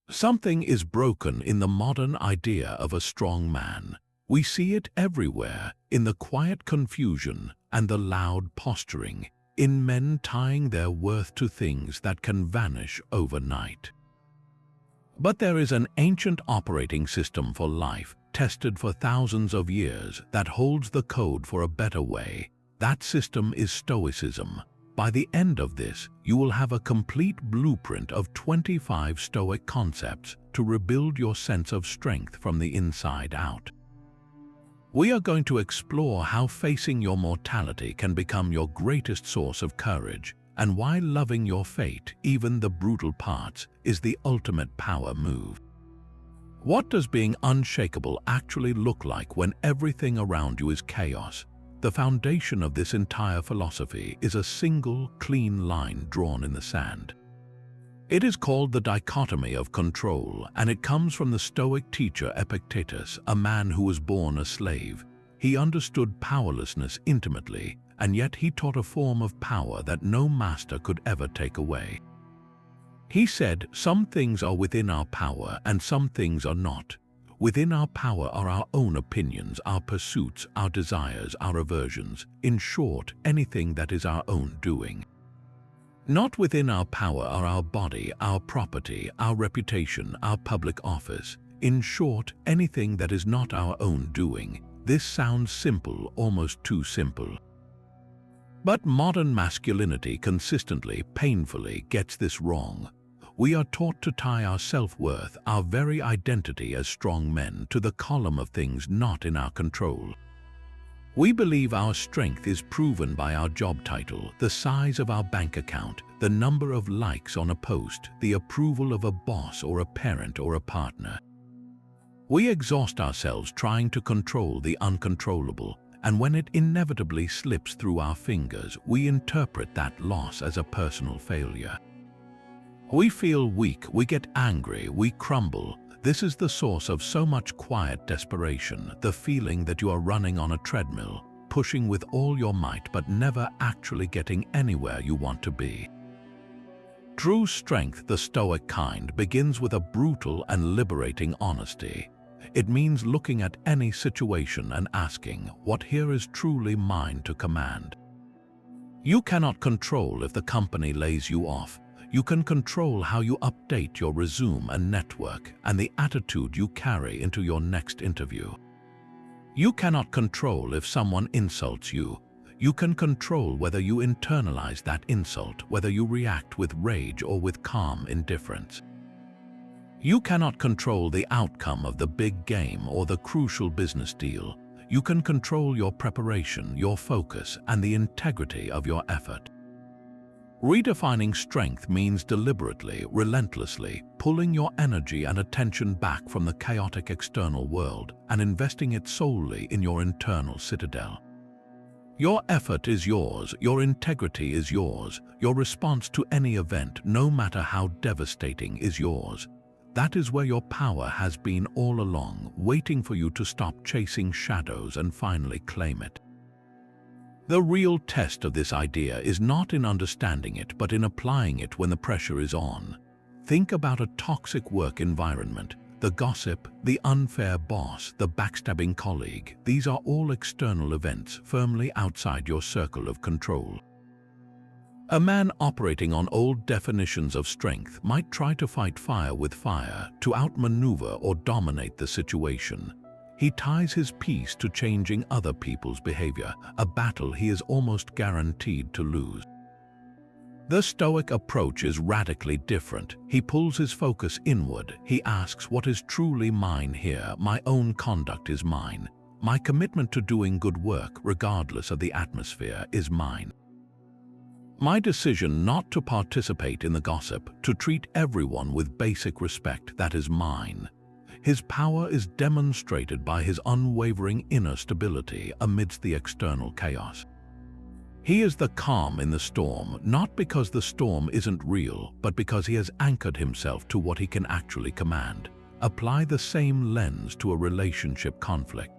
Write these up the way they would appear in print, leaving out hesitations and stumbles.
Something is broken in the modern idea of a strong man. We see it everywhere, in the quiet confusion and the loud posturing, in men tying their worth to things that can vanish overnight. But there is an ancient operating system for life, tested for thousands of years, that holds the code for a better way. That system is Stoicism. By the end of this, you will have a complete blueprint of 25 Stoic concepts to rebuild your sense of strength from the inside out. We are going to explore how facing your mortality can become your greatest source of courage, and why loving your fate, even the brutal parts, is the ultimate power move. What does being unshakable actually look like when everything around you is chaos? The foundation of this entire philosophy is a single, clean line drawn in the sand. It is called the dichotomy of control, and it comes from the Stoic teacher Epictetus, a man who was born a slave. He understood powerlessness intimately, and yet he taught a form of power that no master could ever take away. He said, "Some things are within our power and some things are not. Within our power are our own opinions, our pursuits, our desires, our aversions, in short, anything that is our own doing. Not within our power are our body, our property, our reputation, our public office, in short, anything that is not our own doing." This sounds simple, almost too simple. But modern masculinity consistently, painfully gets this wrong. We are taught to tie our self-worth, our very identity as strong men, to the column of things not in our control. We believe our strength is proven by our job title, the size of our bank account, the number of likes on a post, the approval of a boss or a parent or a partner. We exhaust ourselves trying to control the uncontrollable, and when it inevitably slips through our fingers, we interpret that loss as a personal failure. We feel weak, we get angry, we crumble. This is the source of so much quiet desperation, the feeling that you are running on a treadmill, pushing with all your might but never actually getting anywhere you want to be. True strength, the Stoic kind, begins with a brutal and liberating honesty. It means looking at any situation and asking, what here is truly mine to command? You cannot control if the company lays you off. You can control how you update your resume and network, and the attitude you carry into your next interview. You cannot control if someone insults you. You can control whether you internalize that insult, whether you react with rage or with calm indifference. You cannot control the outcome of the big game or the crucial business deal. You can control your preparation, your focus, and the integrity of your effort. Redefining strength means deliberately, relentlessly, pulling your energy and attention back from the chaotic external world and investing it solely in your internal citadel. Your effort is yours, your integrity is yours, your response to any event, no matter how devastating, is yours. That is where your power has been all along, waiting for you to stop chasing shadows and finally claim it. The real test of this idea is not in understanding it, but in applying it when the pressure is on. Think about a toxic work environment, the gossip, the unfair boss, the backstabbing colleague. These are all external events firmly outside your circle of control. A man operating on old definitions of strength might try to fight fire with fire, to outmaneuver or dominate the situation. He ties his peace to changing other people's behavior, a battle he is almost guaranteed to lose. The Stoic approach is radically different. He pulls his focus inward. He asks, what is truly mine here? My own conduct is mine. My commitment to doing good work, regardless of the atmosphere, is mine. My decision not to participate in the gossip, to treat everyone with basic respect, that is mine. His power is demonstrated by his unwavering inner stability amidst the external chaos. He is the calm in the storm, not because the storm isn't real, but because he has anchored himself to what he can actually command. Apply the same lens to a relationship conflict.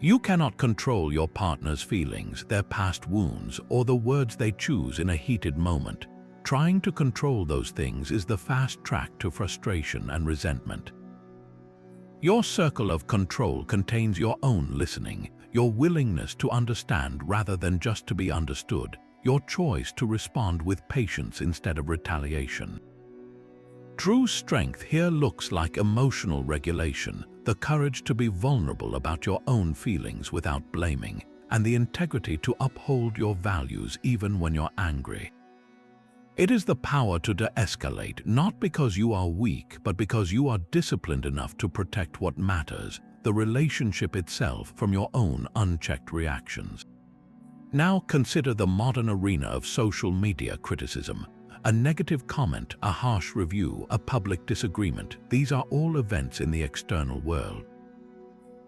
You cannot control your partner's feelings, their past wounds, or the words they choose in a heated moment. Trying to control those things is the fast track to frustration and resentment. Your circle of control contains your own listening, your willingness to understand rather than just to be understood, your choice to respond with patience instead of retaliation. True strength here looks like emotional regulation, the courage to be vulnerable about your own feelings without blaming, and the integrity to uphold your values even when you're angry. It is the power to de-escalate, not because you are weak, but because you are disciplined enough to protect what matters, the relationship itself, from your own unchecked reactions. Now consider the modern arena of social media criticism. A negative comment, a harsh review, a public disagreement, these are all events in the external world.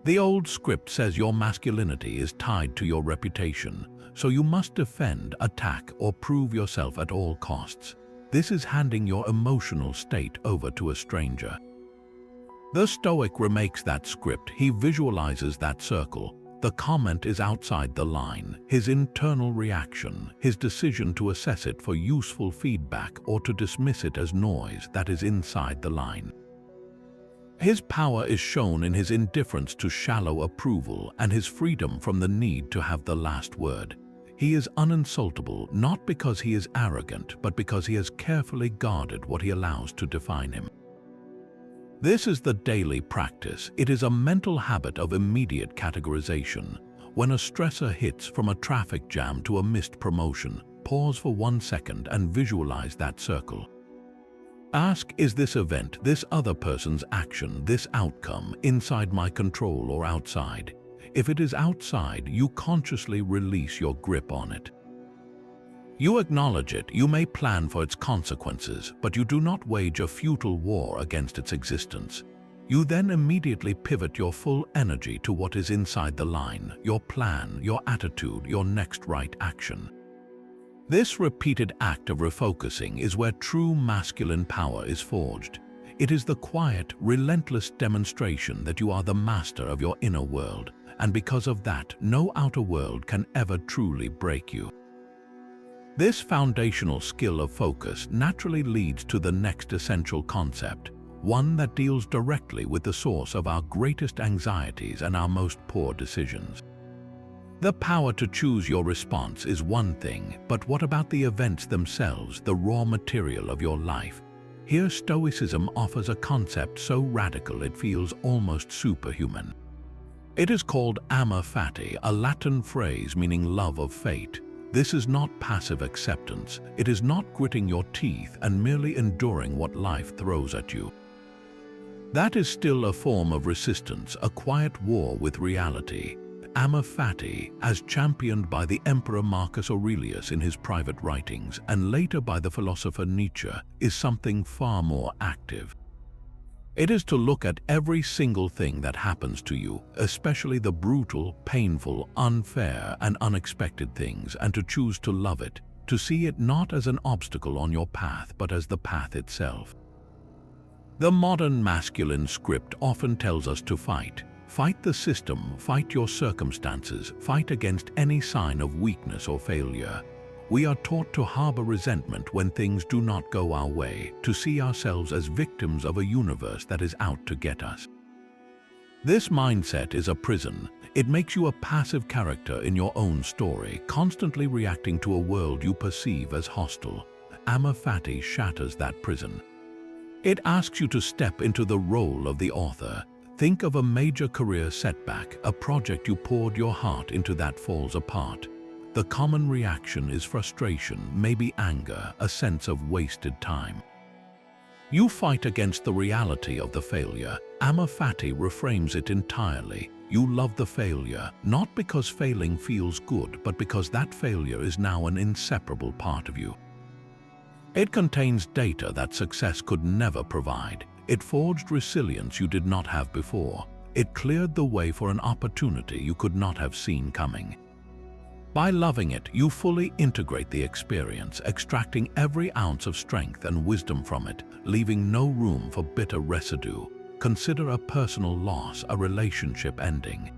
The old script says your masculinity is tied to your reputation, so you must defend, attack, or prove yourself at all costs. This is handing your emotional state over to a stranger. The Stoic remakes that script. He visualizes that circle. The comment is outside the line, his internal reaction, his decision to assess it for useful feedback or to dismiss it as noise, that is inside the line. His power is shown in his indifference to shallow approval and his freedom from the need to have the last word. He is uninsultable not because he is arrogant, but because he has carefully guarded what he allows to define him. This is the daily practice. It is a mental habit of immediate categorization. When a stressor hits, from a traffic jam to a missed promotion, pause for 1 second and visualize that circle. Ask, is this event, this other person's action, this outcome, inside my control or outside? If it is outside, you consciously release your grip on it. You acknowledge it, you may plan for its consequences, but you do not wage a futile war against its existence. You then immediately pivot your full energy to what is inside the line, your plan, your attitude, your next right action. This repeated act of refocusing is where true masculine power is forged. It is the quiet, relentless demonstration that you are the master of your inner world, and because of that, no outer world can ever truly break you. This foundational skill of focus naturally leads to the next essential concept, one that deals directly with the source of our greatest anxieties and our most poor decisions. The power to choose your response is one thing, but what about the events themselves, the raw material of your life? Here, Stoicism offers a concept so radical it feels almost superhuman. It is called amor fati, a Latin phrase meaning love of fate. This is not passive acceptance. It is not gritting your teeth and merely enduring what life throws at you. That is still a form of resistance, a quiet war with reality. Amor fati, as championed by the Emperor Marcus Aurelius in his private writings and later by the philosopher Nietzsche, is something far more active. It is to look at every single thing that happens to you, especially the brutal, painful, unfair, and unexpected things, and to choose to love it, to see it not as an obstacle on your path, but as the path itself. The modern masculine script often tells us to fight. Fight the system, fight your circumstances, fight against any sign of weakness or failure. We are taught to harbor resentment when things do not go our way, to see ourselves as victims of a universe that is out to get us. This mindset is a prison. It makes you a passive character in your own story, constantly reacting to a world you perceive as hostile. Amor fati shatters that prison. It asks you to step into the role of the author. Think of a major career setback, a project you poured your heart into that falls apart. The common reaction is frustration, maybe anger, a sense of wasted time. You fight against the reality of the failure. Amor fati reframes it entirely. You love the failure, not because failing feels good, but because that failure is now an inseparable part of you. It contains data that success could never provide. It forged resilience you did not have before. It cleared the way for an opportunity you could not have seen coming. By loving it, you fully integrate the experience, extracting every ounce of strength and wisdom from it, leaving no room for bitter residue. Consider a personal loss, a relationship ending.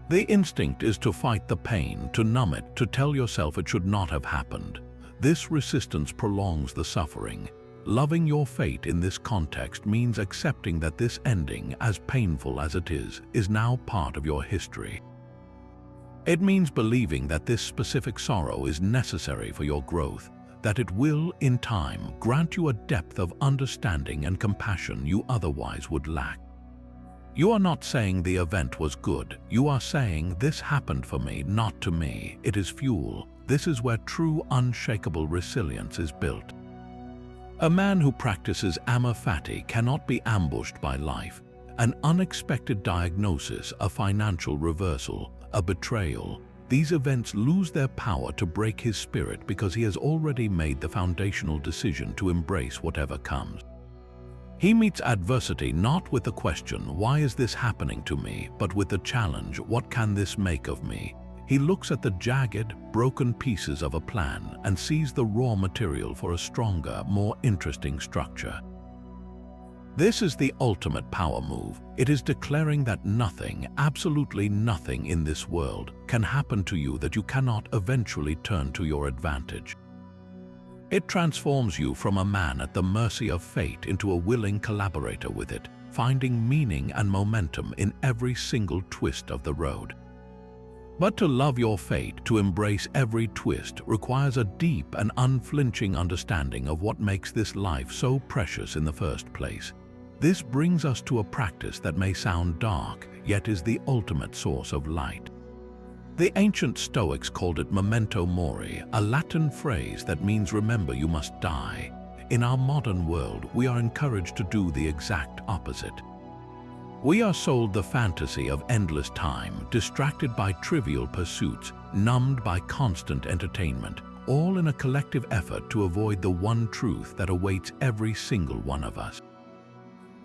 The instinct is to fight the pain, to numb it, to tell yourself it should not have happened. This resistance prolongs the suffering. Loving your fate in this context means accepting that this ending, as painful as it is now part of your history. It means believing that this specific sorrow is necessary for your growth, that it will, in time, grant you a depth of understanding and compassion you otherwise would lack. You are not saying the event was good. You are saying, this happened for me, not to me. It is fuel. This is where true, unshakable resilience is built. A man who practices amor fati cannot be ambushed by life. An unexpected diagnosis, a financial reversal, a betrayal. These events lose their power to break his spirit because he has already made the foundational decision to embrace whatever comes. He meets adversity not with the question, why is this happening to me, but with the challenge, what can this make of me? He looks at the jagged, broken pieces of a plan and sees the raw material for a stronger, more interesting structure. This is the ultimate power move. It is declaring that nothing, absolutely nothing in this world can happen to you that you cannot eventually turn to your advantage. It transforms you from a man at the mercy of fate into a willing collaborator with it, finding meaning and momentum in every single twist of the road. But to love your fate, to embrace every twist, requires a deep and unflinching understanding of what makes this life so precious in the first place. This brings us to a practice that may sound dark, yet is the ultimate source of light. The ancient Stoics called it memento mori, a Latin phrase that means remember you must die. In our modern world, we are encouraged to do the exact opposite. We are sold the fantasy of endless time, distracted by trivial pursuits, numbed by constant entertainment, all in a collective effort to avoid the one truth that awaits every single one of us.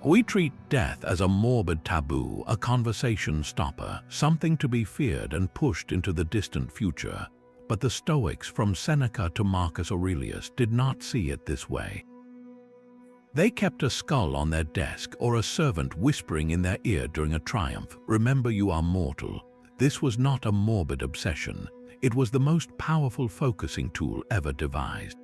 We treat death as a morbid taboo, a conversation stopper, something to be feared and pushed into the distant future. But the Stoics, from Seneca to Marcus Aurelius, did not see it this way. They kept a skull on their desk or a servant whispering in their ear during a triumph, "Remember you are mortal." This was not a morbid obsession. It was the most powerful focusing tool ever devised.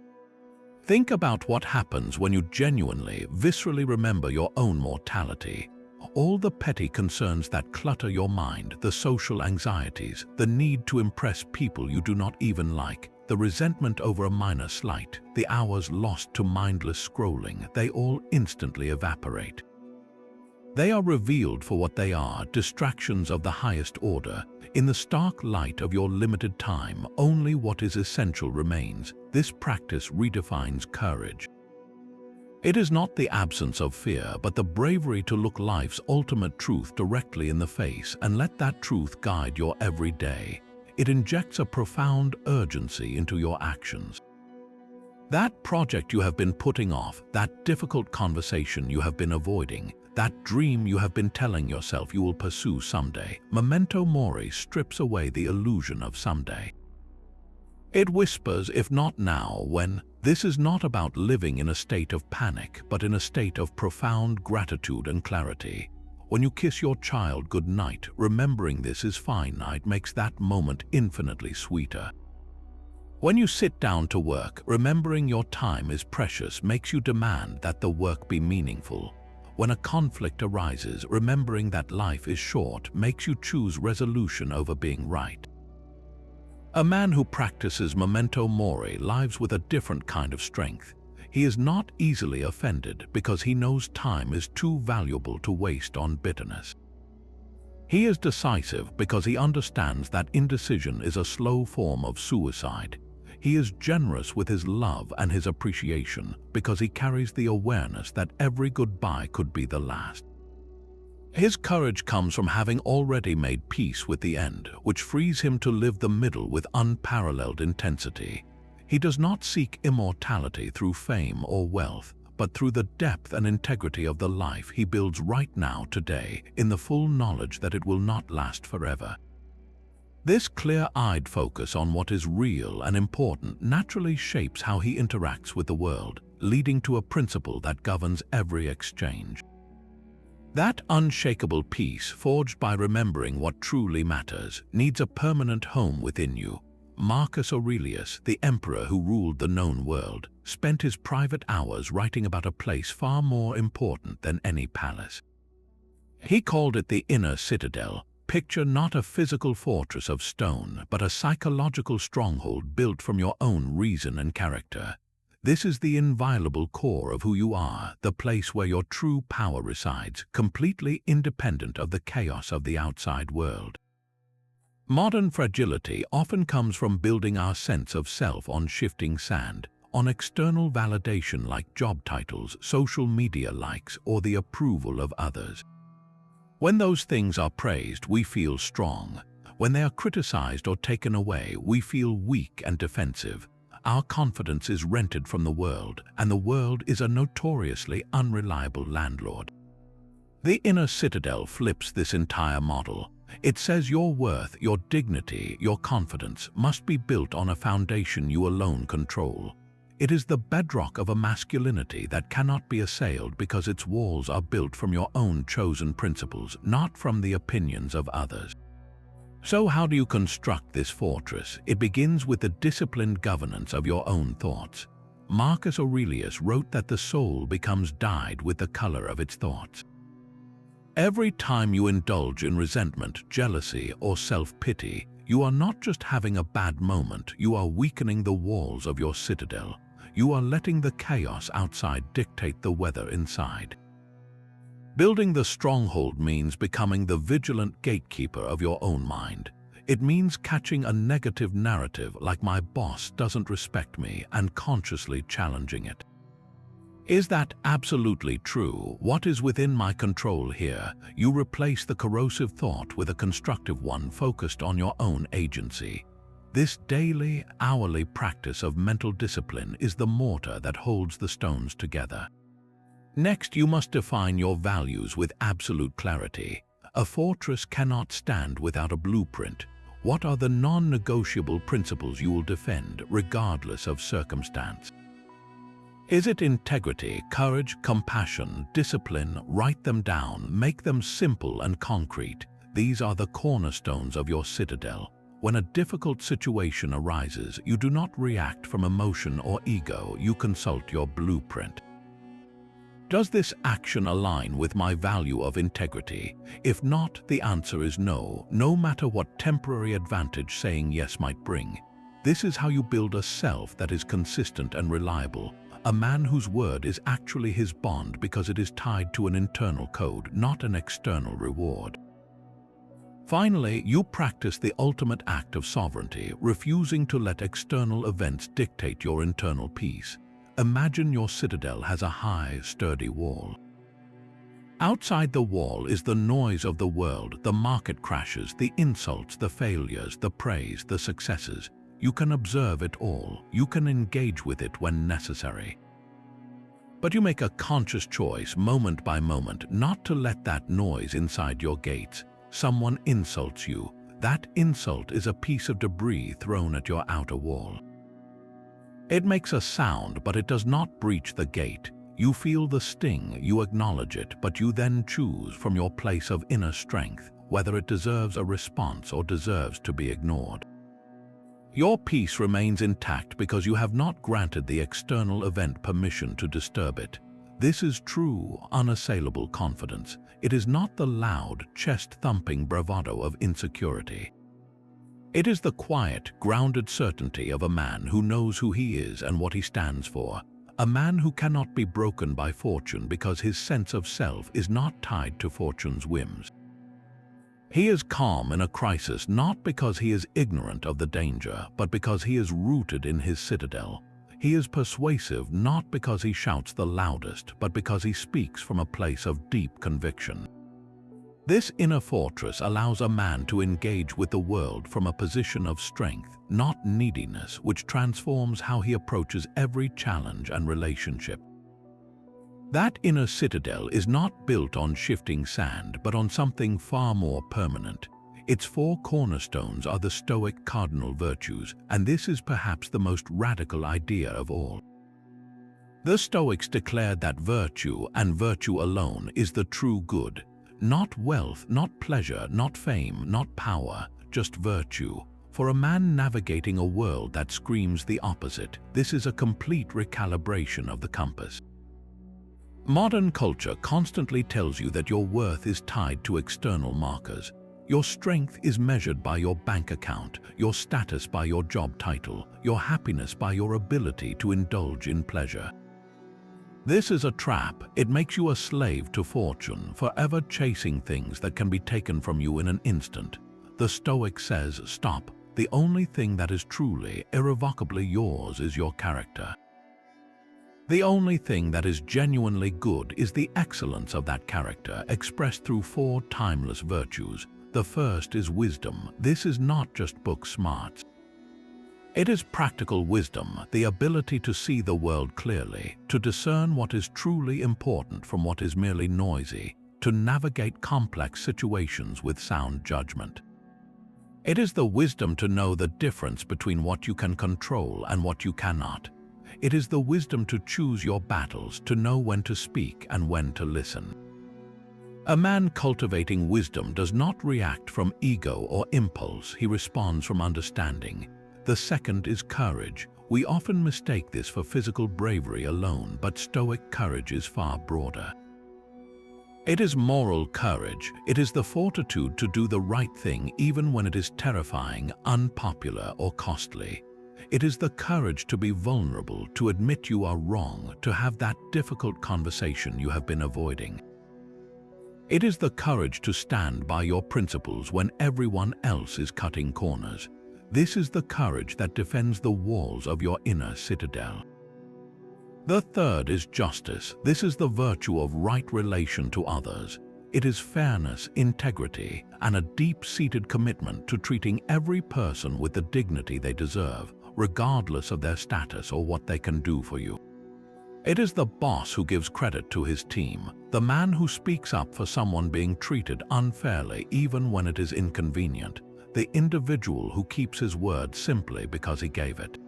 Think about what happens when you genuinely, viscerally remember your own mortality. All the petty concerns that clutter your mind, the social anxieties, the need to impress people you do not even like, the resentment over a minor slight, the hours lost to mindless scrolling, they all instantly evaporate. They are revealed for what they are, distractions of the highest order. In the stark light of your limited time, only what is essential remains. This practice redefines courage. It is not the absence of fear, but the bravery to look life's ultimate truth directly in the face and let that truth guide your every day. It injects a profound urgency into your actions. That project you have been putting off, that difficult conversation you have been avoiding, that dream you have been telling yourself you will pursue someday, memento mori strips away the illusion of someday. It whispers, if not now, when. This is not about living in a state of panic, but in a state of profound gratitude and clarity. When you kiss your child goodnight, remembering this is finite makes that moment infinitely sweeter. When you sit down to work, remembering your time is precious makes you demand that the work be meaningful. When a conflict arises, remembering that life is short makes you choose resolution over being right. A man who practices memento mori lives with a different kind of strength. He is not easily offended because he knows time is too valuable to waste on bitterness. He is decisive because he understands that indecision is a slow form of suicide. He is generous with his love and his appreciation because he carries the awareness that every goodbye could be the last. His courage comes from having already made peace with the end, which frees him to live the middle with unparalleled intensity. He does not seek immortality through fame or wealth, but through the depth and integrity of the life he builds right now today, in the full knowledge that it will not last forever. This clear-eyed focus on what is real and important naturally shapes how he interacts with the world, leading to a principle that governs every exchange. That unshakable peace, forged by remembering what truly matters, needs a permanent home within you. Marcus Aurelius, the emperor who ruled the known world, spent his private hours writing about a place far more important than any palace. He called it the inner citadel. Picture not a physical fortress of stone, but a psychological stronghold built from your own reason and character. This is the inviolable core of who you are, the place where your true power resides, completely independent of the chaos of the outside world. Modern fragility often comes from building our sense of self on shifting sand, on external validation like job titles, social media likes, or the approval of others. When those things are praised, we feel strong. When they are criticized or taken away, we feel weak and defensive. Our confidence is rented from the world, and the world is a notoriously unreliable landlord. The inner citadel flips this entire model. It says your worth, your dignity, your confidence must be built on a foundation you alone control. It is the bedrock of a masculinity that cannot be assailed because its walls are built from your own chosen principles, not from the opinions of others. So how do you construct this fortress? It begins with the disciplined governance of your own thoughts. Marcus Aurelius wrote that the soul becomes dyed with the color of its thoughts. Every time you indulge in resentment, jealousy, or self-pity, you are not just having a bad moment, you are weakening the walls of your citadel. You are letting the chaos outside dictate the weather inside. Building the stronghold means becoming the vigilant gatekeeper of your own mind. It means catching a negative narrative like "my boss doesn't respect me" and consciously challenging it. Is that absolutely true? What is within my control here? You replace the corrosive thought with a constructive one focused on your own agency. This daily, hourly practice of mental discipline is the mortar that holds the stones together. Next, you must define your values with absolute clarity. A fortress cannot stand without a blueprint. What are the non-negotiable principles you will defend, regardless of circumstance? Is it integrity, courage, compassion, discipline? Write them down, make them simple and concrete. These are the cornerstones of your citadel. When a difficult situation arises, you do not react from emotion or ego, you consult your blueprint. Does this action align with my value of integrity? If not, the answer is no, no matter what temporary advantage saying yes might bring. This is how you build a self that is consistent and reliable, a man whose word is actually his bond because it is tied to an internal code, not an external reward. Finally, you practice the ultimate act of sovereignty, refusing to let external events dictate your internal peace. Imagine your citadel has a high, sturdy wall. Outside the wall is the noise of the world, the market crashes, the insults, the failures, the praise, the successes. You can observe it all. You can engage with it when necessary. But you make a conscious choice, moment by moment, not to let that noise inside your gates. Someone insults you. That insult is a piece of debris thrown at your outer wall. It makes a sound, but it does not breach the gate. You feel the sting, you acknowledge it, but you then choose from your place of inner strength whether it deserves a response or deserves to be ignored. Your peace remains intact because you have not granted the external event permission to disturb it. This is true, unassailable confidence. It is not the loud, chest-thumping bravado of insecurity. It is the quiet, grounded certainty of a man who knows who he is and what he stands for. A man who cannot be broken by fortune because his sense of self is not tied to fortune's whims. He is calm in a crisis not because he is ignorant of the danger, but because he is rooted in his citadel. He is persuasive not because he shouts the loudest, but because he speaks from a place of deep conviction. This inner fortress allows a man to engage with the world from a position of strength, not neediness, which transforms how he approaches every challenge and relationship. That inner citadel is not built on shifting sand, but on something far more permanent. Its four cornerstones are the Stoic cardinal virtues, and this is perhaps the most radical idea of all. The Stoics declared that virtue, and virtue alone, is the true good. Not wealth, not pleasure, not fame, not power, just virtue. For a man navigating a world that screams the opposite, this is a complete recalibration of the compass. Modern culture constantly tells you that your worth is tied to external markers. Your strength is measured by your bank account, your status by your job title, your happiness by your ability to indulge in pleasure. This is a trap. It makes you a slave to fortune, forever chasing things that can be taken from you in an instant. The Stoic says, stop. The only thing that is truly, irrevocably yours is your character. The only thing that is genuinely good is the excellence of that character, expressed through 4 timeless virtues. The first is wisdom. This is not just book smarts. It is practical wisdom, the ability to see the world clearly, to discern what is truly important from what is merely noisy, to navigate complex situations with sound judgment. It is the wisdom to know the difference between what you can control and what you cannot. It is the wisdom to choose your battles, to know when to speak and when to listen. A man cultivating wisdom does not react from ego or impulse, he responds from understanding. The second is courage. We often mistake this for physical bravery alone, but Stoic courage is far broader. It is moral courage. It is the fortitude to do the right thing even when it is terrifying, unpopular, or costly. It is the courage to be vulnerable, to admit you are wrong, to have that difficult conversation you have been avoiding. It is the courage to stand by your principles when everyone else is cutting corners. This is the courage that defends the walls of your inner citadel. The third is justice. This is the virtue of right relation to others. It is fairness, integrity, and a deep-seated commitment to treating every person with the dignity they deserve, regardless of their status or what they can do for you. It is the boss who gives credit to his team, the man who speaks up for someone being treated unfairly even when it is inconvenient, the individual who keeps his word simply because he gave it.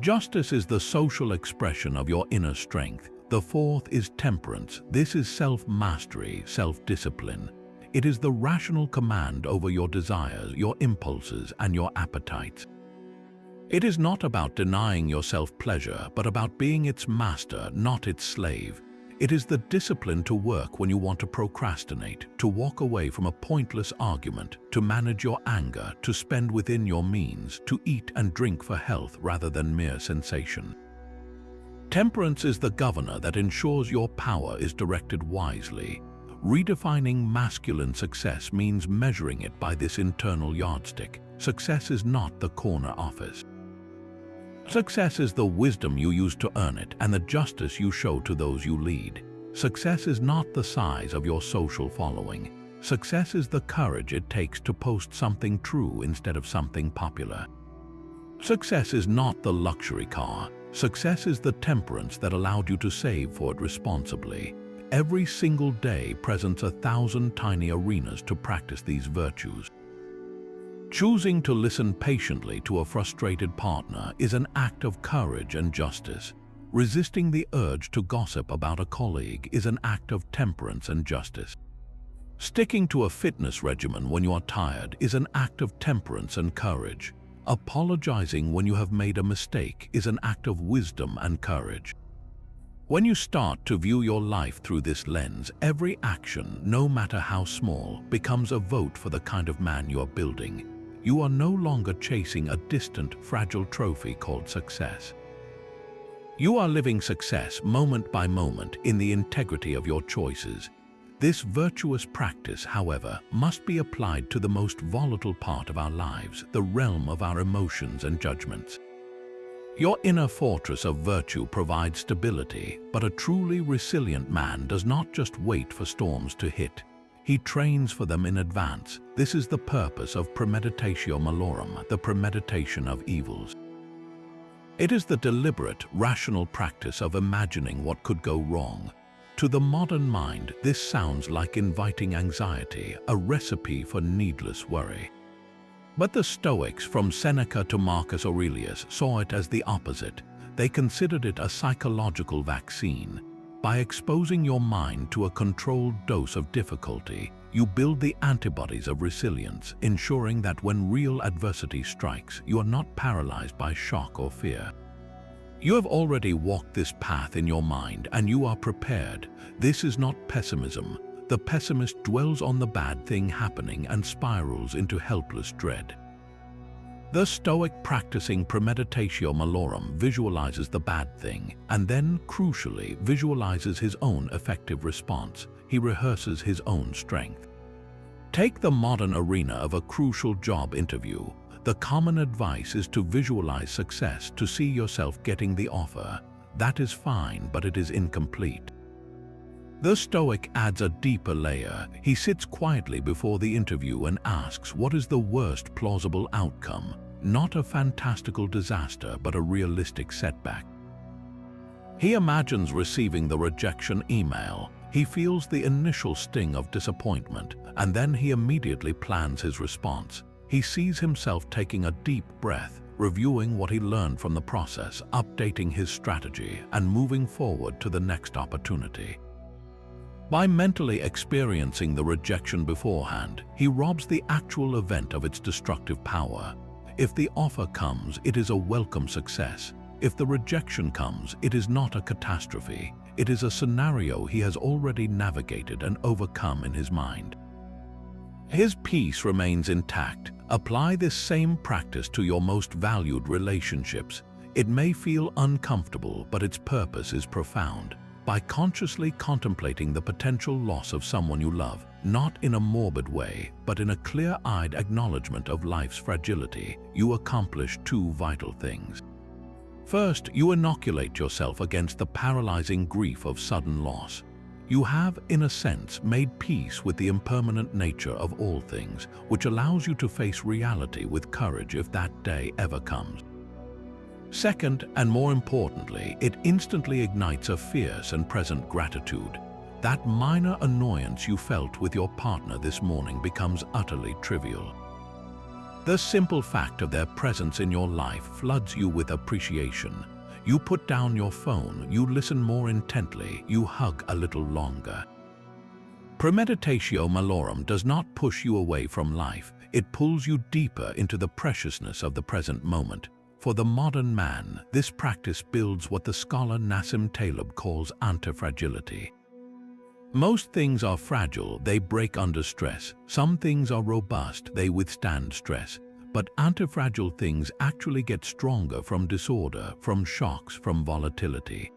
Justice is the social expression of your inner strength. The fourth is temperance. This is self-mastery, self-discipline. It is the rational command over your desires, your impulses, and your appetites. It is not about denying yourself pleasure, but about being its master, not its slave. It is the discipline to work when you want to procrastinate, to walk away from a pointless argument, to manage your anger, to spend within your means, to eat and drink for health rather than mere sensation. Temperance is the governor that ensures your power is directed wisely. Redefining masculine success means measuring it by this internal yardstick. Success is not the corner office. Success is the wisdom you use to earn it and the justice you show to those you lead. Success is not the size of your social following. Success is the courage it takes to post something true instead of something popular. Success is not the luxury car. Success is the temperance that allowed you to save for it responsibly. Every single day presents 1,000 tiny arenas to practice these virtues. Choosing to listen patiently to a frustrated partner is an act of courage and justice. Resisting the urge to gossip about a colleague is an act of temperance and justice. Sticking to a fitness regimen when you are tired is an act of temperance and courage. Apologizing when you have made a mistake is an act of wisdom and courage. When you start to view your life through this lens, every action, no matter how small, becomes a vote for the kind of man you are building. You are no longer chasing a distant, fragile trophy called success. You are living success moment by moment in the integrity of your choices. This virtuous practice, however, must be applied to the most volatile part of our lives, the realm of our emotions and judgments. Your inner fortress of virtue provides stability, but a truly resilient man does not just wait for storms to hit. He trains for them in advance. This is the purpose of premeditatio malorum, the premeditation of evils. It is the deliberate, rational practice of imagining what could go wrong. To the modern mind, this sounds like inviting anxiety, a recipe for needless worry. But the Stoics, from Seneca to Marcus Aurelius, saw it as the opposite. They considered it a psychological vaccine. By exposing your mind to a controlled dose of difficulty, you build the antibodies of resilience, ensuring that when real adversity strikes, you are not paralyzed by shock or fear. You have already walked this path in your mind and you are prepared. This is not pessimism. The pessimist dwells on the bad thing happening and spirals into helpless dread. The Stoic, practicing premeditatio malorum, visualizes the bad thing and then, crucially, visualizes his own effective response. He rehearses his own strength. Take the modern arena of a crucial job interview. The common advice is to visualize success, to see yourself getting the offer. That is fine, but it is incomplete. The Stoic adds a deeper layer. He sits quietly before the interview and asks, what is the worst plausible outcome? Not a fantastical disaster, but a realistic setback. He imagines receiving the rejection email. He feels the initial sting of disappointment, and then he immediately plans his response. He sees himself taking a deep breath, reviewing what he learned from the process, updating his strategy, and moving forward to the next opportunity. By mentally experiencing the rejection beforehand, he robs the actual event of its destructive power. If the offer comes, it is a welcome success. If the rejection comes, it is not a catastrophe. It is a scenario he has already navigated and overcome in his mind. His peace remains intact. Apply this same practice to your most valued relationships. It may feel uncomfortable, but its purpose is profound. By consciously contemplating the potential loss of someone you love, not in a morbid way, but in a clear-eyed acknowledgement of life's fragility, you accomplish two vital things. First, you inoculate yourself against the paralyzing grief of sudden loss. You have, in a sense, made peace with the impermanent nature of all things, which allows you to face reality with courage if that day ever comes. Second, and more importantly, it instantly ignites a fierce and present gratitude. That minor annoyance you felt with your partner this morning becomes utterly trivial. The simple fact of their presence in your life floods you with appreciation. You put down your phone, you listen more intently, you hug a little longer. Premeditatio malorum does not push you away from life. It pulls you deeper into the preciousness of the present moment. For the modern man, this practice builds what the scholar Nassim Taleb calls antifragility. Most things are fragile, they break under stress. Some things are robust, they withstand stress. But antifragile things actually get stronger from disorder, from shocks, from volatility.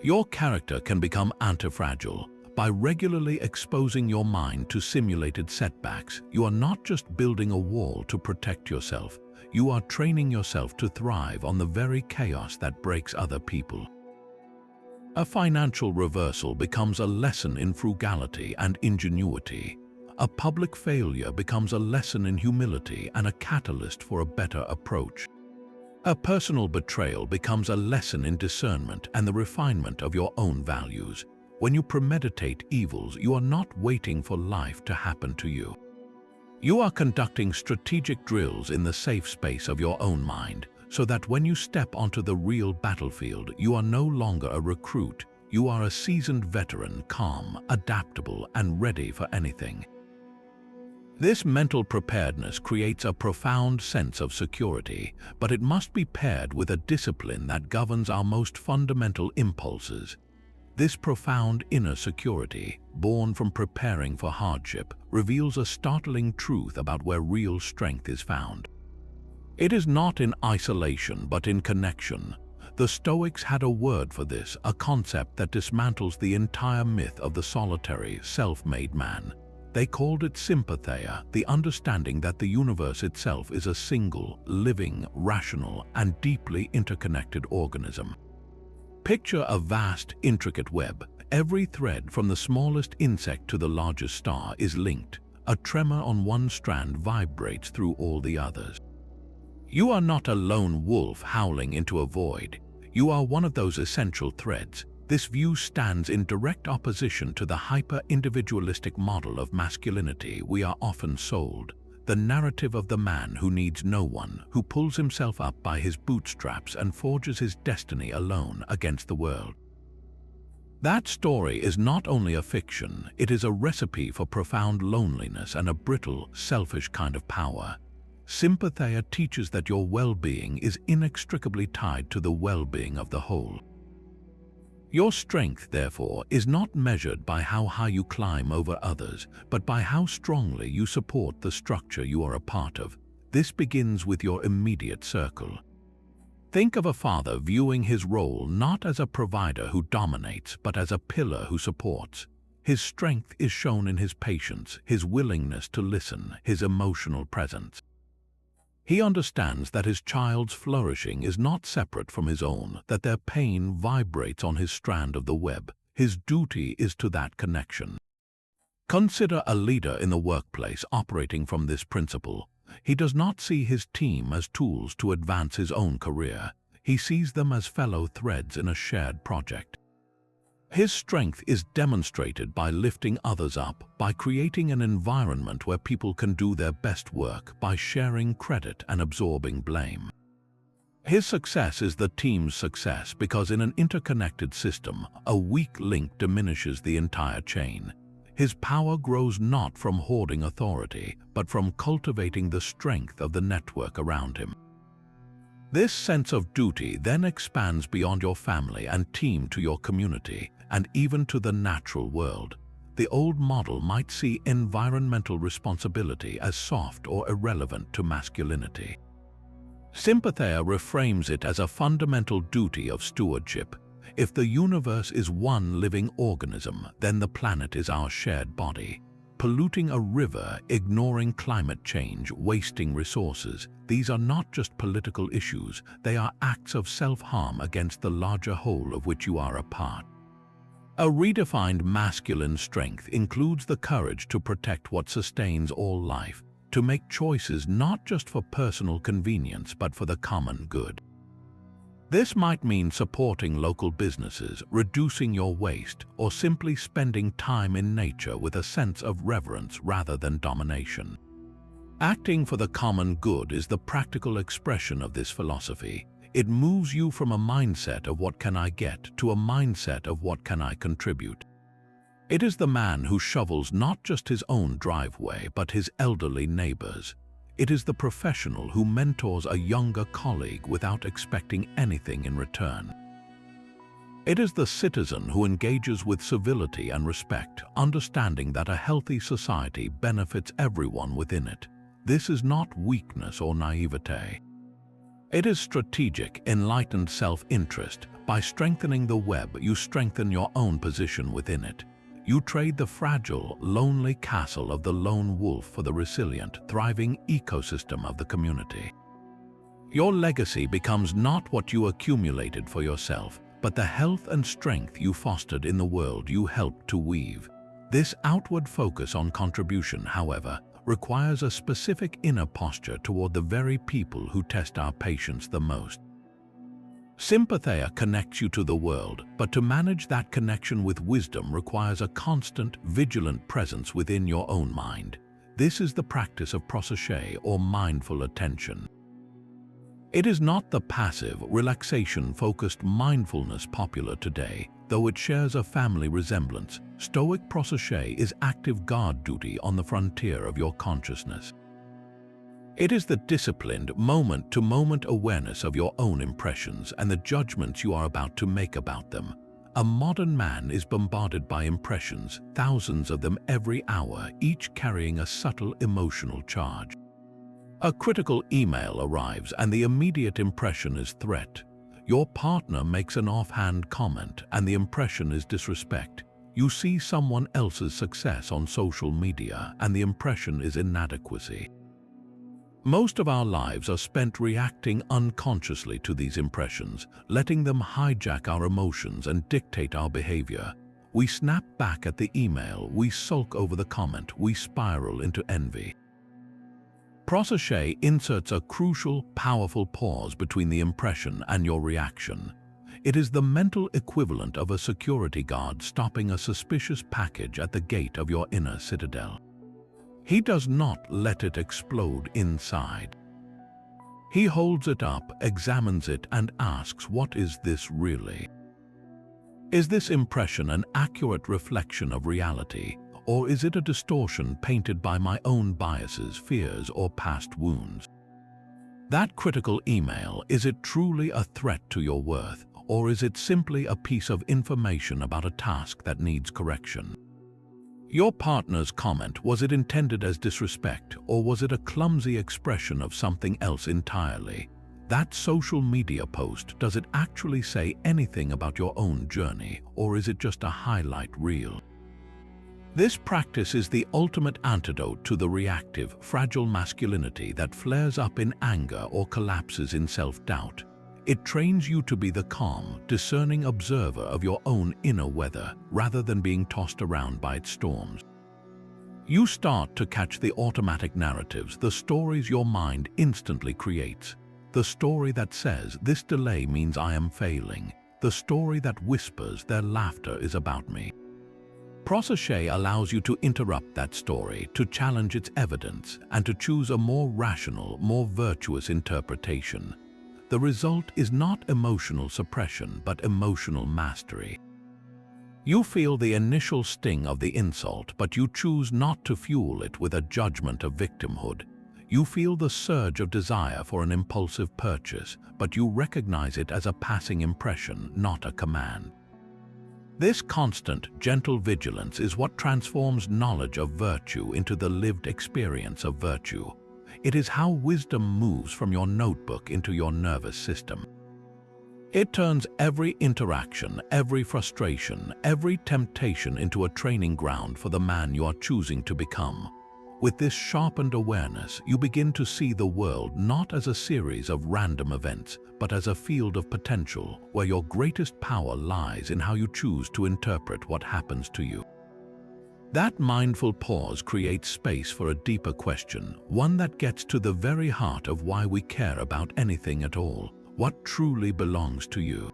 Your character can become antifragile. By regularly exposing your mind to simulated setbacks, you are not just building a wall to protect yourself. You are training yourself to thrive on the very chaos that breaks other people. A financial reversal becomes a lesson in frugality and ingenuity. A public failure becomes a lesson in humility and a catalyst for a better approach. A personal betrayal becomes a lesson in discernment and the refinement of your own values. When you premeditate evils, you are not waiting for life to happen to you. You are conducting strategic drills in the safe space of your own mind, so that when you step onto the real battlefield, you are no longer a recruit. You are a seasoned veteran, calm, adaptable, and ready for anything. This mental preparedness creates a profound sense of security, but it must be paired with a discipline that governs our most fundamental impulses. This profound inner security, born from preparing for hardship, reveals a startling truth about where real strength is found. It is not in isolation, but in connection. The Stoics had a word for this, a concept that dismantles the entire myth of the solitary, self-made man. They called it sympatheia, the understanding that the universe itself is a single, living, rational, and deeply interconnected organism. Picture a vast, intricate web. Every thread, from the smallest insect to the largest star, is linked. A tremor on one strand vibrates through all the others. You are not a lone wolf howling into a void. You are one of those essential threads. This view stands in direct opposition to the hyper-individualistic model of masculinity we are often sold. The narrative of the man who needs no one, who pulls himself up by his bootstraps and forges his destiny alone against the world. That story is not only a fiction, it is a recipe for profound loneliness and a brittle, selfish kind of power. Sympatheia teaches that your well-being is inextricably tied to the well-being of the whole. Your strength, therefore, is not measured by how high you climb over others, but by how strongly you support the structure you are a part of. This begins with your immediate circle. Think of a father viewing his role not as a provider who dominates, but as a pillar who supports. His strength is shown in his patience, his willingness to listen, his emotional presence. He understands that his child's flourishing is not separate from his own, that their pain vibrates on his strand of the web. His duty is to that connection. Consider a leader in the workplace operating from this principle. He does not see his team as tools to advance his own career. He sees them as fellow threads in a shared project. His strength is demonstrated by lifting others up, by creating an environment where people can do their best work, by sharing credit and absorbing blame. His success is the team's success because in an interconnected system, a weak link diminishes the entire chain. His power grows not from hoarding authority, but from cultivating the strength of the network around him. This sense of duty then expands beyond your family and team to your community, and even to the natural world. The old model might see environmental responsibility as soft or irrelevant to masculinity. Sympatheia reframes it as a fundamental duty of stewardship. If the universe is one living organism, then the planet is our shared body. Polluting a river, ignoring climate change, wasting resources, these are not just political issues, they are acts of self-harm against the larger whole of which you are a part. A redefined masculine strength includes the courage to protect what sustains all life, to make choices not just for personal convenience but for the common good. This might mean supporting local businesses, reducing your waste, or simply spending time in nature with a sense of reverence rather than domination. Acting for the common good is the practical expression of this philosophy. It moves you from a mindset of what can I get to a mindset of what can I contribute. It is the man who shovels not just his own driveway but his elderly neighbors. It is the professional who mentors a younger colleague without expecting anything in return. It is the citizen who engages with civility and respect, understanding that a healthy society benefits everyone within it. This is not weakness or naivete. It is strategic, enlightened self-interest. By strengthening the web, you strengthen your own position within it. You trade the fragile, lonely castle of the lone wolf for the resilient, thriving ecosystem of the community. Your legacy becomes not what you accumulated for yourself, but the health and strength you fostered in the world you helped to weave. This outward focus on contribution, however, requires a specific inner posture toward the very people who test our patience the most. Sympatheia connects you to the world, but to manage that connection with wisdom requires a constant, vigilant presence within your own mind. This is the practice of prosauche or mindful attention. It is not the passive, relaxation-focused mindfulness popular today, though it shares a family resemblance. Stoic prosauche is active guard duty on the frontier of your consciousness. It is the disciplined, moment-to-moment awareness of your own impressions and the judgments you are about to make about them. A modern man is bombarded by impressions, thousands of them every hour, each carrying a subtle emotional charge. A critical email arrives and the immediate impression is threat. Your partner makes an offhand comment and the impression is disrespect. You see someone else's success on social media and the impression is inadequacy. Most of our lives are spent reacting unconsciously to these impressions, letting them hijack our emotions and dictate our behavior. We snap back at the email, we sulk over the comment, we spiral into envy. Prosauche inserts a crucial, powerful pause between the impression and your reaction. It is the mental equivalent of a security guard stopping a suspicious package at the gate of your inner citadel. He does not let it explode inside. He holds it up, examines it, and asks, "What is this really?" Is this impression an accurate reflection of reality, or is it a distortion painted by my own biases, fears, or past wounds? That critical email, is it truly a threat to your worth, or is it simply a piece of information about a task that needs correction? Your partner's comment, was it intended as disrespect, or was it a clumsy expression of something else entirely? That social media post, does it actually say anything about your own journey, or is it just a highlight reel? This practice is the ultimate antidote to the reactive, fragile masculinity that flares up in anger or collapses in self-doubt. It trains you to be the calm, discerning observer of your own inner weather, rather than being tossed around by its storms. You start to catch the automatic narratives, the stories your mind instantly creates. The story that says, this delay means I am failing. The story that whispers, their laughter is about me. Procession allows you to interrupt that story, to challenge its evidence, and to choose a more rational, more virtuous interpretation. The result is not emotional suppression, but emotional mastery. You feel the initial sting of the insult, but you choose not to fuel it with a judgment of victimhood. You feel the surge of desire for an impulsive purchase, but you recognize it as a passing impression, not a command. This constant, gentle vigilance is what transforms knowledge of virtue into the lived experience of virtue. It is how wisdom moves from your notebook into your nervous system. It turns every interaction, every frustration, every temptation into a training ground for the man you are choosing to become. With this sharpened awareness, you begin to see the world not as a series of random events, but as a field of potential where your greatest power lies in how you choose to interpret what happens to you. That mindful pause creates space for a deeper question, one that gets to the very heart of why we care about anything at all. What truly belongs to you?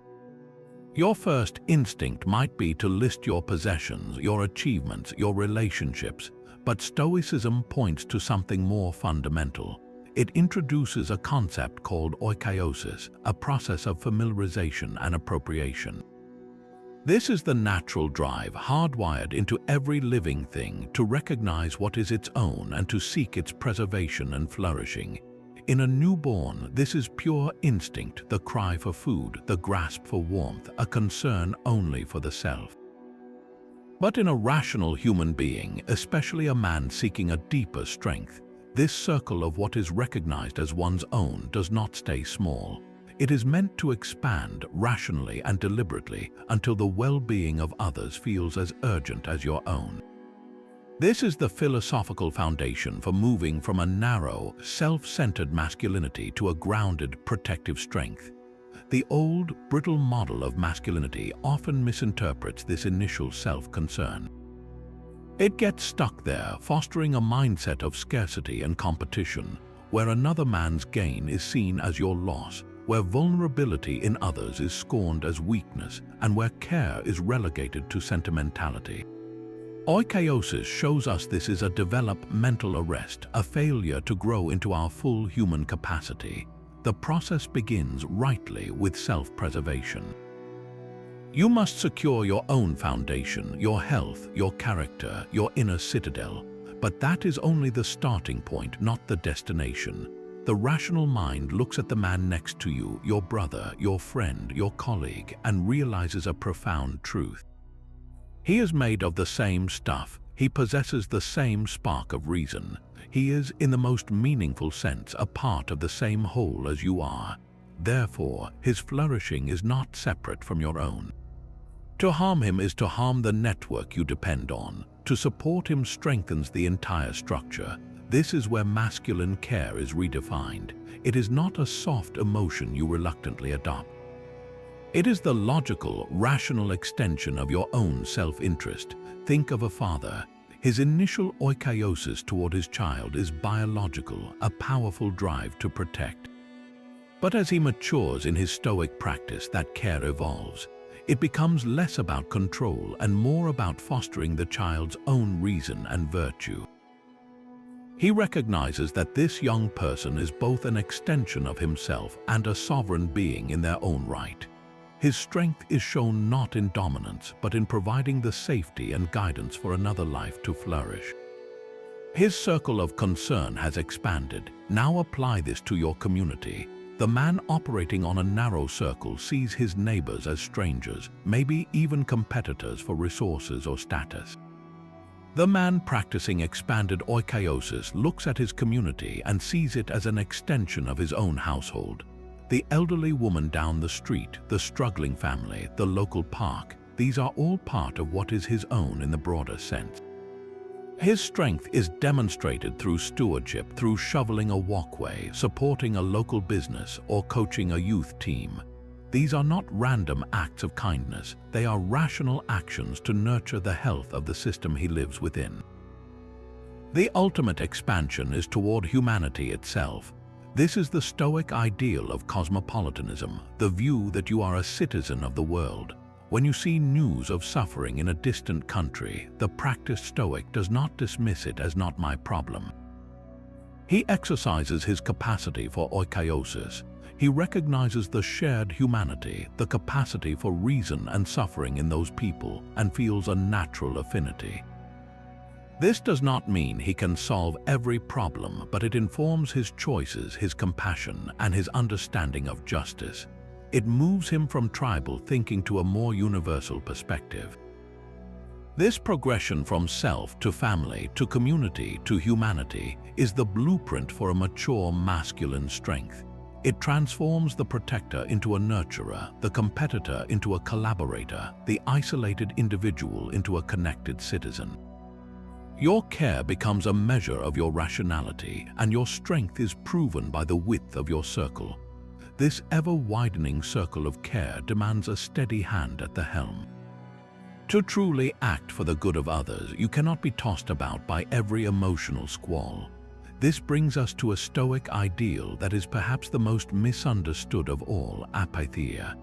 Your first instinct might be to list your possessions, your achievements, your relationships, but Stoicism points to something more fundamental. It introduces a concept called oikeiosis, a process of familiarization and appropriation. This is the natural drive hardwired into every living thing to recognize what is its own and to seek its preservation and flourishing. In a newborn, this is pure instinct, the cry for food, the grasp for warmth, a concern only for the self. But in a rational human being, especially a man seeking a deeper strength, this circle of what is recognized as one's own does not stay small. It is meant to expand rationally and deliberately until the well-being of others feels as urgent as your own. This is the philosophical foundation for moving from a narrow, self-centered masculinity to a grounded, protective strength. The old, brittle model of masculinity often misinterprets this initial self-concern. It gets stuck there, fostering a mindset of scarcity and competition, where another man's gain is seen as your loss, where vulnerability in others is scorned as weakness, and where care is relegated to sentimentality. Oikeiosis shows us this is a developmental arrest, a failure to grow into our full human capacity. The process begins rightly with self-preservation. You must secure your own foundation, your health, your character, your inner citadel. But that is only the starting point, not the destination. The rational mind looks at the man next to you, your brother, your friend, your colleague, and realizes a profound truth. He is made of the same stuff. He possesses the same spark of reason. He is, in the most meaningful sense, a part of the same whole as you are. Therefore, his flourishing is not separate from your own. To harm him is to harm the network you depend on. To support him strengthens the entire structure. This is where masculine care is redefined. It is not a soft emotion you reluctantly adopt. It is the logical, rational extension of your own self-interest. Think of a father. His initial oikeiosis toward his child is biological, a powerful drive to protect. But as he matures in his Stoic practice, that care evolves. It becomes less about control and more about fostering the child's own reason and virtue. He recognizes that this young person is both an extension of himself and a sovereign being in their own right. His strength is shown not in dominance, but in providing the safety and guidance for another life to flourish. His circle of concern has expanded. Now apply this to your community. The man operating on a narrow circle sees his neighbors as strangers, maybe even competitors for resources or status. The man practicing expanded oikiosis looks at his community and sees it as an extension of his own household. The elderly woman down the street, the struggling family, the local park, these are all part of what is his own in the broader sense. His strength is demonstrated through stewardship, through shoveling a walkway, supporting a local business, or coaching a youth team. These are not random acts of kindness, they are rational actions to nurture the health of the system he lives within. The ultimate expansion is toward humanity itself. This is the Stoic ideal of cosmopolitanism, the view that you are a citizen of the world. When you see news of suffering in a distant country, the practiced Stoic does not dismiss it as not my problem. He exercises his capacity for oikiosis. He recognizes the shared humanity, the capacity for reason and suffering in those people, and feels a natural affinity. This does not mean he can solve every problem, but it informs his choices, his compassion, and his understanding of justice. It moves him from tribal thinking to a more universal perspective. This progression from self to family to community to humanity is the blueprint for a mature masculine strength. It transforms the protector into a nurturer, the competitor into a collaborator, the isolated individual into a connected citizen. Your care becomes a measure of your rationality, and your strength is proven by the width of your circle. This ever-widening circle of care demands a steady hand at the helm. To truly act for the good of others, you cannot be tossed about by every emotional squall. This brings us to a Stoic ideal that is perhaps the most misunderstood of all, apatheia.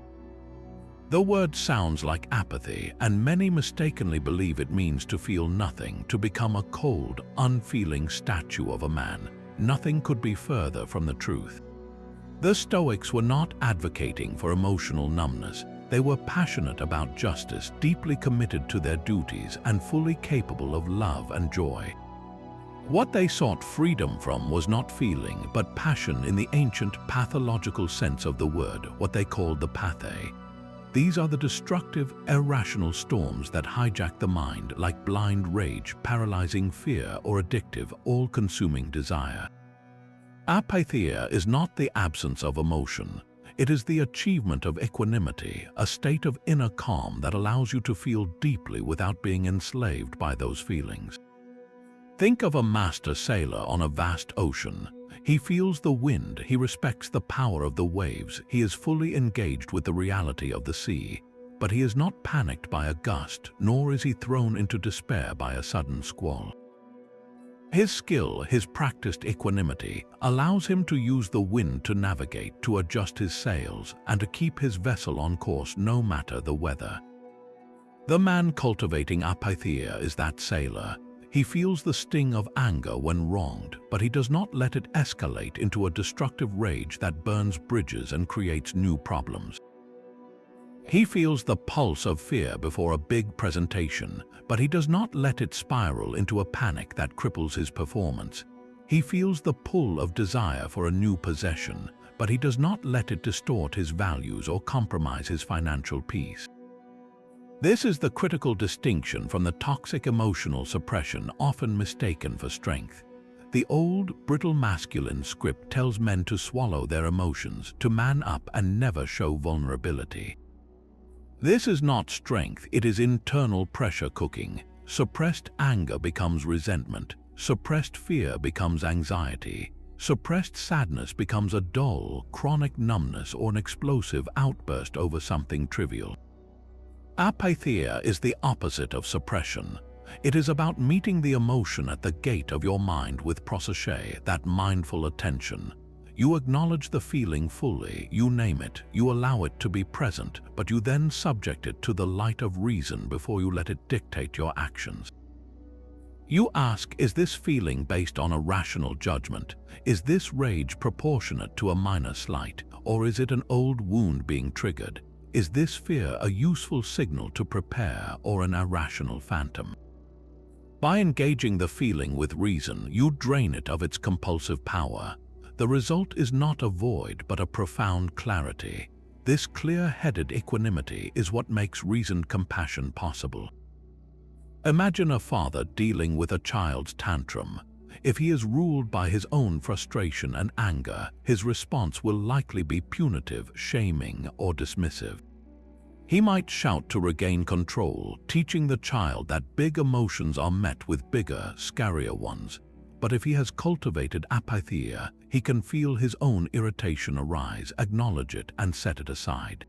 The word sounds like apathy, and many mistakenly believe it means to feel nothing, to become a cold, unfeeling statue of a man. Nothing could be further from the truth. The Stoics were not advocating for emotional numbness. They were passionate about justice, deeply committed to their duties, and fully capable of love and joy. What they sought freedom from was not feeling, but passion in the ancient pathological sense of the word, what they called the pathe. These are the destructive, irrational storms that hijack the mind like blind rage, paralyzing fear, or addictive, all-consuming desire. Apatheia is not the absence of emotion. It is the achievement of equanimity, a state of inner calm that allows you to feel deeply without being enslaved by those feelings. Think of a master sailor on a vast ocean. He feels the wind, he respects the power of the waves, he is fully engaged with the reality of the sea, but he is not panicked by a gust, nor is he thrown into despair by a sudden squall. His skill, his practiced equanimity, allows him to use the wind to navigate, to adjust his sails, and to keep his vessel on course no matter the weather. The man cultivating apatheia is that sailor. He feels the sting of anger when wronged, but he does not let it escalate into a destructive rage that burns bridges and creates new problems. He feels the pulse of fear before a big presentation, but he does not let it spiral into a panic that cripples his performance. He feels the pull of desire for a new possession, but he does not let it distort his values or compromise his financial peace. This is the critical distinction from the toxic emotional suppression often mistaken for strength. The old, brittle masculine script tells men to swallow their emotions, to man up and never show vulnerability. This is not strength, it is internal pressure cooking. Suppressed anger becomes resentment. Suppressed fear becomes anxiety. Suppressed sadness becomes a dull, chronic numbness or an explosive outburst over something trivial. Apatheia is the opposite of suppression. It is about meeting the emotion at the gate of your mind with proseuche, that mindful attention. You acknowledge the feeling fully, you name it, you allow it to be present, but you then subject it to the light of reason before you let it dictate your actions. You ask, is this feeling based on a rational judgment? Is this rage proportionate to a minor slight? Or is it an old wound being triggered? Is this fear a useful signal to prepare or an irrational phantom? By engaging the feeling with reason, you drain it of its compulsive power. The result is not a void but a profound clarity. This clear-headed equanimity is what makes reasoned compassion possible. Imagine a father dealing with a child's tantrum. If he is ruled by his own frustration and anger, his response will likely be punitive, shaming, or dismissive. He might shout to regain control, teaching the child that big emotions are met with bigger, scarier ones. But if he has cultivated apatheia, he can feel his own irritation arise, acknowledge it, and set it aside.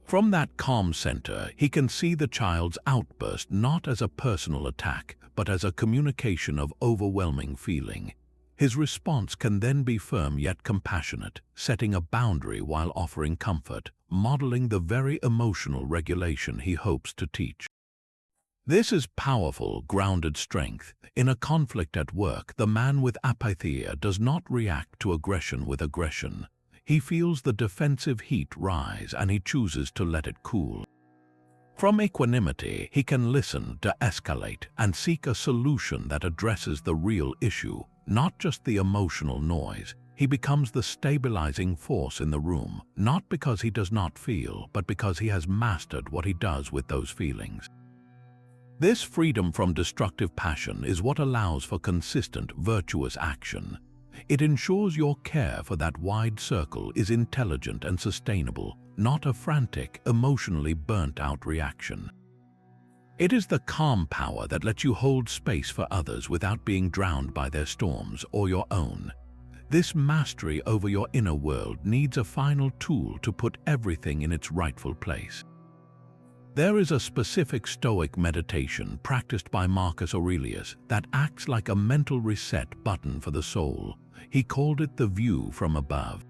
From that calm center, he can see the child's outburst not as a personal attack, but as a communication of overwhelming feeling. His response can then be firm yet compassionate, setting a boundary while offering comfort, modeling the very emotional regulation he hopes to teach. This is powerful, grounded strength. In a conflict at work, the man with apatheia does not react to aggression with aggression. He feels the defensive heat rise and he chooses to let it cool. From equanimity, he can listen, de-escalate, and seek a solution that addresses the real issue, not just the emotional noise. He becomes the stabilizing force in the room, not because he does not feel, but because he has mastered what he does with those feelings. This freedom from destructive passion is what allows for consistent, virtuous action. It ensures your care for that wide circle is intelligent and sustainable, not a frantic, emotionally burnt-out reaction. It is the calm power that lets you hold space for others without being drowned by their storms or your own. This mastery over your inner world needs a final tool to put everything in its rightful place. There is a specific Stoic meditation practiced by Marcus Aurelius that acts like a mental reset button for the soul. He called it the view from above.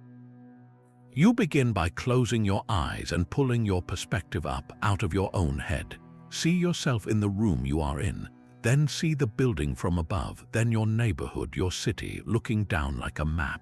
You begin by closing your eyes and pulling your perspective up out of your own head. See yourself in the room you are in, then see the building from above, then your neighborhood, your city, looking down like a map.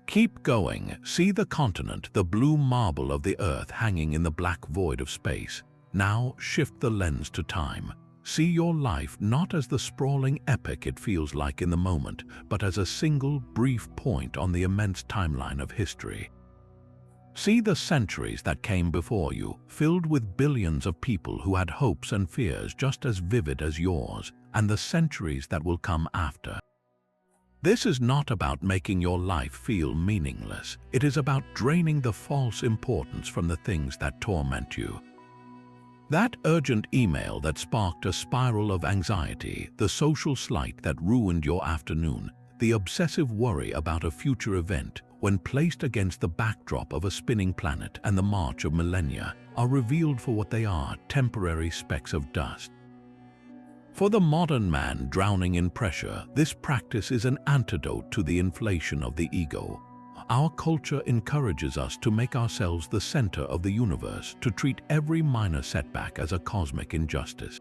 Keep going, see the continent, the blue marble of the earth hanging in the black void of space. Now shift the lens to time. See your life not as the sprawling epic it feels like in the moment, but as a single, brief point on the immense timeline of history. See the centuries that came before you, filled with billions of people who had hopes and fears just as vivid as yours, and the centuries that will come after. This is not about making your life feel meaningless. It is about draining the false importance from the things that torment you. That urgent email that sparked a spiral of anxiety, the social slight that ruined your afternoon, the obsessive worry about a future event, when placed against the backdrop of a spinning planet and the march of millennia, are revealed for what they are, temporary specks of dust. For the modern man drowning in pressure, this practice is an antidote to the inflation of the ego. Our culture encourages us to make ourselves the center of the universe, to treat every minor setback as a cosmic injustice.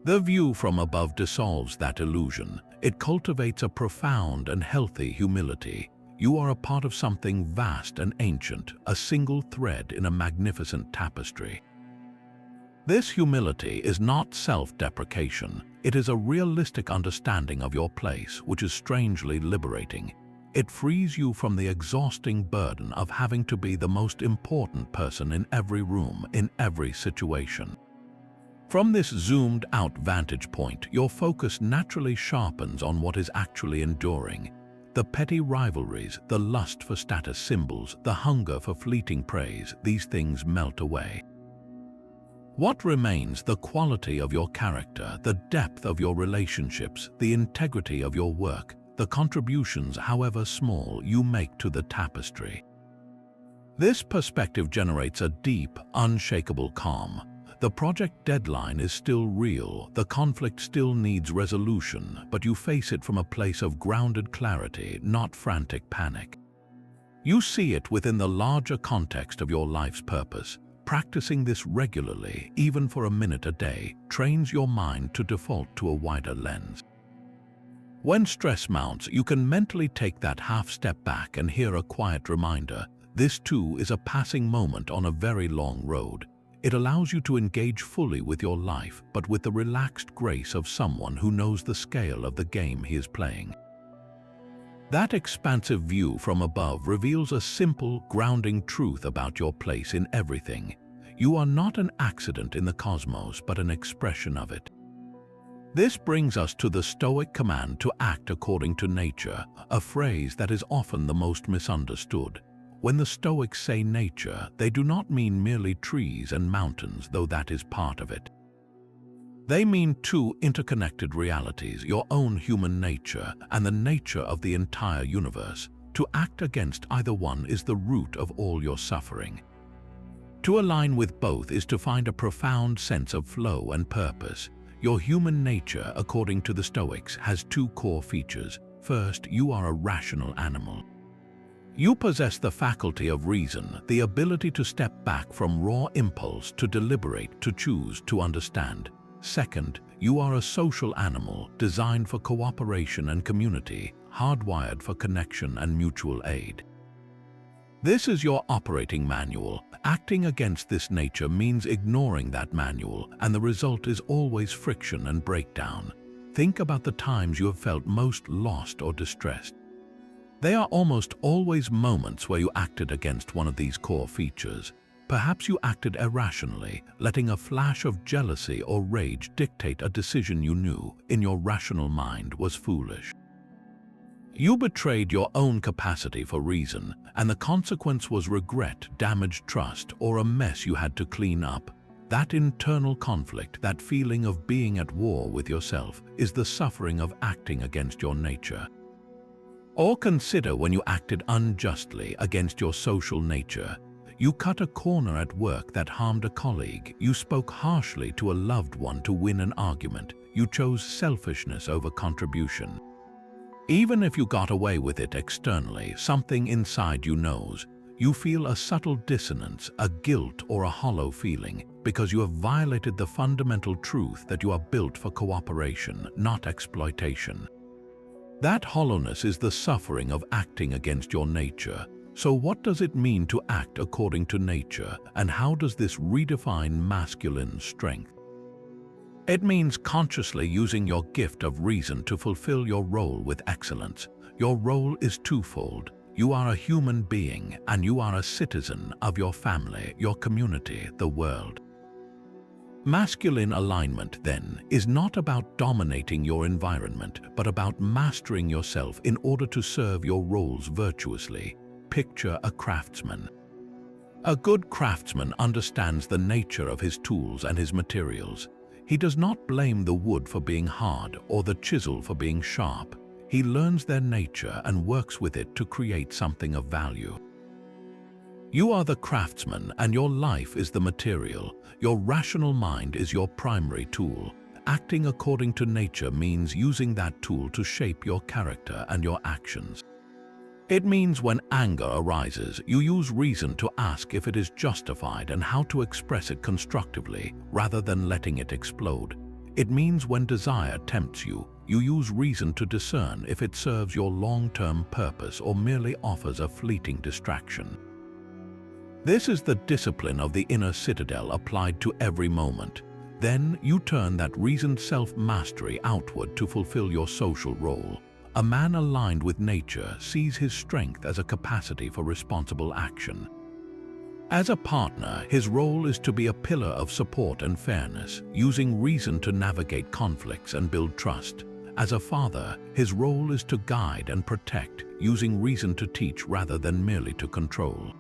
The view from above dissolves that illusion. It cultivates a profound and healthy humility. You are a part of something vast and ancient, a single thread in a magnificent tapestry. This humility is not self-deprecation. It is a realistic understanding of your place, which is strangely liberating. It frees you from the exhausting burden of having to be the most important person in every room, in every situation. From this zoomed-out vantage point, your focus naturally sharpens on what is actually enduring. The petty rivalries, the lust for status symbols, the hunger for fleeting praise, these things melt away. What remains? The quality of your character, the depth of your relationships, the integrity of your work, the contributions, however small, you make to the tapestry. This perspective generates a deep, unshakable calm. The project deadline is still real, the conflict still needs resolution, but you face it from a place of grounded clarity, not frantic panic. You see it within the larger context of your life's purpose. Practicing this regularly, even for a minute a day, trains your mind to default to a wider lens. When stress mounts, you can mentally take that half step back and hear a quiet reminder, This too is a passing moment on a very long road. It allows you to engage fully with your life, but with the relaxed grace of someone who knows the scale of the game he is playing. That expansive view from above reveals a simple, grounding truth about your place in everything. You are not an accident in the cosmos, but an expression of it. This brings us to the Stoic command to act according to nature, a phrase that is often the most misunderstood. When the Stoics say nature, they do not mean merely trees and mountains, though that is part of it. They mean two interconnected realities, your own human nature and the nature of the entire universe. To act against either one is the root of all your suffering. To align with both is to find a profound sense of flow and purpose. Your human nature, according to the Stoics, has two core features. First, you are a rational animal. You possess the faculty of reason, the ability to step back from raw impulse, to deliberate, to choose, to understand. Second, you are a social animal, designed for cooperation and community, hardwired for connection and mutual aid. This is your operating manual. Acting against this nature means ignoring that manual, and the result is always friction and breakdown. Think about the times you have felt most lost or distressed. They are almost always moments where you acted against one of these core features. Perhaps you acted irrationally, letting a flash of jealousy or rage dictate a decision you knew, in your rational mind, was foolish. You betrayed your own capacity for reason, and the consequence was regret, damaged trust, or a mess you had to clean up. That internal conflict, that feeling of being at war with yourself, is the suffering of acting against your nature. Or consider when you acted unjustly against your social nature. You cut a corner at work that harmed a colleague. You spoke harshly to a loved one to win an argument. You chose selfishness over contribution. Even if you got away with it externally, something inside you knows. You feel a subtle dissonance, a guilt or a hollow feeling, because you have violated the fundamental truth that you are built for cooperation, not exploitation. That hollowness is the suffering of acting against your nature. So what does it mean to act according to nature, and how does this redefine masculine strength? It means consciously using your gift of reason to fulfill your role with excellence. Your role is twofold. You are a human being, and you are a citizen of your family, your community, the world. Masculine alignment, then, is not about dominating your environment, but about mastering yourself in order to serve your roles virtuously. Picture a craftsman. A good craftsman understands the nature of his tools and his materials. He does not blame the wood for being hard or the chisel for being sharp. He learns their nature and works with it to create something of value. You are the craftsman, and your life is the material. Your rational mind is your primary tool. Acting according to nature means using that tool to shape your character and your actions. It means when anger arises, you use reason to ask if it is justified and how to express it constructively, rather than letting it explode. It means when desire tempts you, you use reason to discern if it serves your long-term purpose or merely offers a fleeting distraction. This is the discipline of the inner citadel applied to every moment. Then you turn that reasoned self-mastery outward to fulfill your social role. A man aligned with nature sees his strength as a capacity for responsible action. As a partner, his role is to be a pillar of support and fairness, using reason to navigate conflicts and build trust. As a father, his role is to guide and protect, using reason to teach rather than merely to control.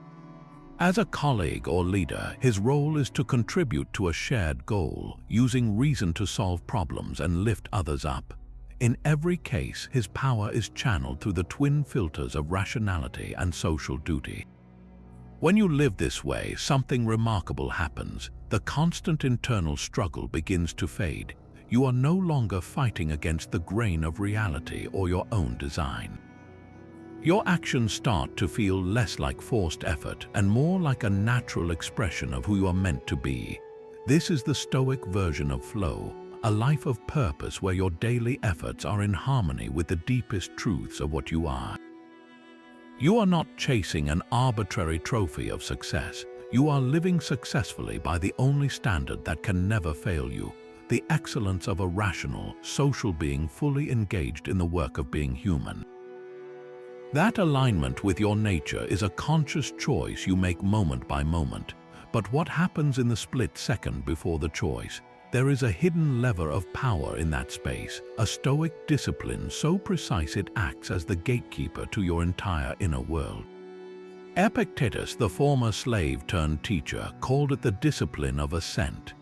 As a colleague or leader, his role is to contribute to a shared goal, using reason to solve problems and lift others up. In every case, his power is channeled through the twin filters of rationality and social duty. When you live this way, something remarkable happens. The constant internal struggle begins to fade. You are no longer fighting against the grain of reality or your own design. Your actions start to feel less like forced effort and more like a natural expression of who you are meant to be. This is the Stoic version of flow, a life of purpose where your daily efforts are in harmony with the deepest truths of what you are. You are not chasing an arbitrary trophy of success. You are living successfully by the only standard that can never fail you, the excellence of a rational, social being fully engaged in the work of being human. That alignment with your nature is a conscious choice you make moment by moment. But what happens in the split second before the choice? There is a hidden lever of power in that space, a stoic discipline so precise it acts as the gatekeeper to your entire inner world. Epictetus, the former slave-turned-teacher, called it the discipline of assent.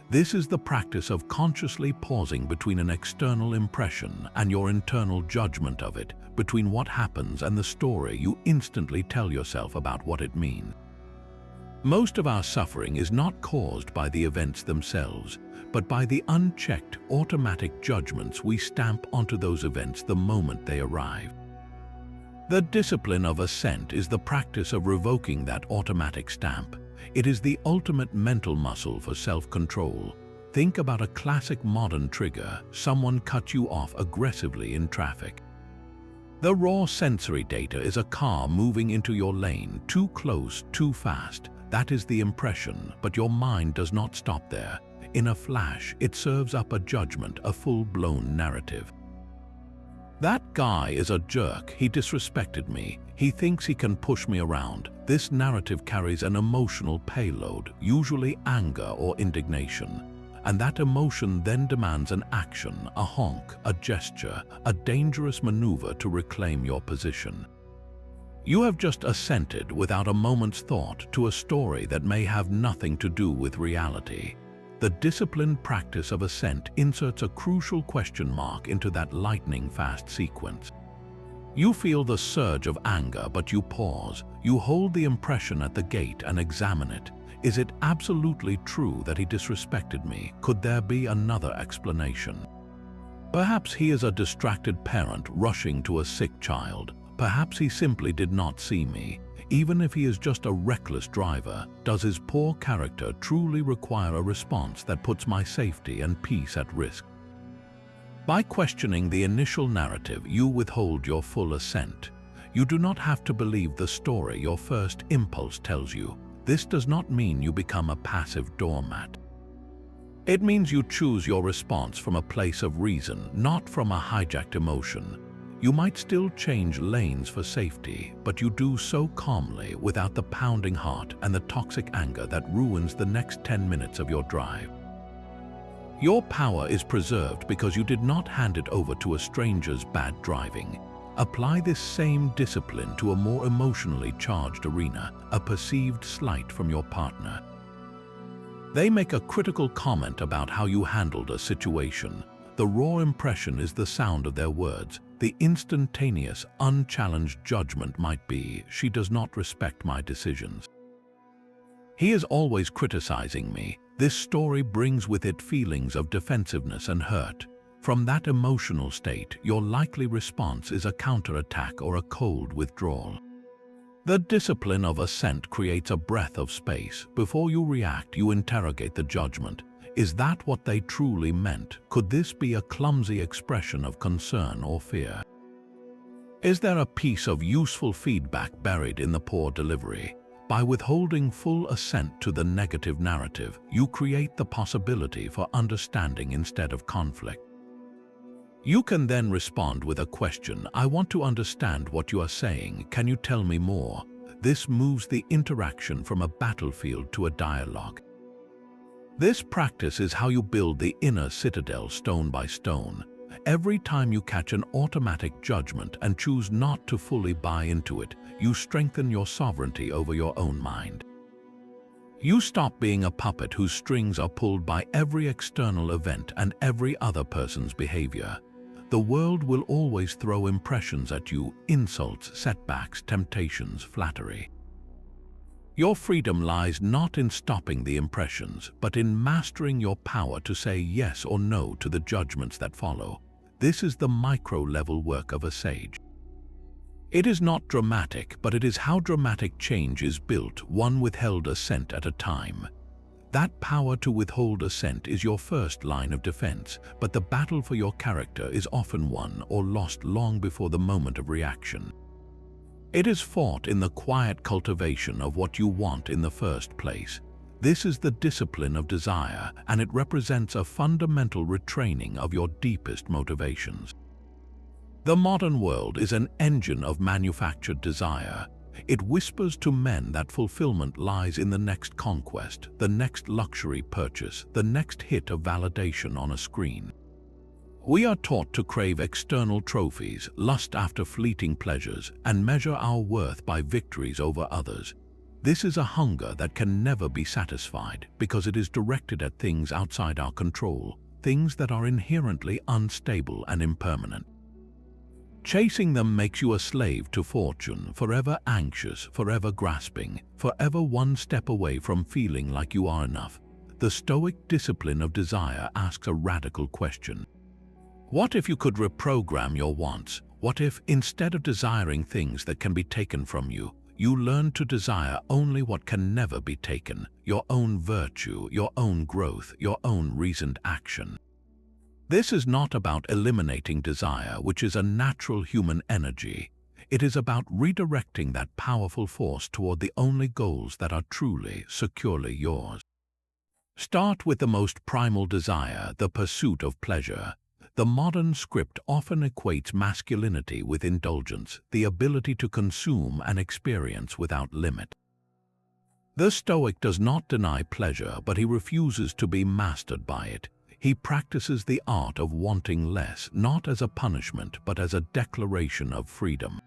This is the practice of consciously pausing between an external impression and your internal judgment of it, between what happens and the story you instantly tell yourself about what it means. Most of our suffering is not caused by the events themselves, but by the unchecked, automatic judgments we stamp onto those events the moment they arrive. The discipline of assent is the practice of revoking that automatic stamp. It is the ultimate mental muscle for self-control. Think about a classic modern trigger: someone cut you off aggressively in traffic. The raw sensory data is a car moving into your lane, too close, too fast. That is the impression, but your mind does not stop there. In a flash, it serves up a judgment, a full-blown narrative. That guy is a jerk, he disrespected me, he thinks he can push me around. This narrative carries an emotional payload, usually anger or indignation. And that emotion then demands an action, a honk, a gesture, a dangerous maneuver to reclaim your position. You have just assented without a moment's thought to a story that may have nothing to do with reality. The disciplined practice of assent inserts a crucial question mark into that lightning-fast sequence. You feel the surge of anger, but you pause. You hold the impression at the gate and examine it. Is it absolutely true that he disrespected me? Could there be another explanation? Perhaps he is a distracted parent rushing to a sick child. Perhaps he simply did not see me. Even if he is just a reckless driver, does his poor character truly require a response that puts my safety and peace at risk? By questioning the initial narrative, you withhold your full assent. You do not have to believe the story your first impulse tells you. This does not mean you become a passive doormat. It means you choose your response from a place of reason, not from a hijacked emotion. You might still change lanes for safety, but you do so calmly, without the pounding heart and the toxic anger that ruins the next 10 minutes of your drive. Your power is preserved because you did not hand it over to a stranger's bad driving. Apply this same discipline to a more emotionally charged arena, a perceived slight from your partner. They make a critical comment about how you handled a situation. The raw impression is the sound of their words. The instantaneous, unchallenged judgment might be, she does not respect my decisions. He is always criticizing me. This story brings with it feelings of defensiveness and hurt. From that emotional state, your likely response is a counterattack or a cold withdrawal. The discipline of assent creates a breath of space. Before you react, you interrogate the judgment. Is that what they truly meant? Could this be a clumsy expression of concern or fear? Is there a piece of useful feedback buried in the poor delivery? By withholding full assent to the negative narrative, you create the possibility for understanding instead of conflict. You can then respond with a question: I want to understand what you are saying. Can you tell me more? This moves the interaction from a battlefield to a dialogue. This practice is how you build the inner citadel stone by stone. Every time you catch an automatic judgment and choose not to fully buy into it, you strengthen your sovereignty over your own mind. You stop being a puppet whose strings are pulled by every external event and every other person's behavior. The world will always throw impressions at you: insults, setbacks, temptations, flattery. Your freedom lies not in stopping the impressions, but in mastering your power to say yes or no to the judgments that follow. This is the micro-level work of a sage. It is not dramatic, but it is how dramatic change is built, one withheld assent at a time. That power to withhold assent is your first line of defense, but the battle for your character is often won or lost long before the moment of reaction. It is fought in the quiet cultivation of what you want in the first place. This is the discipline of desire, and it represents a fundamental retraining of your deepest motivations. The modern world is an engine of manufactured desire. It whispers to men that fulfillment lies in the next conquest, the next luxury purchase, the next hit of validation on a screen. We are taught to crave external trophies, lust after fleeting pleasures, and measure our worth by victories over others. This is a hunger that can never be satisfied because it is directed at things outside our control, things that are inherently unstable and impermanent. Chasing them makes you a slave to fortune, forever anxious, forever grasping, forever one step away from feeling like you are enough. The Stoic discipline of desire asks a radical question. What if you could reprogram your wants? What if, instead of desiring things that can be taken from you, you learn to desire only what can never be taken, your own virtue, your own growth, your own reasoned action? This is not about eliminating desire, which is a natural human energy. It is about redirecting that powerful force toward the only goals that are truly, securely yours. Start with the most primal desire, the pursuit of pleasure. The modern script often equates masculinity with indulgence, the ability to consume and experience without limit. The Stoic does not deny pleasure, but he refuses to be mastered by it. He practices the art of wanting less, not as a punishment, but as a declaration of freedom.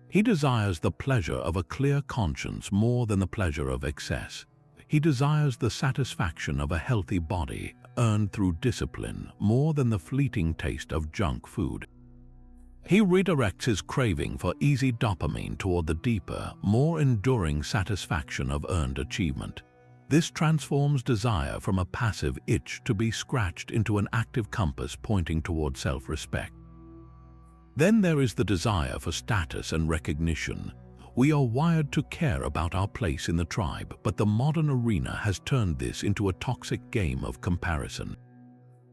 He desires the pleasure of a clear conscience more than the pleasure of excess. He desires the satisfaction of a healthy body, earned through discipline, more than the fleeting taste of junk food. He redirects his craving for easy dopamine toward the deeper, more enduring satisfaction of earned achievement. This transforms desire from a passive itch to be scratched into an active compass pointing toward self-respect. Then there is the desire for status and recognition. We are wired to care about our place in the tribe, but the modern arena has turned this into a toxic game of comparison.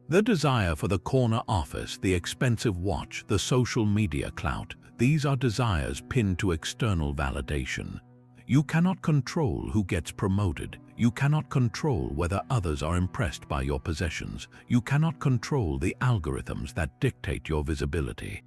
The desire for the corner office, the expensive watch, the social media clout, these are desires pinned to external validation. You cannot control who gets promoted. You cannot control whether others are impressed by your possessions. You cannot control the algorithms that dictate your visibility.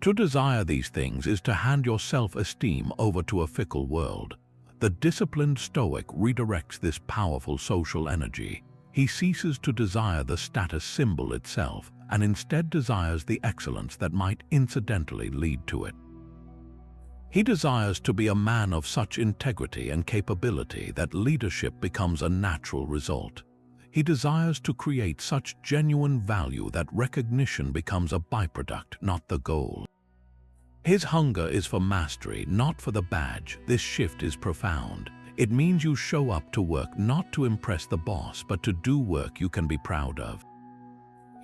To desire these things is to hand your self-esteem over to a fickle world. The disciplined Stoic redirects this powerful social energy. He ceases to desire the status symbol itself and instead desires the excellence that might incidentally lead to it. He desires to be a man of such integrity and capability that leadership becomes a natural result. He desires to create such genuine value that recognition becomes a byproduct, not the goal. His hunger is for mastery, not for the badge. This shift is profound. It means you show up to work not to impress the boss, but to do work you can be proud of.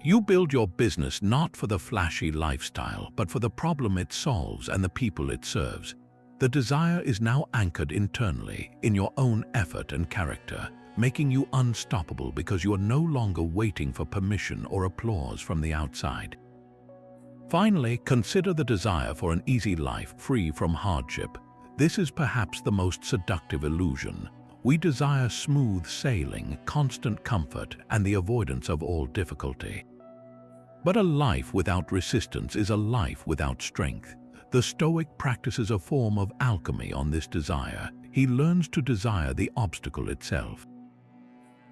You build your business not for the flashy lifestyle, but for the problem it solves and the people it serves. The desire is now anchored internally, in your own effort and character, making you unstoppable because you are no longer waiting for permission or applause from the outside. Finally, consider the desire for an easy life free from hardship. This is perhaps the most seductive illusion. We desire smooth sailing, constant comfort, and the avoidance of all difficulty. But a life without resistance is a life without strength. The Stoic practices a form of alchemy on this desire. He learns to desire the obstacle itself.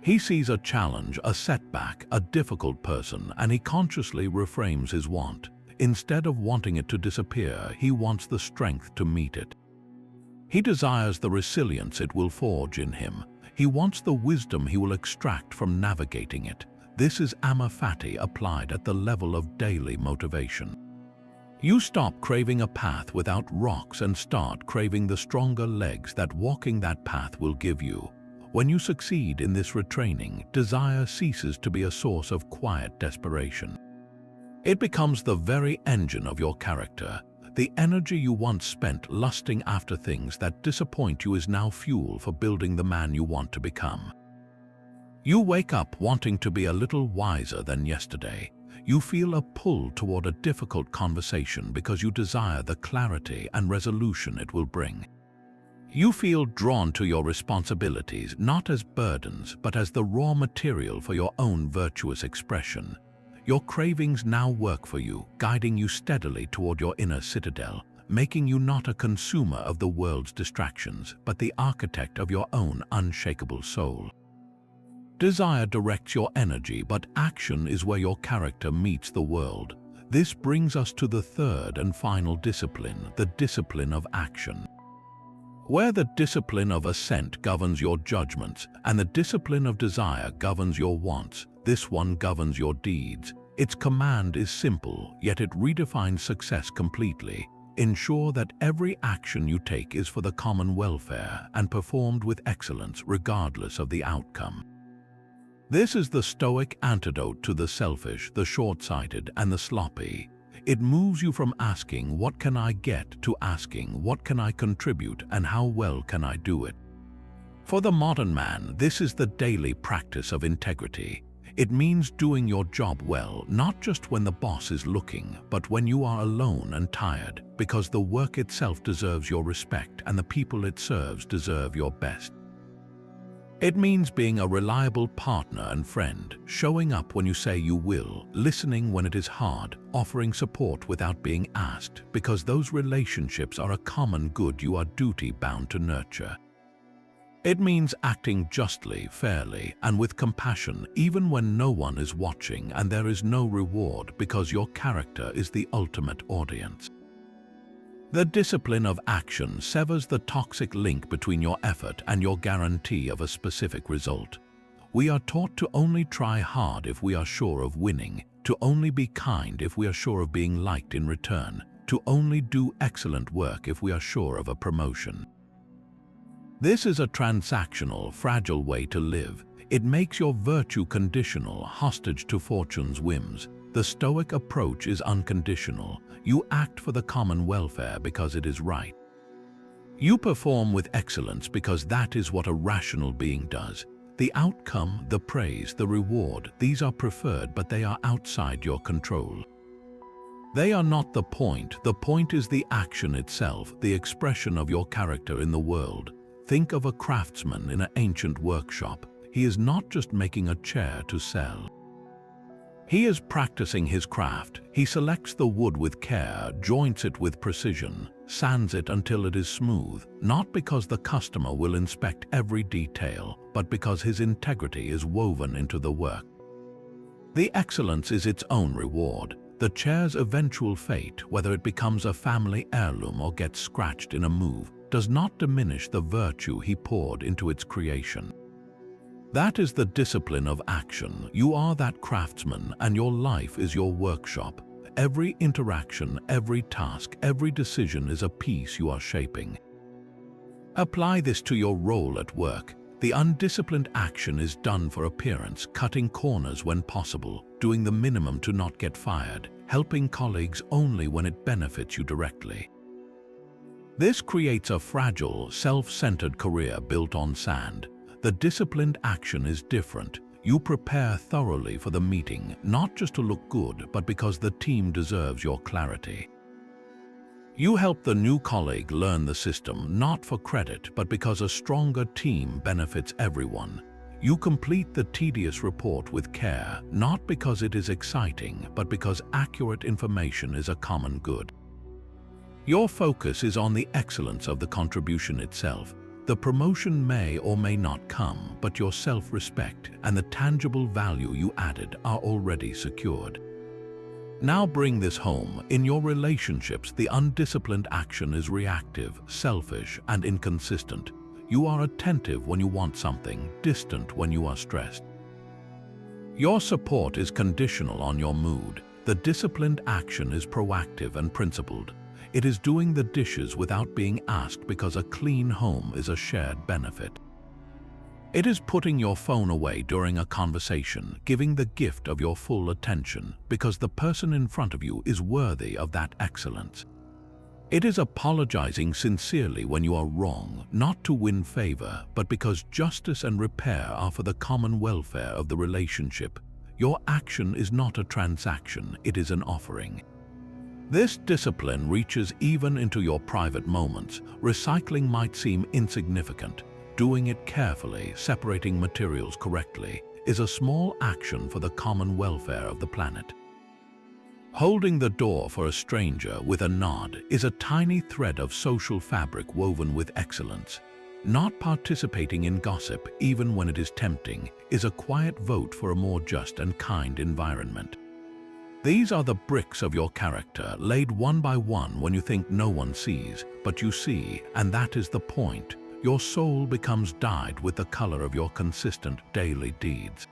He sees a challenge, a setback, a difficult person, and he consciously reframes his want. Instead of wanting it to disappear, he wants the strength to meet it. He desires the resilience it will forge in him. He wants the wisdom he will extract from navigating it. This is amor fati applied at the level of daily motivation. You stop craving a path without rocks and start craving the stronger legs that walking that path will give you. When you succeed in this retraining, desire ceases to be a source of quiet desperation. It becomes the very engine of your character. The energy you once spent lusting after things that disappoint you is now fuel for building the man you want to become. You wake up wanting to be a little wiser than yesterday. You feel a pull toward a difficult conversation because you desire the clarity and resolution it will bring. You feel drawn to your responsibilities not as burdens but as the raw material for your own virtuous expression. Your cravings now work for you, guiding you steadily toward your inner citadel, making you not a consumer of the world's distractions, but the architect of your own unshakable soul. Desire directs your energy, but action is where your character meets the world. This brings us to the third and final discipline, the discipline of action. Where the discipline of assent governs your judgments and the discipline of desire governs your wants, this one governs your deeds. Its command is simple, yet it redefines success completely. Ensure that every action you take is for the common welfare and performed with excellence regardless of the outcome. This is the Stoic antidote to the selfish, the short-sighted, and the sloppy. It moves you from asking, "What can I get?" to asking, "What can I contribute and how well can I do it?" For the modern man, this is the daily practice of integrity. It means doing your job well, not just when the boss is looking, but when you are alone and tired, because the work itself deserves your respect and the people it serves deserve your best. It means being a reliable partner and friend, showing up when you say you will, listening when it is hard, offering support without being asked, because those relationships are a common good you are duty-bound to nurture. It means acting justly, fairly, and with compassion, even when no one is watching and there is no reward, because your character is the ultimate audience. The discipline of action severs the toxic link between your effort and your guarantee of a specific result. We are taught to only try hard if we are sure of winning, to only be kind if we are sure of being liked in return, to only do excellent work if we are sure of a promotion. This is a transactional, fragile way to live. It makes your virtue conditional, hostage to fortune's whims. The Stoic approach is unconditional. You act for the common welfare because it is right. You perform with excellence because that is what a rational being does. The outcome, the praise, the reward, these are preferred, but they are outside your control. They are not the point is the action itself, the expression of your character in the world. Think of a craftsman in an ancient workshop. He is not just making a chair to sell. He is practicing his craft. He selects the wood with care, joints it with precision, sands it until it is smooth, not because the customer will inspect every detail, but because his integrity is woven into the work. The excellence is its own reward. The chair's eventual fate, whether it becomes a family heirloom or gets scratched in a move, does not diminish the virtue he poured into its creation. That is the discipline of action. You are that craftsman, and your life is your workshop. Every interaction, every task, every decision is a piece you are shaping. Apply this to your role at work. The undisciplined action is done for appearance, cutting corners when possible, doing the minimum to not get fired, helping colleagues only when it benefits you directly. This creates a fragile, self-centered career built on sand. The disciplined action is different. You prepare thoroughly for the meeting, not just to look good, but because the team deserves your clarity. You help the new colleague learn the system, not for credit, but because a stronger team benefits everyone. You complete the tedious report with care, not because it is exciting, but because accurate information is a common good. Your focus is on the excellence of the contribution itself. The promotion may or may not come, but your self-respect and the tangible value you added are already secured. Now bring this home. In your relationships, the undisciplined action is reactive, selfish, and inconsistent. You are attentive when you want something, distant when you are stressed. Your support is conditional on your mood. The disciplined action is proactive and principled. It is doing the dishes without being asked because a clean home is a shared benefit. It is putting your phone away during a conversation, giving the gift of your full attention because the person in front of you is worthy of that excellence. It is apologizing sincerely when you are wrong, not to win favor, but because justice and repair are for the common welfare of the relationship. Your action is not a transaction, it is an offering. This discipline reaches even into your private moments. Recycling might seem insignificant. Doing it carefully, separating materials correctly, is a small action for the common welfare of the planet. Holding the door for a stranger with a nod is a tiny thread of social fabric woven with excellence. Not participating in gossip, even when it is tempting, is a quiet vote for a more just and kind environment. These are the bricks of your character, laid one by one when you think no one sees, but you see, and that is the point. Your soul becomes dyed with the color of your consistent daily deeds.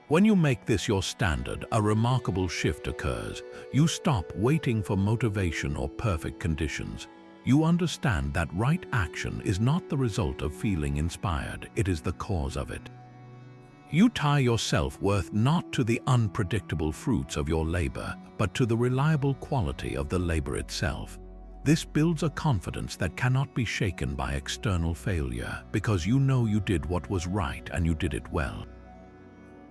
When you make this your standard, a remarkable shift occurs. You stop waiting for motivation or perfect conditions. You understand that right action is not the result of feeling inspired, it is the cause of it. You tie your self-worth not to the unpredictable fruits of your labor, but to the reliable quality of the labor itself. This builds a confidence that cannot be shaken by external failure, because you know you did what was right and you did it well.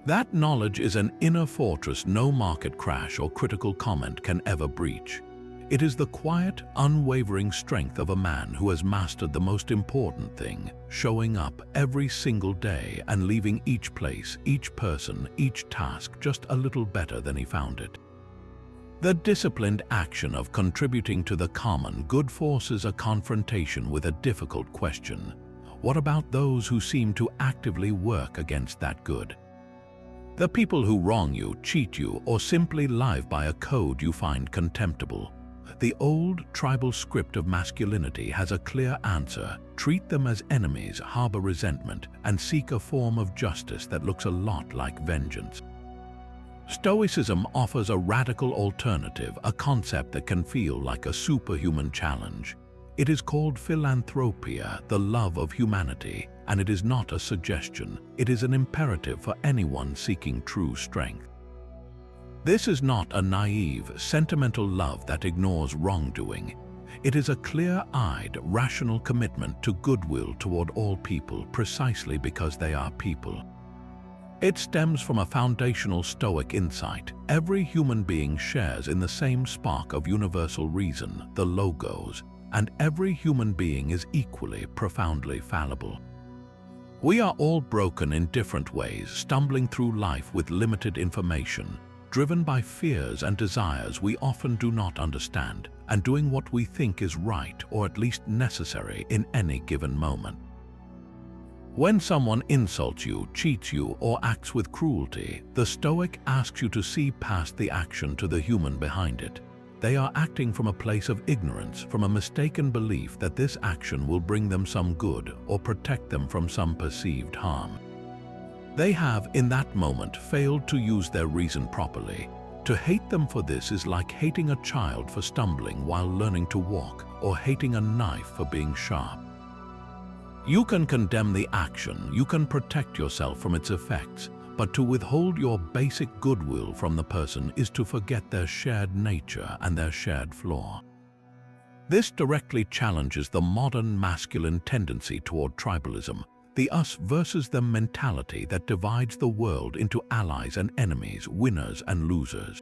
That knowledge is an inner fortress no market crash or critical comment can ever breach. It is the quiet, unwavering strength of a man who has mastered the most important thing, showing up every single day and leaving each place, each person, each task just a little better than he found it. The disciplined action of contributing to the common good forces a confrontation with a difficult question. What about those who seem to actively work against that good? The people who wrong you, cheat you, or simply live by a code you find contemptible. The old tribal script of masculinity has a clear answer. Treat them as enemies, harbor resentment, and seek a form of justice that looks a lot like vengeance. Stoicism offers a radical alternative, a concept that can feel like a superhuman challenge. It is called philanthropia, the love of humanity, and it is not a suggestion. It is an imperative for anyone seeking true strength. This is not a naive, sentimental love that ignores wrongdoing. It is a clear-eyed, rational commitment to goodwill toward all people precisely because they are people. It stems from a foundational Stoic insight. Every human being shares in the same spark of universal reason, the logos, and every human being is equally, profoundly fallible. We are all broken in different ways, stumbling through life with limited information, driven by fears and desires we often do not understand, and doing what we think is right or at least necessary in any given moment. When someone insults you, cheats you, or acts with cruelty, the Stoic asks you to see past the action to the human behind it. They are acting from a place of ignorance, from a mistaken belief that this action will bring them some good or protect them from some perceived harm. They have, in that moment, failed to use their reason properly. To hate them for this is like hating a child for stumbling while learning to walk, or hating a knife for being sharp. You can condemn the action, you can protect yourself from its effects, but to withhold your basic goodwill from the person is to forget their shared nature and their shared flaw. This directly challenges the modern masculine tendency toward tribalism, the us versus them mentality that divides the world into allies and enemies, winners and losers.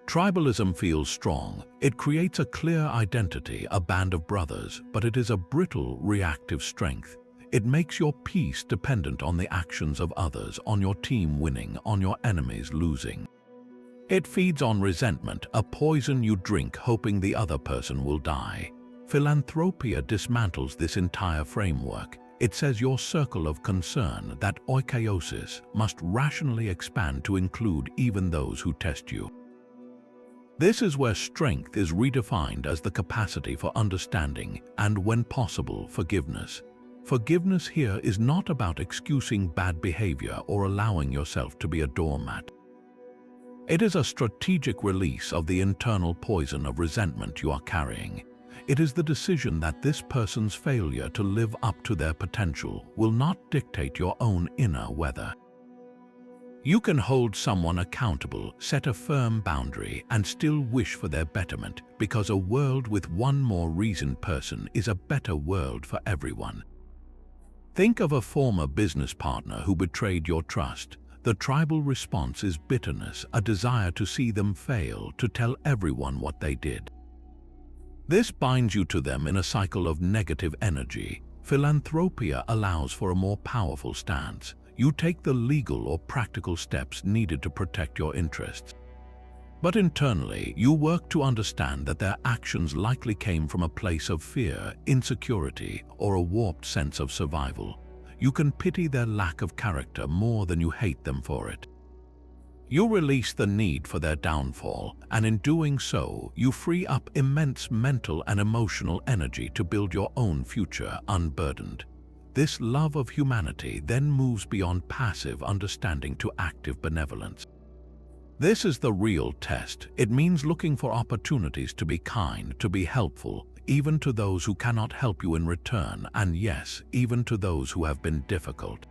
Tribalism feels strong. It creates a clear identity, a band of brothers, but it is a brittle, reactive strength. It makes your peace dependent on the actions of others, on your team winning, on your enemies losing. It feeds on resentment, a poison you drink hoping the other person will die. Philanthropia dismantles this entire framework. It says your circle of concern, that oikeiosis, must rationally expand to include even those who test you. This is where strength is redefined as the capacity for understanding and, when possible, forgiveness. Forgiveness here is not about excusing bad behavior or allowing yourself to be a doormat. It is a strategic release of the internal poison of resentment you are carrying. It is the decision that this person's failure to live up to their potential will not dictate your own inner weather. You can hold someone accountable, set a firm boundary, and still wish for their betterment, because a world with one more reasoned person is a better world for everyone. Think of a former business partner who betrayed your trust. The tribal response is bitterness, a desire to see them fail, to tell everyone what they did. This binds you to them in a cycle of negative energy. Philanthropia allows for a more powerful stance. You take the legal or practical steps needed to protect your interests. But internally, you work to understand that their actions likely came from a place of fear, insecurity, or a warped sense of survival. You can pity their lack of character more than you hate them for it. You release the need for their downfall, and in doing so, you free up immense mental and emotional energy to build your own future unburdened. This love of humanity then moves beyond passive understanding to active benevolence. This is the real test. It means looking for opportunities to be kind, to be helpful, even to those who cannot help you in return, and yes, even to those who have been difficult.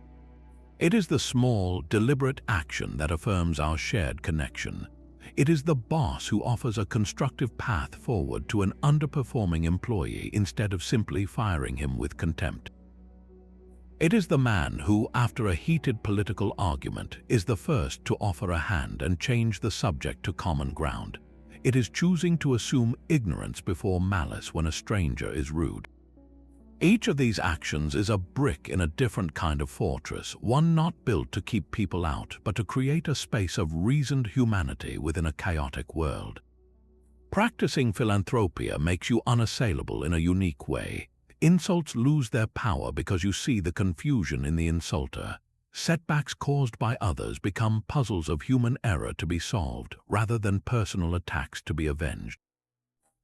It is the small, deliberate action that affirms our shared connection. It is the boss who offers a constructive path forward to an underperforming employee instead of simply firing him with contempt. It is the man who, after a heated political argument, is the first to offer a hand and change the subject to common ground. It is choosing to assume ignorance before malice when a stranger is rude. Each of these actions is a brick in a different kind of fortress, one not built to keep people out, but to create a space of reasoned humanity within a chaotic world. Practicing philanthropia makes you unassailable in a unique way. Insults lose their power because you see the confusion in the insulter. Setbacks caused by others become puzzles of human error to be solved, rather than personal attacks to be avenged.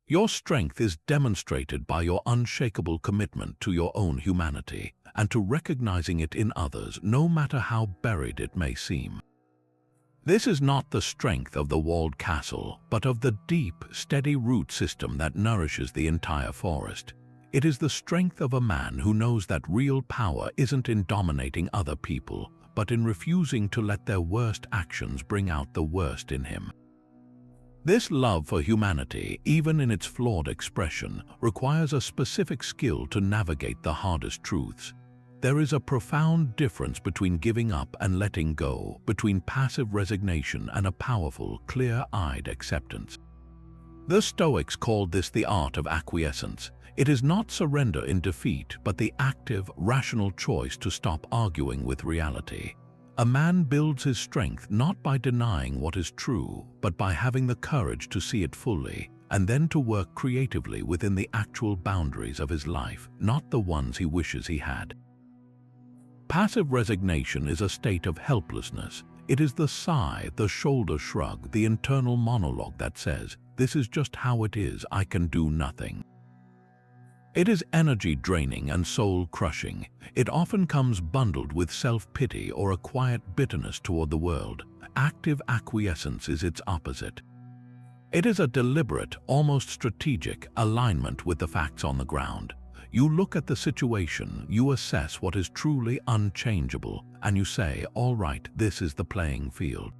Your strength is demonstrated by your unshakable commitment to your own humanity and to recognizing it in others, no matter how buried it may seem. This is not the strength of the walled castle, but of the deep, steady root system that nourishes the entire forest. It is the strength of a man who knows that real power isn't in dominating other people, but in refusing to let their worst actions bring out the worst in him. This love for humanity, even in its flawed expression, requires a specific skill to navigate the hardest truths. There is a profound difference between giving up and letting go, between passive resignation and a powerful, clear-eyed acceptance. The Stoics called this the art of acquiescence. It is not surrender in defeat, but the active, rational choice to stop arguing with reality. A man builds his strength not by denying what is true, but by having the courage to see it fully, and then to work creatively within the actual boundaries of his life, not the ones he wishes he had. Passive resignation is a state of helplessness. It is the sigh, the shoulder shrug, the internal monologue that says, "This is just how it is, I can do nothing." It is energy-draining and soul-crushing. It often comes bundled with self-pity or a quiet bitterness toward the world. Active acquiescence is its opposite. It is a deliberate, almost strategic alignment with the facts on the ground. You look at the situation, you assess what is truly unchangeable, and you say, "All right, this is the playing field.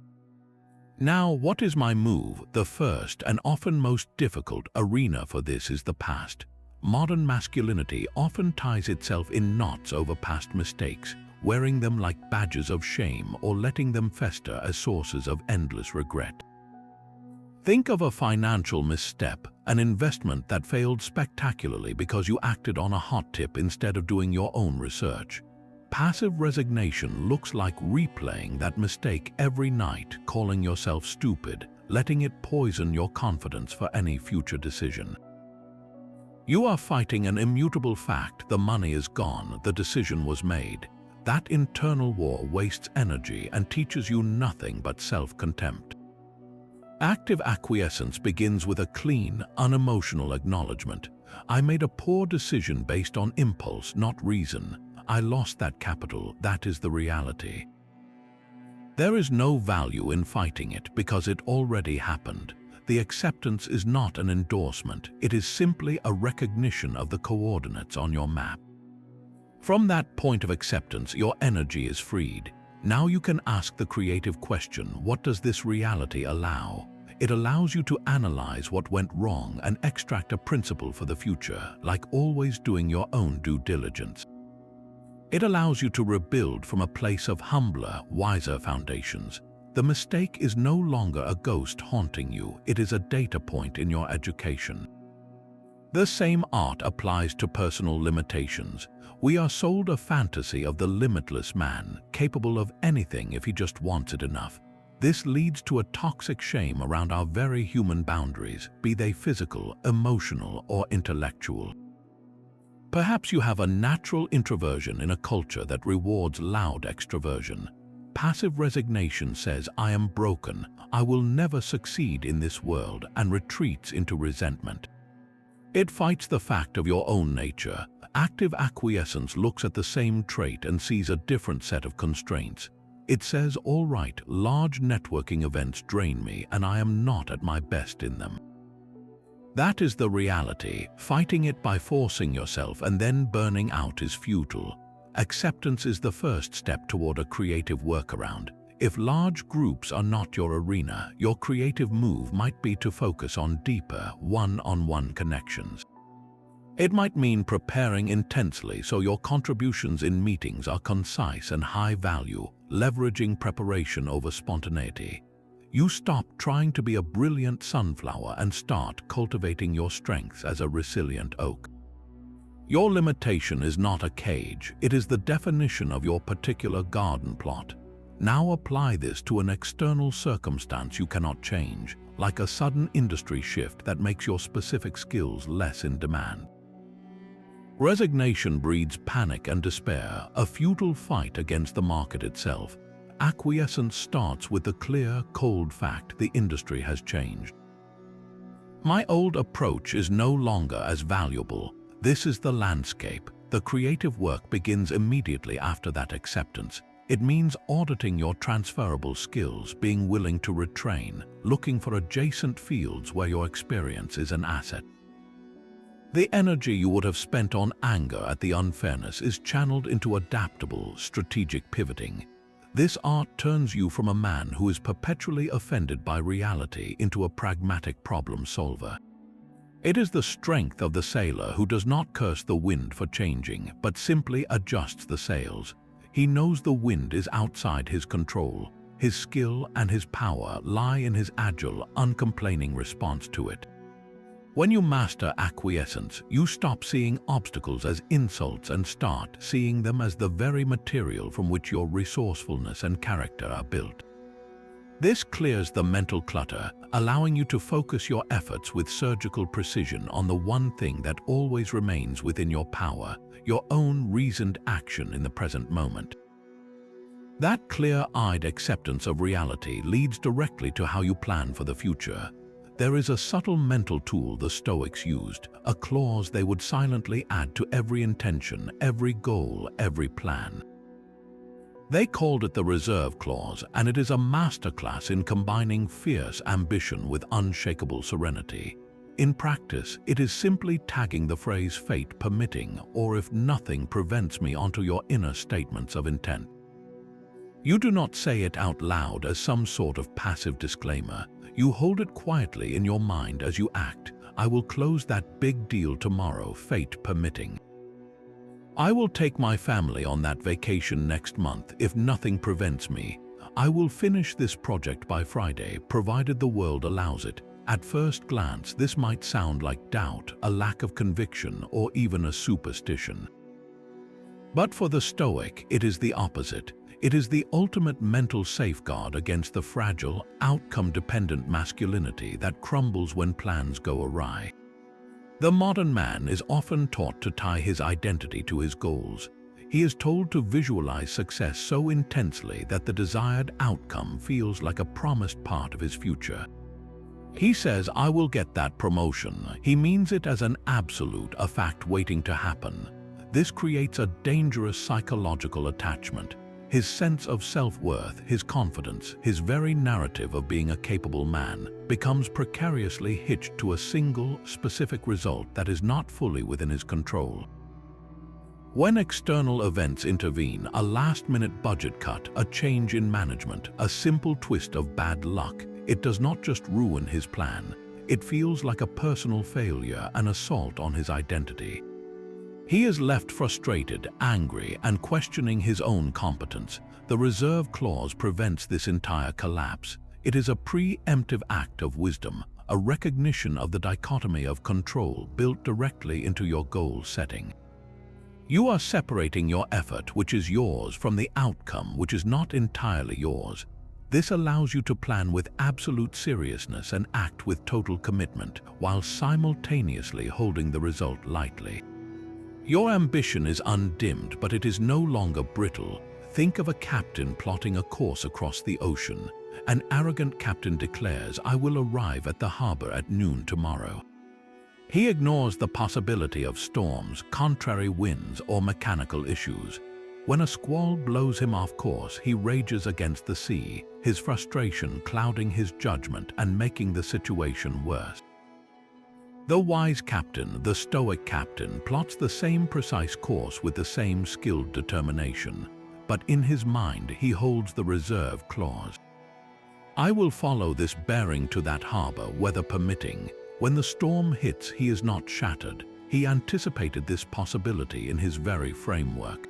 Now, what is my move?" The first and often most difficult arena for this is the past. Modern masculinity often ties itself in knots over past mistakes, wearing them like badges of shame or letting them fester as sources of endless regret. Think of a financial misstep, an investment that failed spectacularly because you acted on a hot tip instead of doing your own research. Passive resignation looks like replaying that mistake every night, calling yourself stupid, letting it poison your confidence for any future decision. You are fighting an immutable fact: the money is gone, the decision was made. That internal war wastes energy and teaches you nothing but self-contempt. Active acquiescence begins with a clean, unemotional acknowledgement. I made a poor decision based on impulse, not reason. I lost that capital, that is the reality. There is no value in fighting it because it already happened. The acceptance is not an endorsement, it is simply a recognition of the coordinates on your map. From that point of acceptance, your energy is freed. Now you can ask the creative question, what does this reality allow? It allows you to analyze what went wrong and extract a principle for the future, like always doing your own due diligence. It allows you to rebuild from a place of humbler, wiser foundations. The mistake is no longer a ghost haunting you, it is a data point in your education. The same art applies to personal limitations. We are sold a fantasy of the limitless man, capable of anything if he just wants it enough. This leads to a toxic shame around our very human boundaries, be they physical, emotional, or intellectual. Perhaps you have a natural introversion in a culture that rewards loud extroversion. Passive resignation says, "I am broken, I will never succeed in this world," and retreats into resentment. It fights the fact of your own nature. Active acquiescence looks at the same trait and sees a different set of constraints. It says, "All right, large networking events drain me and I am not at my best in them." That is the reality. Fighting it by forcing yourself and then burning out is futile. Acceptance is the first step toward a creative workaround. If large groups are not your arena, your creative move might be to focus on deeper, one-on-one connections. It might mean preparing intensely so your contributions in meetings are concise and high value, leveraging preparation over spontaneity. You stop trying to be a brilliant sunflower and start cultivating your strengths as a resilient oak. Your limitation is not a cage, it is the definition of your particular garden plot. Now apply this to an external circumstance you cannot change, like a sudden industry shift that makes your specific skills less in demand. Resignation breeds panic and despair, a futile fight against the market itself. Acquiescence starts with the clear, cold fact the industry has changed. My old approach is no longer as valuable. This is the landscape. The creative work begins immediately after that acceptance. It means auditing your transferable skills, being willing to retrain, looking for adjacent fields where your experience is an asset. The energy you would have spent on anger at the unfairness is channeled into adaptable, strategic pivoting. This art turns you from a man who is perpetually offended by reality into a pragmatic problem solver. It is the strength of the sailor who does not curse the wind for changing, but simply adjusts the sails. He knows the wind is outside his control. His skill and his power lie in his agile, uncomplaining response to it. When you master acquiescence, you stop seeing obstacles as insults and start seeing them as the very material from which your resourcefulness and character are built. This clears the mental clutter, allowing you to focus your efforts with surgical precision on the one thing that always remains within your power, your own reasoned action in the present moment. That clear-eyed acceptance of reality leads directly to how you plan for the future. There is a subtle mental tool the Stoics used, a clause they would silently add to every intention, every goal, every plan. They called it the reserve clause, and it is a masterclass in combining fierce ambition with unshakable serenity. In practice, it is simply tagging the phrase "fate permitting" or "if nothing prevents me" onto your inner statements of intent. You do not say it out loud as some sort of passive disclaimer. You hold it quietly in your mind as you act. I will close that big deal tomorrow, fate permitting. I will take my family on that vacation next month if nothing prevents me. I will finish this project by Friday, provided the world allows it. At first glance, this might sound like doubt, a lack of conviction, or even a superstition. But for the Stoic, it is the opposite. It is the ultimate mental safeguard against the fragile, outcome-dependent masculinity that crumbles when plans go awry. The modern man is often taught to tie his identity to his goals. He is told to visualize success so intensely that the desired outcome feels like a promised part of his future. He says, "I will get that promotion." He means it as an absolute, a fact waiting to happen. This creates a dangerous psychological attachment. His sense of self-worth, his confidence, his very narrative of being a capable man becomes precariously hitched to a single, specific result that is not fully within his control. When external events intervene, a last-minute budget cut, a change in management, a simple twist of bad luck, it does not just ruin his plan. It feels like a personal failure, an assault on his identity. He is left frustrated, angry, and questioning his own competence. The reserve clause prevents this entire collapse. It is a preemptive act of wisdom, a recognition of the dichotomy of control built directly into your goal setting. You are separating your effort, which is yours, from the outcome, which is not entirely yours. This allows you to plan with absolute seriousness and act with total commitment, while simultaneously holding the result lightly. Your ambition is undimmed, but it is no longer brittle. Think of a captain plotting a course across the ocean. An arrogant captain declares, "I will arrive at the harbor at noon tomorrow." He ignores the possibility of storms, contrary winds, or mechanical issues. When a squall blows him off course, he rages against the sea, his frustration clouding his judgment and making the situation worse. The wise captain, the Stoic captain, plots the same precise course with the same skilled determination, but in his mind he holds the reserve clause. "I will follow this bearing to that harbor, weather permitting." When the storm hits, he is not shattered. He anticipated this possibility in his very framework.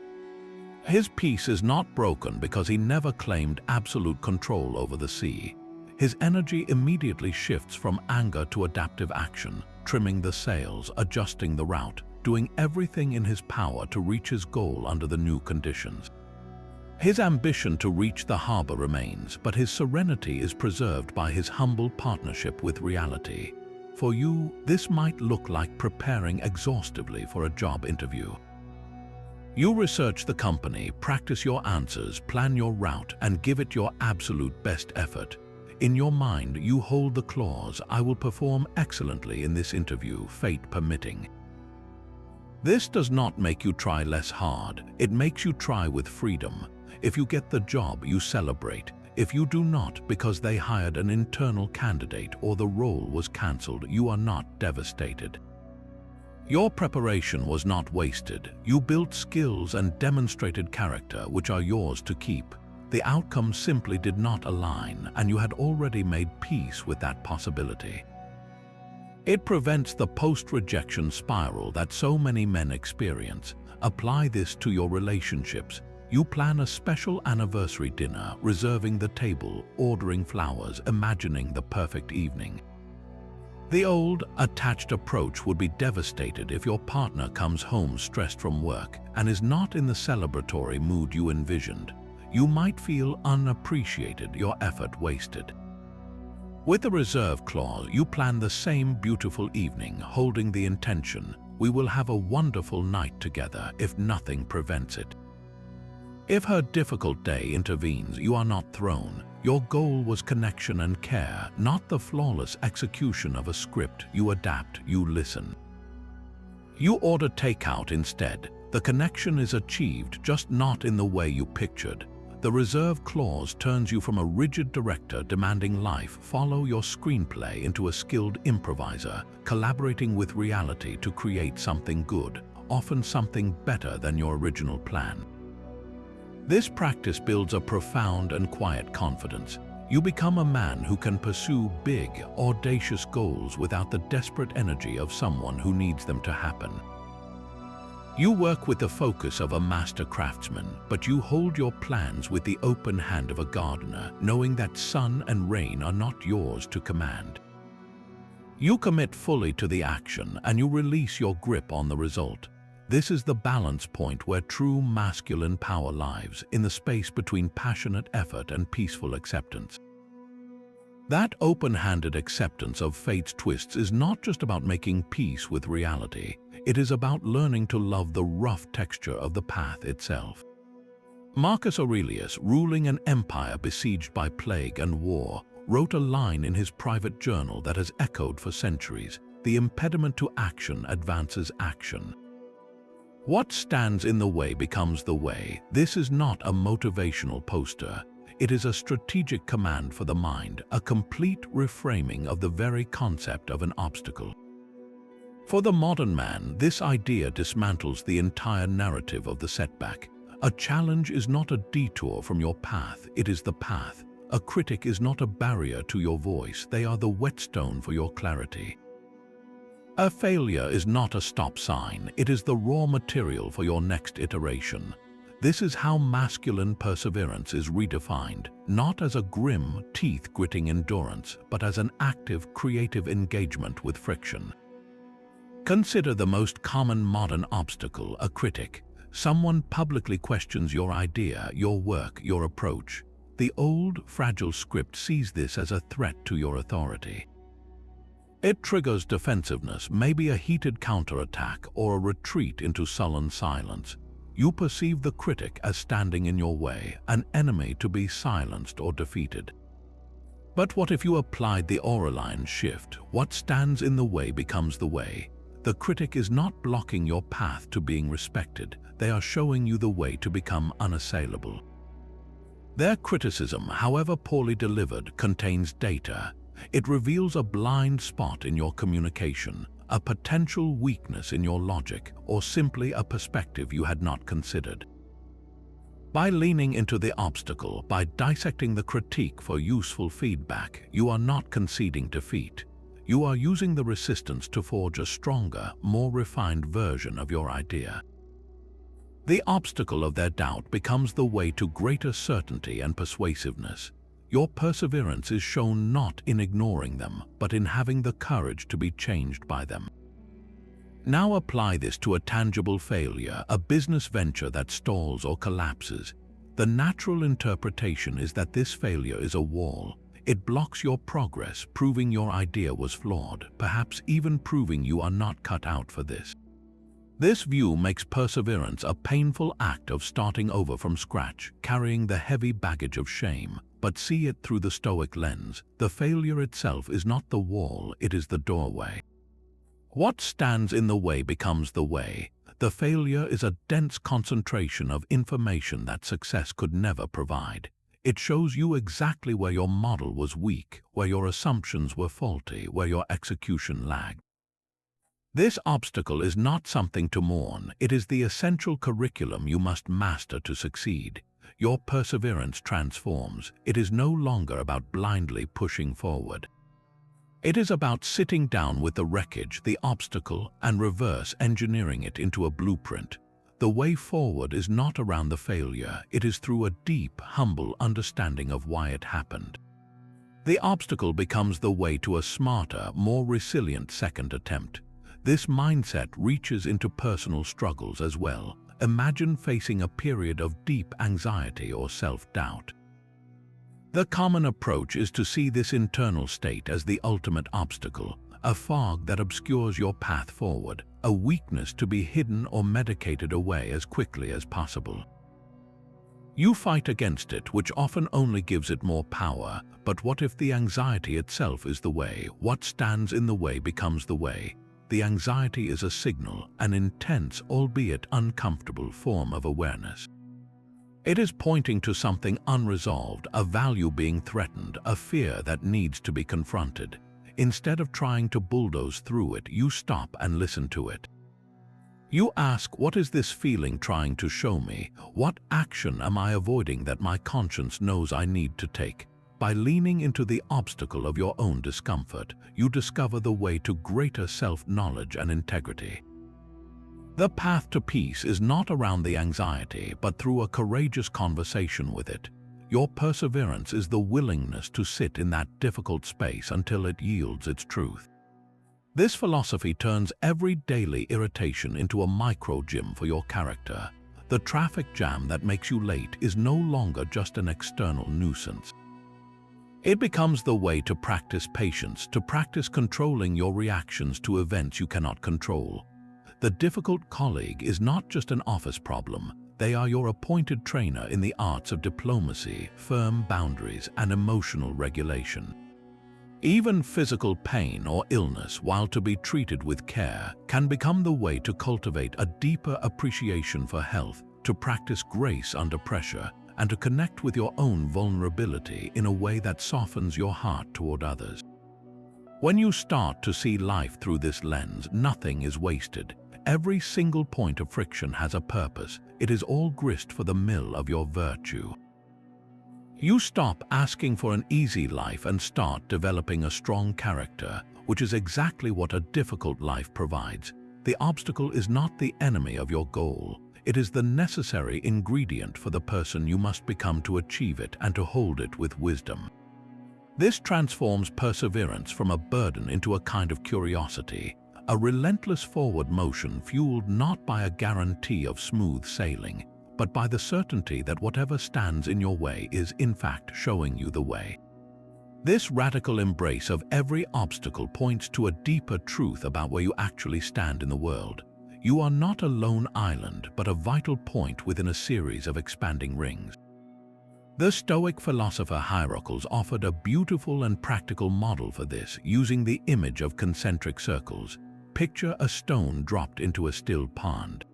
His peace is not broken because he never claimed absolute control over the sea. His energy immediately shifts from anger to adaptive action, trimming the sails, adjusting the route, doing everything in his power to reach his goal under the new conditions. His ambition to reach the harbor remains, but his serenity is preserved by his humble partnership with reality. For you, this might look like preparing exhaustively for a job interview. You research the company, practice your answers, plan your route, and give it your absolute best effort. In your mind, you hold the clause, "I will perform excellently in this interview, fate permitting." This does not make you try less hard. It makes you try with freedom. If you get the job, you celebrate. If you do not, because they hired an internal candidate or the role was cancelled, you are not devastated. Your preparation was not wasted. You built skills and demonstrated character which are yours to keep. The outcome simply did not align, and you had already made peace with that possibility. It prevents the post-rejection spiral that so many men experience. Apply this to your relationships. You plan a special anniversary dinner, reserving the table, ordering flowers, imagining the perfect evening. The old, attached approach would be devastated if your partner comes home stressed from work and is not in the celebratory mood you envisioned. You might feel unappreciated, your effort wasted. With the reserve clause, you plan the same beautiful evening, holding the intention, "We will have a wonderful night together if nothing prevents it." If her difficult day intervenes, you are not thrown. Your goal was connection and care, not the flawless execution of a script. You adapt, you listen. You order takeout instead. The connection is achieved, just not in the way you pictured. The reserve clause turns you from a rigid director demanding life follow your screenplay into a skilled improviser, collaborating with reality to create something good, often something better than your original plan. This practice builds a profound and quiet confidence. You become a man who can pursue big, audacious goals without the desperate energy of someone who needs them to happen. You work with the focus of a master craftsman, but you hold your plans with the open hand of a gardener, knowing that sun and rain are not yours to command. You commit fully to the action, and you release your grip on the result. This is the balance point where true masculine power lies, in the space between passionate effort and peaceful acceptance. That open-handed acceptance of fate's twists is not just about making peace with reality. It is about learning to love the rough texture of the path itself. Marcus Aurelius, ruling an empire besieged by plague and war, wrote a line in his private journal that has echoed for centuries: "The impediment to action advances action." What stands in the way becomes the way. This is not a motivational poster. It is a strategic command for the mind, a complete reframing of the very concept of an obstacle. For the modern man, this idea dismantles the entire narrative of the setback. A challenge is not a detour from your path, it is the path. A critic is not a barrier to your voice, they are the whetstone for your clarity. A failure is not a stop sign, it is the raw material for your next iteration. This is how masculine perseverance is redefined, not as a grim, teeth-gritting endurance, but as an active, creative engagement with friction. Consider the most common modern obstacle, a critic. Someone publicly questions your idea, your work, your approach. The old, fragile script sees this as a threat to your authority. It triggers defensiveness, maybe a heated counterattack or a retreat into sullen silence. You perceive the critic as standing in your way, an enemy to be silenced or defeated. But what if you applied the Auraline shift? What stands in the way becomes the way. The critic is not blocking your path to being respected, they are showing you the way to become unassailable. Their criticism, however poorly delivered, contains data. It reveals a blind spot in your communication, a potential weakness in your logic, or simply a perspective you had not considered. By leaning into the obstacle, by dissecting the critique for useful feedback, you are not conceding defeat. You are using the resistance to forge a stronger, more refined version of your idea. The obstacle of their doubt becomes the way to greater certainty and persuasiveness. Your perseverance is shown not in ignoring them, but in having the courage to be changed by them. Now apply this to a tangible failure, a business venture that stalls or collapses. The natural interpretation is that this failure is a wall. It blocks your progress, proving your idea was flawed, perhaps even proving you are not cut out for this. This view makes perseverance a painful act of starting over from scratch, carrying the heavy baggage of shame. But see it through the Stoic lens. The failure itself is not the wall, it is the doorway. What stands in the way becomes the way. The failure is a dense concentration of information that success could never provide. It shows you exactly where your model was weak, where your assumptions were faulty, where your execution lagged. This obstacle is not something to mourn, it is the essential curriculum you must master to succeed. Your perseverance transforms. It is no longer about blindly pushing forward. It is about sitting down with the wreckage, the obstacle, and reverse engineering it into a blueprint. The way forward is not around the failure, it is through a deep, humble understanding of why it happened. The obstacle becomes the way to a smarter, more resilient second attempt. This mindset reaches into personal struggles as well. Imagine facing a period of deep anxiety or self-doubt. The common approach is to see this internal state as the ultimate obstacle, a fog that obscures your path forward, a weakness to be hidden or medicated away as quickly as possible. You fight against it, which often only gives it more power, but what if the anxiety itself is the way? What stands in the way becomes the way. The anxiety is a signal, an intense, albeit uncomfortable form of awareness. It is pointing to something unresolved, a value being threatened, a fear that needs to be confronted. Instead of trying to bulldoze through it, you stop and listen to it. You ask, what is this feeling trying to show me? What action am I avoiding that my conscience knows I need to take? By leaning into the obstacle of your own discomfort, you discover the way to greater self-knowledge and integrity. The path to peace is not around the anxiety, but through a courageous conversation with it. Your perseverance is the willingness to sit in that difficult space until it yields its truth. This philosophy turns every daily irritation into a micro-gym for your character. The traffic jam that makes you late is no longer just an external nuisance. It becomes the way to practice patience, to practice controlling your reactions to events you cannot control. The difficult colleague is not just an office problem. They are your appointed trainer in the arts of diplomacy, firm boundaries, and emotional regulation. Even physical pain or illness, while to be treated with care, can become the way to cultivate a deeper appreciation for health, to practice grace under pressure, and to connect with your own vulnerability in a way that softens your heart toward others. When you start to see life through this lens, nothing is wasted. Every single point of friction has a purpose. It is all grist for the mill of your virtue. You stop asking for an easy life and start developing a strong character, which is exactly what a difficult life provides. The obstacle is not the enemy of your goal. It is the necessary ingredient for the person you must become to achieve it and to hold it with wisdom. This transforms perseverance from a burden into a kind of curiosity, a relentless forward motion fueled not by a guarantee of smooth sailing, but by the certainty that whatever stands in your way is in fact showing you the way. This radical embrace of every obstacle points to a deeper truth about where you actually stand in the world. You are not a lone island, but a vital point within a series of expanding rings. The Stoic philosopher Heracles offered a beautiful and practical model for this, using the image of concentric circles. Picture a stone dropped into a still pond.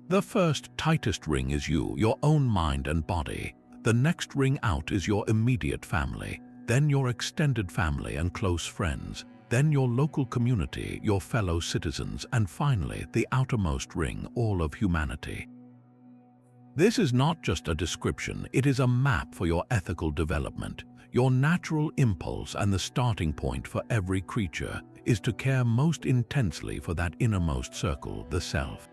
The first, tightest ring is you, your own mind and body. The next ring out is your immediate family, then your extended family and close friends, then your local community, your fellow citizens, and finally, the outermost ring, all of humanity. This is not just a description, it is a map for your ethical development. Your natural impulse and the starting point for every creature is to care most intensely for that innermost circle, the self.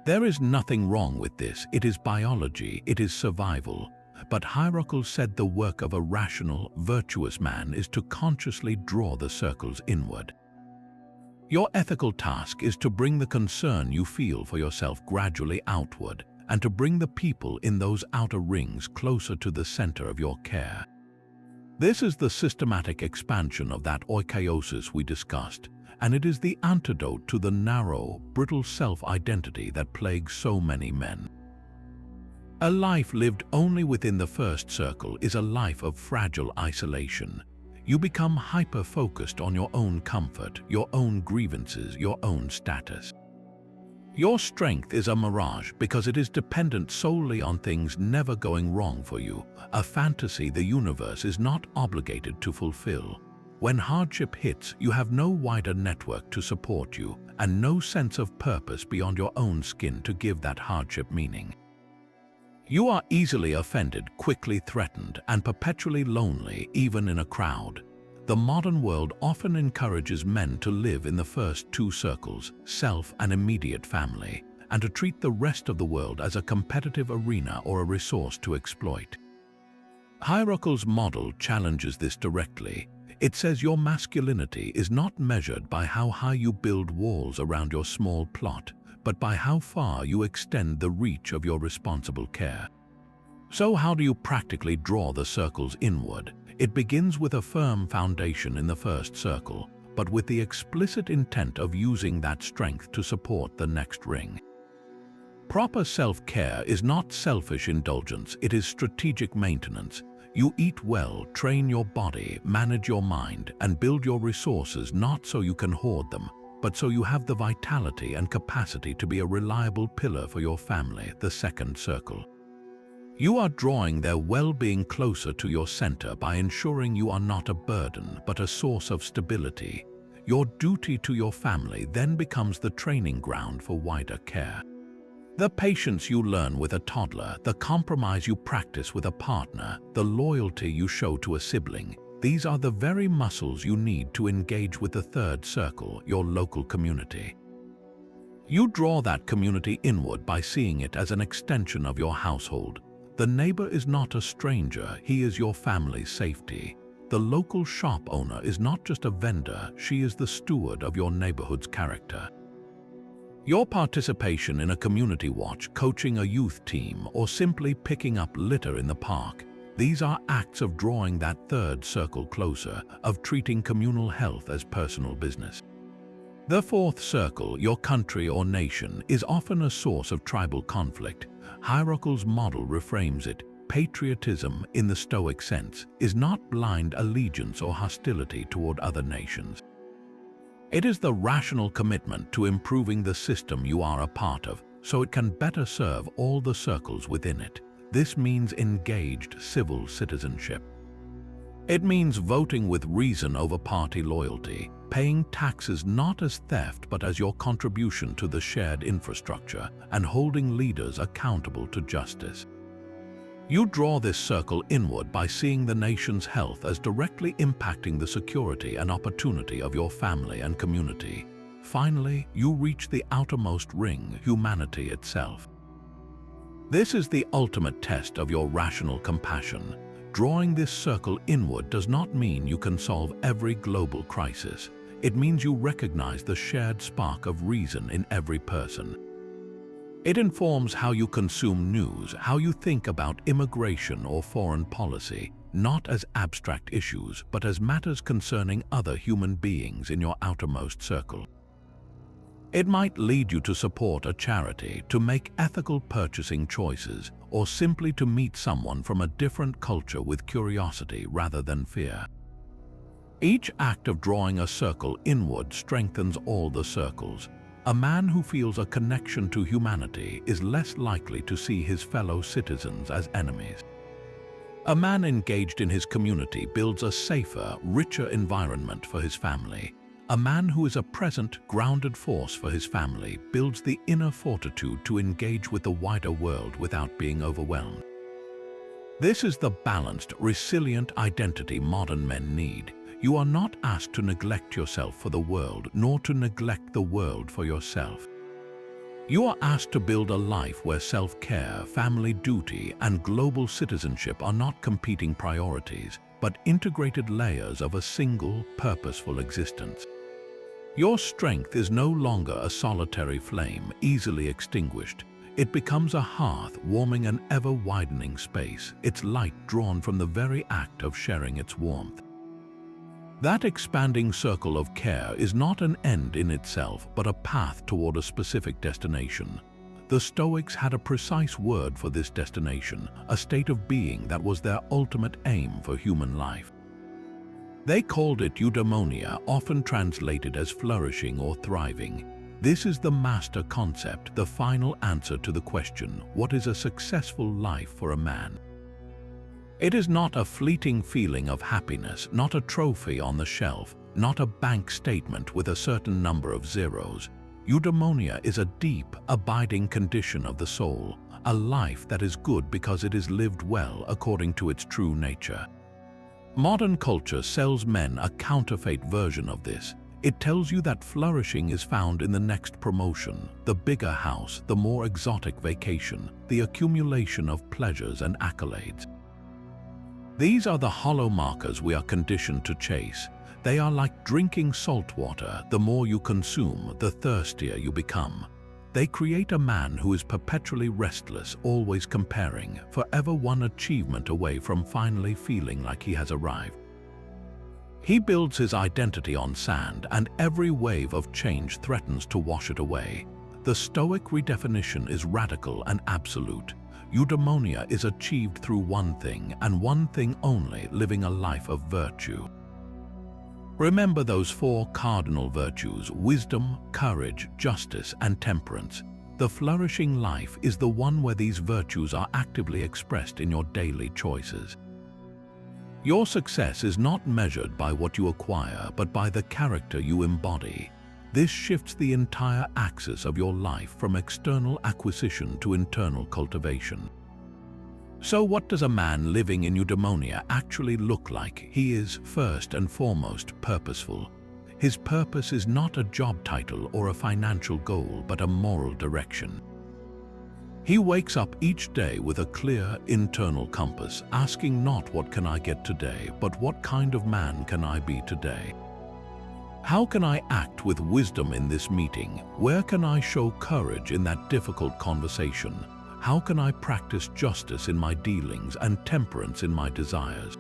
There is nothing wrong with this, it is biology, it is survival. But Heracles said the work of a rational, virtuous man is to consciously draw the circles inward. Your ethical task is to bring the concern you feel for yourself gradually outward, and to bring the people in those outer rings closer to the center of your care. This is the systematic expansion of that oikeiosis we discussed, and it is the antidote to the narrow, brittle self-identity that plagues so many men. A life lived only within the first circle is a life of fragile isolation. You become hyper-focused on your own comfort, your own grievances, your own status. Your strength is a mirage because it is dependent solely on things never going wrong for you, a fantasy the universe is not obligated to fulfill. When hardship hits, you have no wider network to support you and no sense of purpose beyond your own skin to give that hardship meaning. You are easily offended, quickly threatened, and perpetually lonely, even in a crowd. The modern world often encourages men to live in the first two circles, self and immediate family, and to treat the rest of the world as a competitive arena or a resource to exploit. Heracles' model challenges this directly. It says your masculinity is not measured by how high you build walls around your small plot, but by how far you extend the reach of your responsible care. So how do you practically draw the circles inward? It begins with a firm foundation in the first circle, but with the explicit intent of using that strength to support the next ring. Proper self-care is not selfish indulgence, it is strategic maintenance. You eat well, train your body, manage your mind, and build your resources not so you can hoard them, but so you have the vitality and capacity to be a reliable pillar for your family, the second circle. You are drawing their well-being closer to your center by ensuring you are not a burden, but a source of stability. Your duty to your family then becomes the training ground for wider care. The patience you learn with a toddler, the compromise you practice with a partner, the loyalty you show to a sibling, these are the very muscles you need to engage with the third circle, your local community. You draw that community inward by seeing it as an extension of your household. The neighbor is not a stranger, he is your family's safety. The local shop owner is not just a vendor, she is the steward of your neighborhood's character. Your participation in a community watch, coaching a youth team, or simply picking up litter in the park, these are acts of drawing that third circle closer, of treating communal health as personal business. The fourth circle, your country or nation, is often a source of tribal conflict. Heracles' model reframes it. Patriotism, in the Stoic sense, is not blind allegiance or hostility toward other nations. It is the rational commitment to improving the system you are a part of, so it can better serve all the circles within it. This means engaged civil citizenship. It means voting with reason over party loyalty, paying taxes not as theft but as your contribution to the shared infrastructure, and holding leaders accountable to justice. You draw this circle inward by seeing the nation's health as directly impacting the security and opportunity of your family and community. Finally, you reach the outermost ring, humanity itself. This is the ultimate test of your rational compassion. Drawing this circle inward does not mean you can solve every global crisis. It means you recognize the shared spark of reason in every person. It informs how you consume news, how you think about immigration or foreign policy, not as abstract issues, but as matters concerning other human beings in your outermost circle. It might lead you to support a charity, to make ethical purchasing choices, or simply to meet someone from a different culture with curiosity rather than fear. Each act of drawing a circle inward strengthens all the circles. A man who feels a connection to humanity is less likely to see his fellow citizens as enemies. A man engaged in his community builds a safer, richer environment for his family. A man who is a present, grounded force for his family builds the inner fortitude to engage with the wider world without being overwhelmed. This is the balanced, resilient identity modern men need. You are not asked to neglect yourself for the world, nor to neglect the world for yourself. You are asked to build a life where self-care, family duty, and global citizenship are not competing priorities, but integrated layers of a single, purposeful existence. Your strength is no longer a solitary flame, easily extinguished. It becomes a hearth warming an ever-widening space, its light drawn from the very act of sharing its warmth. That expanding circle of care is not an end in itself, but a path toward a specific destination. The Stoics had a precise word for this destination, a state of being that was their ultimate aim for human life. They called it eudaimonia, often translated as flourishing or thriving. This is the master concept, the final answer to the question, what is a successful life for a man? It is not a fleeting feeling of happiness, not a trophy on the shelf, not a bank statement with a certain number of zeros. Eudaimonia is a deep, abiding condition of the soul, a life that is good because it is lived well according to its true nature. Modern culture sells men a counterfeit version of this. It tells you that flourishing is found in the next promotion, the bigger house, the more exotic vacation, the accumulation of pleasures and accolades. These are the hollow markers we are conditioned to chase. They are like drinking salt water. The more you consume, the thirstier you become. They create a man who is perpetually restless, always comparing, forever one achievement away from finally feeling like he has arrived. He builds his identity on sand, and every wave of change threatens to wash it away. The Stoic redefinition is radical and absolute. Eudaimonia is achieved through one thing, and one thing only, living a life of virtue. Remember those four cardinal virtues: wisdom, courage, justice, and temperance. The flourishing life is the one where these virtues are actively expressed in your daily choices. Your success is not measured by what you acquire, but by the character you embody. This shifts the entire axis of your life from external acquisition to internal cultivation. So what does a man living in eudaimonia actually look like? He is, first and foremost, purposeful. His purpose is not a job title or a financial goal, but a moral direction. He wakes up each day with a clear internal compass, asking not what can I get today, but what kind of man can I be today? How can I act with wisdom in this meeting? Where can I show courage in that difficult conversation? How can I practice justice in my dealings and temperance in my desires?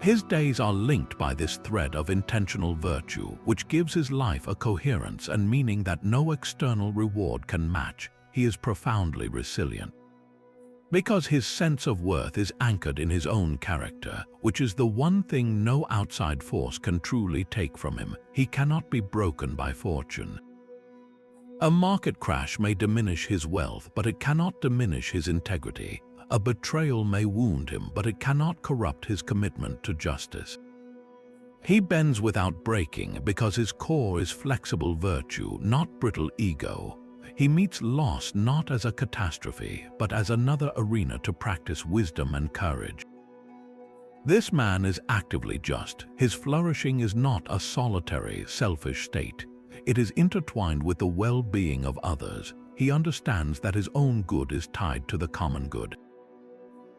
His days are linked by this thread of intentional virtue, which gives his life a coherence and meaning that no external reward can match. He is profoundly resilient. Because his sense of worth is anchored in his own character, which is the one thing no outside force can truly take from him, he cannot be broken by fortune. A market crash may diminish his wealth, but it cannot diminish his integrity. A betrayal may wound him, but it cannot corrupt his commitment to justice. He bends without breaking because his core is flexible virtue, not brittle ego. He meets loss not as a catastrophe, but as another arena to practice wisdom and courage. This man is actively just. His flourishing is not a solitary, selfish state. It is intertwined with the well-being of others. He understands that his own good is tied to the common good.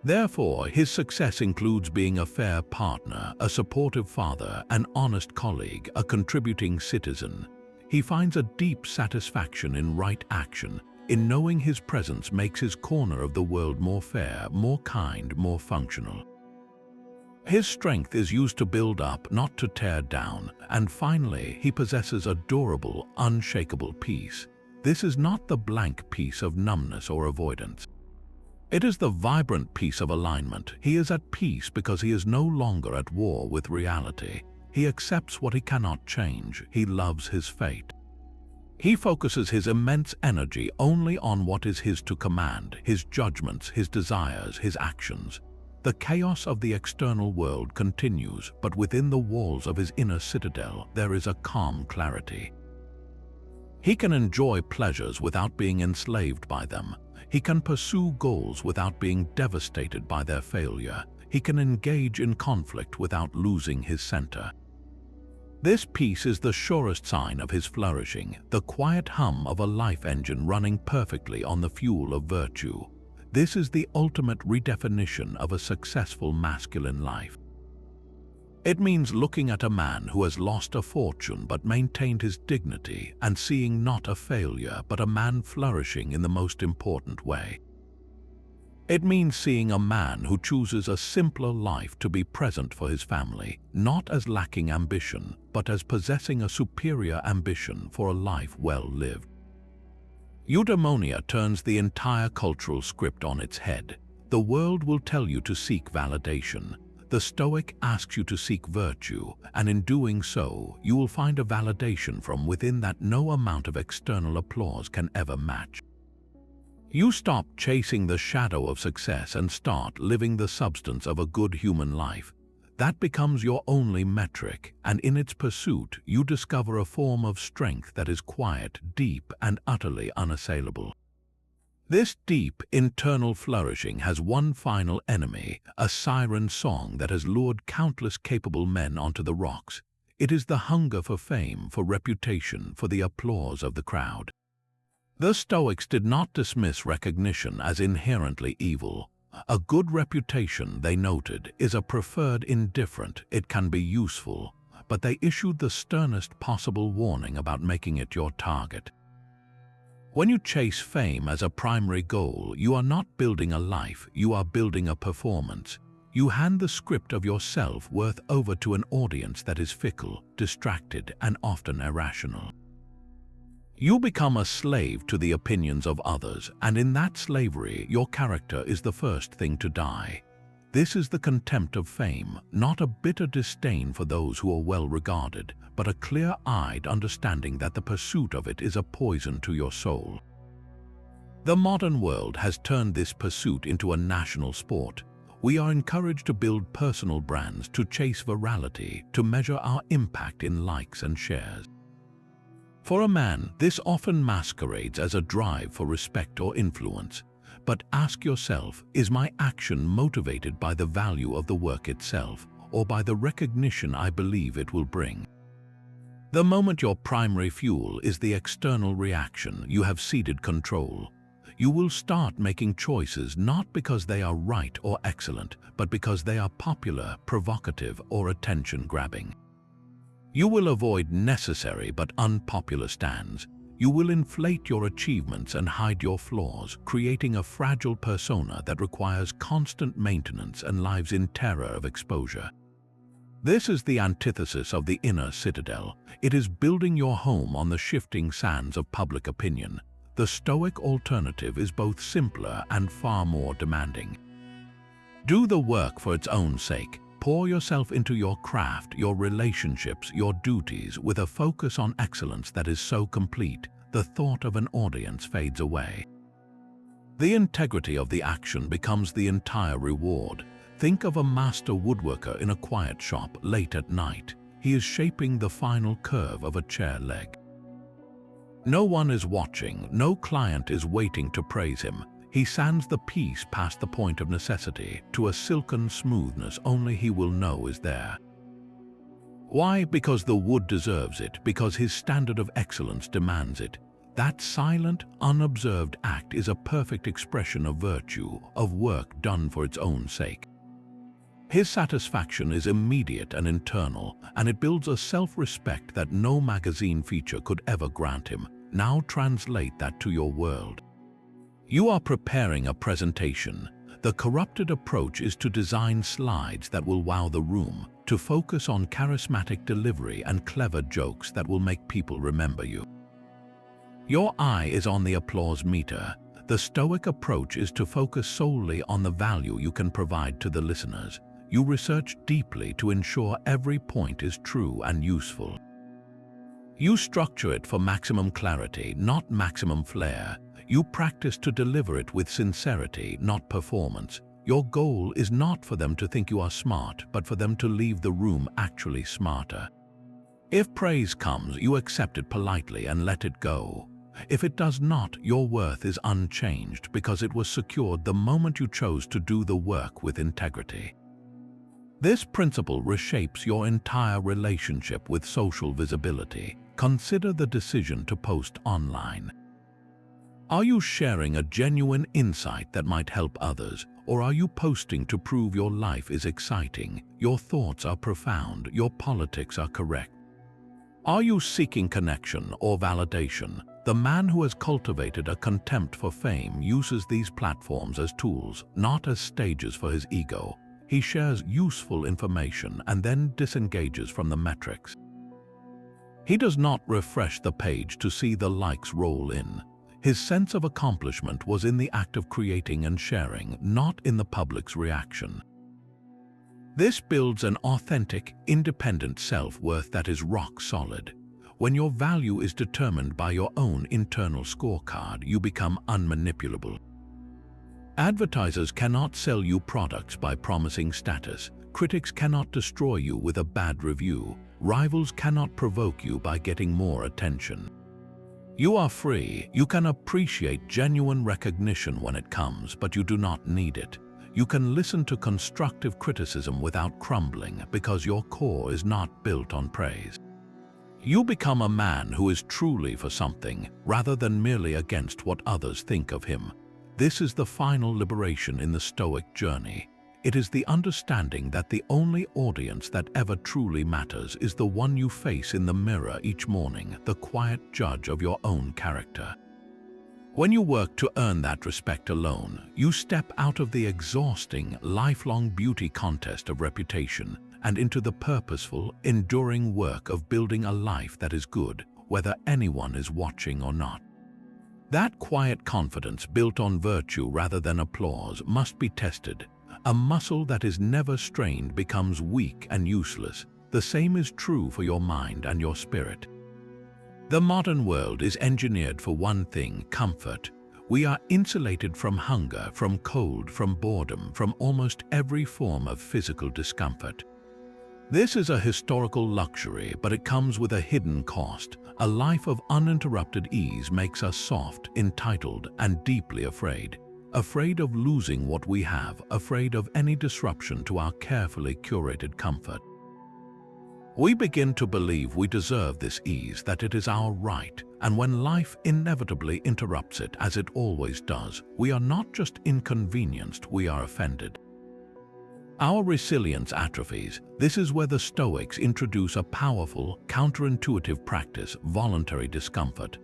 Therefore, his success includes being a fair partner, a supportive father, an honest colleague, a contributing citizen. He finds a deep satisfaction in right action, in knowing his presence makes his corner of the world more fair, more kind, more functional. His strength is used to build up, not to tear down, and finally, he possesses a durable, unshakable peace. This is not the blank peace of numbness or avoidance. It is the vibrant peace of alignment. He is at peace because he is no longer at war with reality. He accepts what he cannot change. He loves his fate. He focuses his immense energy only on what is his to command, his judgments, his desires, his actions. The chaos of the external world continues, but within the walls of his inner citadel there is a calm clarity. He can enjoy pleasures without being enslaved by them. He can pursue goals without being devastated by their failure. He can engage in conflict without losing his center. This peace is the surest sign of his flourishing, the quiet hum of a life engine running perfectly on the fuel of virtue. This is the ultimate redefinition of a successful masculine life. It means looking at a man who has lost a fortune but maintained his dignity and seeing not a failure but a man flourishing in the most important way. It means seeing a man who chooses a simpler life to be present for his family, not as lacking ambition, but as possessing a superior ambition for a life well lived. Eudaimonia turns the entire cultural script on its head. The world will tell you to seek validation. The Stoic asks you to seek virtue, and in doing so, you will find a validation from within that no amount of external applause can ever match. You stop chasing the shadow of success and start living the substance of a good human life. That becomes your only metric, and in its pursuit, you discover a form of strength that is quiet, deep, and utterly unassailable. This deep, internal flourishing has one final enemy, a siren song that has lured countless capable men onto the rocks. It is the hunger for fame, for reputation, for the applause of the crowd. The Stoics did not dismiss recognition as inherently evil. A good reputation, they noted, is a preferred indifferent. It can be useful, but they issued the sternest possible warning about making it your target. When you chase fame as a primary goal, you are not building a life, you are building a performance. You hand the script of your self-worth over to an audience that is fickle, distracted, and often irrational. You become a slave to the opinions of others, and in that slavery, your character is the first thing to die. This is the contempt of fame, not a bitter disdain for those who are well regarded, but a clear-eyed understanding that the pursuit of it is a poison to your soul. The modern world has turned this pursuit into a national sport. We are encouraged to build personal brands, to chase virality, to measure our impact in likes and shares. For a man, this often masquerades as a drive for respect or influence. But ask yourself, is my action motivated by the value of the work itself, or by the recognition I believe it will bring? The moment your primary fuel is the external reaction, you have ceded control. You will start making choices not because they are right or excellent, but because they are popular, provocative, or attention-grabbing. You will avoid necessary but unpopular stands. You will inflate your achievements and hide your flaws, creating a fragile persona that requires constant maintenance and lives in terror of exposure. This is the antithesis of the inner citadel. It is building your home on the shifting sands of public opinion. The Stoic alternative is both simpler and far more demanding. Do the work for its own sake. Pour yourself into your craft, your relationships, your duties, with a focus on excellence that is so complete, the thought of an audience fades away. The integrity of the action becomes the entire reward. Think of a master woodworker in a quiet shop late at night. He is shaping the final curve of a chair leg. No one is watching, no client is waiting to praise him. He sands the piece past the point of necessity to a silken smoothness only he will know is there. Why? Because the wood deserves it, because his standard of excellence demands it. That silent, unobserved act is a perfect expression of virtue, of work done for its own sake. His satisfaction is immediate and internal, and it builds a self-respect that no magazine feature could ever grant him. Now translate that to your world. You are preparing a presentation. The corrupted approach is to design slides that will wow the room, to focus on charismatic delivery and clever jokes that will make people remember you. Your eye is on the applause meter. The Stoic approach is to focus solely on the value you can provide to the listeners. You research deeply to ensure every point is true and useful. You structure it for maximum clarity, not maximum flair. You practice to deliver it with sincerity, not performance. Your goal is not for them to think you are smart, but for them to leave the room actually smarter. If praise comes, you accept it politely and let it go. If it does not, your worth is unchanged because it was secured the moment you chose to do the work with integrity. This principle reshapes your entire relationship with social visibility. Consider the decision to post online. Are you sharing a genuine insight that might help others, or are you posting to prove your life is exciting, your thoughts are profound, your politics are correct? Are you seeking connection or validation? The man who has cultivated a contempt for fame uses these platforms as tools, not as stages for his ego. He shares useful information and then disengages from the metrics. He does not refresh the page to see the likes roll in. His sense of accomplishment was in the act of creating and sharing, not in the public's reaction. This builds an authentic, independent self-worth that is rock solid. When your value is determined by your own internal scorecard, you become unmanipulable. Advertisers cannot sell you products by promising status. Critics cannot destroy you with a bad review. Rivals cannot provoke you by getting more attention. You are free. You can appreciate genuine recognition when it comes, but you do not need it. You can listen to constructive criticism without crumbling because your core is not built on praise. You become a man who is truly for something, rather than merely against what others think of him. This is the final liberation in the Stoic journey. It is the understanding that the only audience that ever truly matters is the one you face in the mirror each morning, the quiet judge of your own character. When you work to earn that respect alone, you step out of the exhausting, lifelong beauty contest of reputation and into the purposeful, enduring work of building a life that is good, whether anyone is watching or not. That quiet confidence built on virtue rather than applause must be tested. A muscle that is never strained becomes weak and useless. The same is true for your mind and your spirit. The modern world is engineered for one thing: comfort. We are insulated from hunger, from cold, from boredom, from almost every form of physical discomfort. This is a historical luxury, but it comes with a hidden cost. A life of uninterrupted ease makes us soft, entitled, and deeply afraid. Afraid of losing what we have, afraid of any disruption to our carefully curated comfort. We begin to believe we deserve this ease, that it is our right, and when life inevitably interrupts it, as it always does, we are not just inconvenienced, we are offended. Our resilience atrophies. This is where the Stoics introduce a powerful, counterintuitive practice: voluntary discomfort.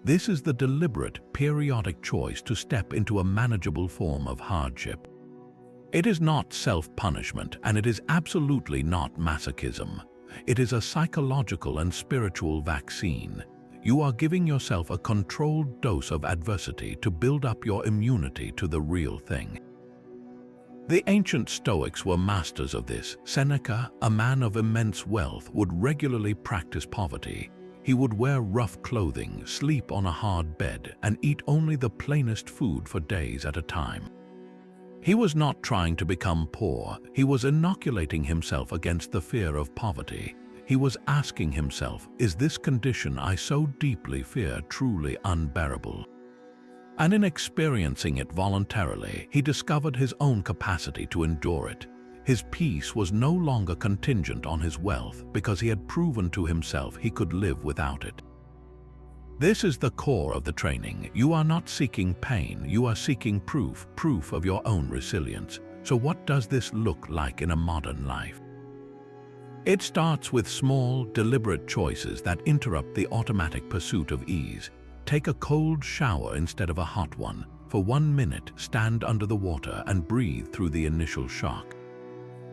This is the deliberate, periodic choice to step into a manageable form of hardship. It is not self-punishment, and it is absolutely not masochism. It is a psychological and spiritual vaccine. You are giving yourself a controlled dose of adversity to build up your immunity to the real thing. The ancient Stoics were masters of this. Seneca, a man of immense wealth, would regularly practice poverty. He would wear rough clothing, sleep on a hard bed, and eat only the plainest food for days at a time. He was not trying to become poor, he was inoculating himself against the fear of poverty. he was asking himself, is this condition I so deeply fear truly unbearable? And in experiencing it voluntarily, he discovered his own capacity to endure it. His peace was no longer contingent on his wealth because he had proven to himself he could live without it. This is the core of the training. You are not seeking pain, you are seeking proof of your own resilience. So what does this look like in a modern life? It starts with small, deliberate choices that interrupt the automatic pursuit of ease. Take a cold shower instead of a hot one. For 1 minute, stand under the water and breathe through the initial shock.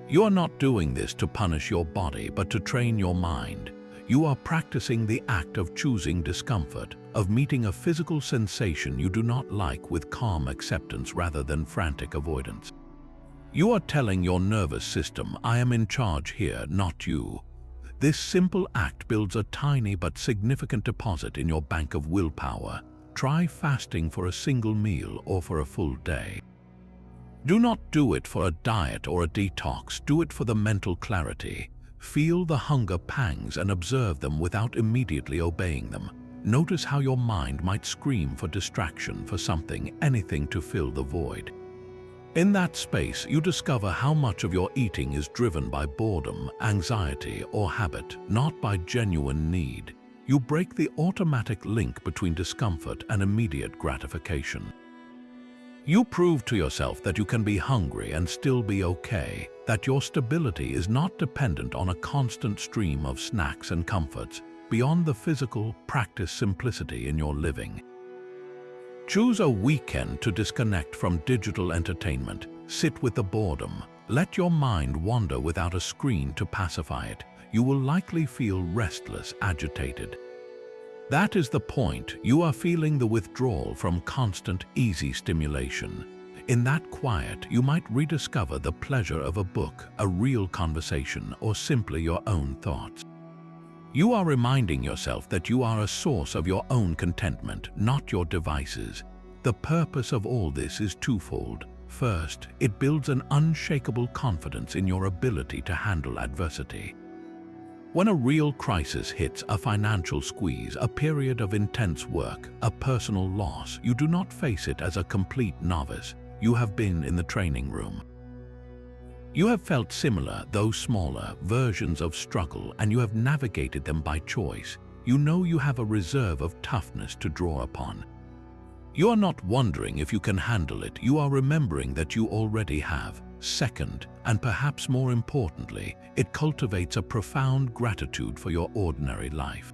You are not doing this to punish your body, but to train your mind. You are practicing the act of choosing discomfort, of meeting a physical sensation you do not like with calm acceptance rather than frantic avoidance. You are telling your nervous system, I am in charge here, not you. This simple act builds a tiny but significant deposit in your bank of willpower. Try fasting for a single meal or for a full day. Do not do it for a diet or a detox, do it for the mental clarity. Feel the hunger pangs and observe them without immediately obeying them. Notice how your mind might scream for distraction, for something, anything to fill the void. In that space, you discover how much of your eating is driven by boredom, anxiety, or habit, not by genuine need. You break the automatic link between discomfort and immediate gratification. You prove to yourself that you can be hungry and still be okay, that your stability is not dependent on a constant stream of snacks and comforts. Beyond the physical, practice simplicity in your living. Choose a weekend to disconnect from digital entertainment. Sit with the boredom. Let your mind wander without a screen to pacify it. You will likely feel restless, agitated. That is the point. You are feeling the withdrawal from constant, easy stimulation. In that quiet, you might rediscover the pleasure of a book, a real conversation, or simply your own thoughts. You are reminding yourself that you are a source of your own contentment, not your devices. The purpose of all this is twofold. First, it builds an unshakable confidence in your ability to handle adversity. When a real crisis hits, a financial squeeze, a period of intense work, a personal loss, you do not face it as a complete novice. You have been in the training room. You have felt similar, though smaller, versions of struggle, and you have navigated them by choice. You know you have a reserve of toughness to draw upon. You are not wondering if you can handle it, you are remembering that you already have. Second, and perhaps more importantly, it cultivates a profound gratitude for your ordinary life.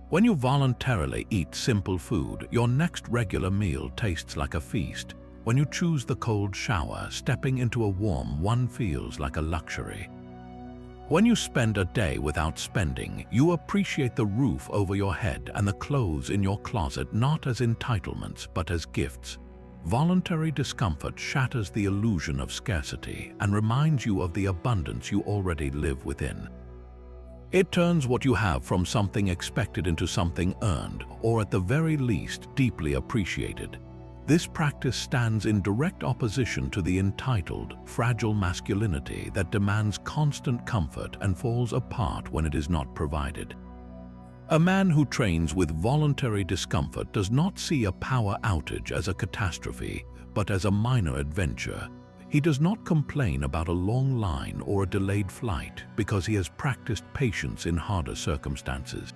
When you voluntarily eat simple food, your next regular meal tastes like a feast. When you choose the cold shower, stepping into a warm one feels like a luxury. When you spend a day without spending, you appreciate the roof over your head and the clothes in your closet not as entitlements but as gifts. Voluntary discomfort shatters the illusion of scarcity and reminds you of the abundance you already live within. It turns what you have from something expected into something earned, or at the very least, deeply appreciated. This practice stands in direct opposition to the entitled, fragile masculinity that demands constant comfort and falls apart when it is not provided. A man who trains with voluntary discomfort does not see a power outage as a catastrophe, but as a minor adventure. He does not complain about a long line or a delayed flight because he has practiced patience in harder circumstances.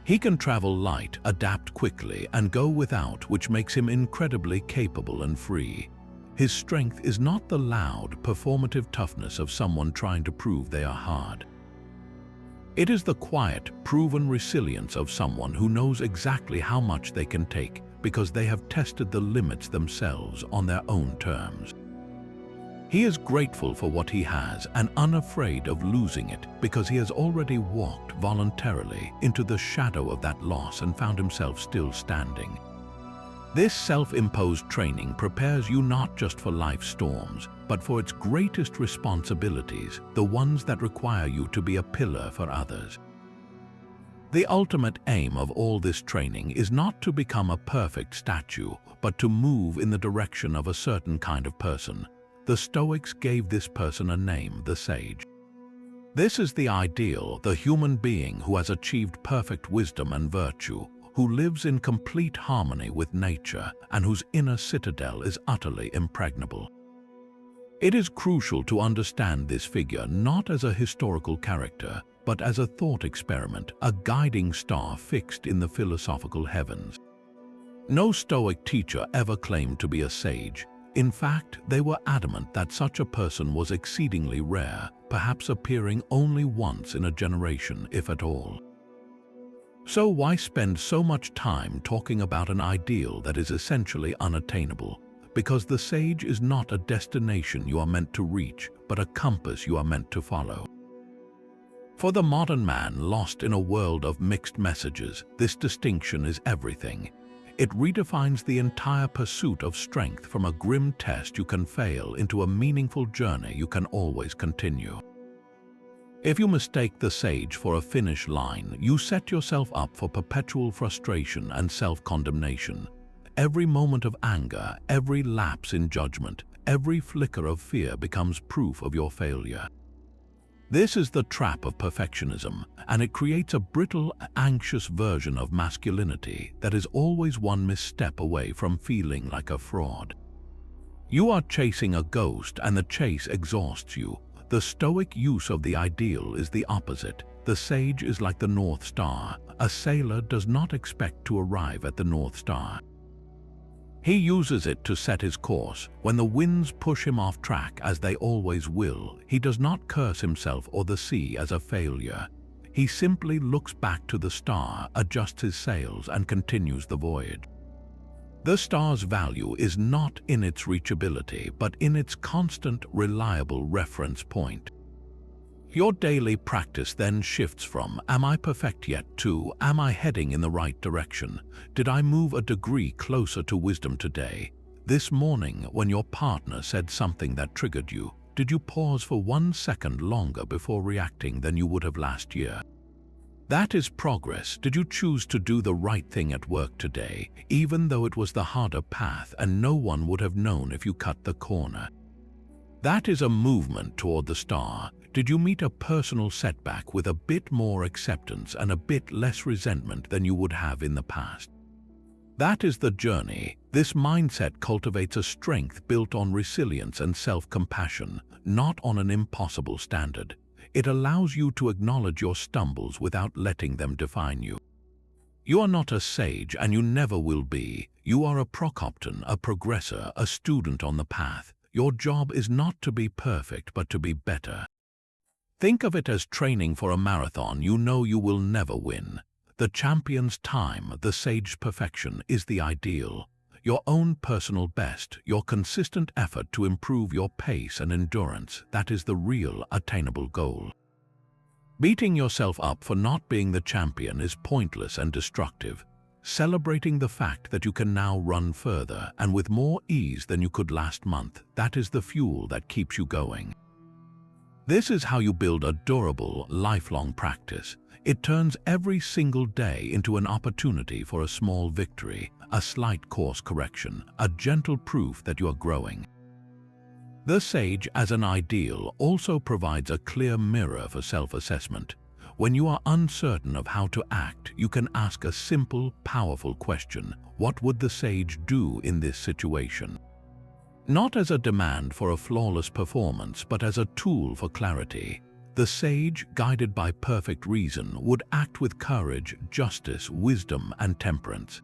He can travel light, adapt quickly, and go without, which makes him incredibly capable and free. His strength is not the loud, performative toughness of someone trying to prove they are hard. It is the quiet, proven resilience of someone who knows exactly how much they can take because they have tested the limits themselves on their own terms. He is grateful for what he has and unafraid of losing it because he has already walked voluntarily into the shadow of that loss and found himself still standing. This self-imposed training prepares you not just for life's storms, but for its greatest responsibilities, the ones that require you to be a pillar for others. The ultimate aim of all this training is not to become a perfect statue, but to move in the direction of a certain kind of person. The Stoics gave this person a name, the sage. This is the ideal, the human being who has achieved perfect wisdom and virtue, who lives in complete harmony with nature and whose inner citadel is utterly impregnable. It is crucial to understand this figure not as a historical character, but as a thought experiment, a guiding star fixed in the philosophical heavens. No Stoic teacher ever claimed to be a sage. In fact, they were adamant that such a person was exceedingly rare, perhaps appearing only once in a generation, if at all. So why spend so much time talking about an ideal that is essentially unattainable? Because the sage is not a destination you are meant to reach, but a compass you are meant to follow. For the modern man lost in a world of mixed messages, this distinction is everything. It redefines the entire pursuit of strength from a grim test you can fail into a meaningful journey you can always continue. If you mistake the sage for a finish line, you set yourself up for perpetual frustration and self-condemnation. Every moment of anger, every lapse in judgment, every flicker of fear becomes proof of your failure. This is the trap of perfectionism, and it creates a brittle, anxious version of masculinity that is always one misstep away from feeling like a fraud. You are chasing a ghost and the chase exhausts you. The Stoic use of the ideal is the opposite. The sage is like the North Star. A sailor does not expect to arrive at the North Star. He uses it to set his course. When the winds push him off track, as they always will, he does not curse himself or the sea as a failure. He simply looks back to the star, adjusts his sails, and continues the voyage. The star's value is not in its reachability, but in its constant, reliable reference point. Your daily practice then shifts from, "Am I perfect yet?" to, "Am I heading in the right direction? Did I move a degree closer to wisdom today?" This morning, when your partner said something that triggered you, did you pause for 1 second longer before reacting than you would have last year? That is progress. Did you choose to do the right thing at work today, even though it was the harder path and no one would have known if you cut the corner? That is a movement toward the star. Did you meet a personal setback with a bit more acceptance and a bit less resentment than you would have in the past? That is the journey. This mindset cultivates a strength built on resilience and self-compassion, not on an impossible standard. It allows you to acknowledge your stumbles without letting them define you. You are not a sage, and you never will be. You are a procopton, a progressor, a student on the path. Your job is not to be perfect, but to be better. Think of it as training for a marathon you know you will never win. The champion's time, the sage's perfection, is the ideal. Your own personal best, your consistent effort to improve your pace and endurance, that is the real attainable goal. Beating yourself up for not being the champion is pointless and destructive. Celebrating the fact that you can now run further and with more ease than you could last month, that is the fuel that keeps you going. This is how you build a durable, lifelong practice. It turns every single day into an opportunity for a small victory, a slight course correction, a gentle proof that you are growing. The sage, as an ideal, also provides a clear mirror for self-assessment. When you are uncertain of how to act, you can ask a simple, powerful question: what would the sage do in this situation? Not as a demand for a flawless performance, but as a tool for clarity. The sage, guided by perfect reason, would act with courage, justice, wisdom, and temperance.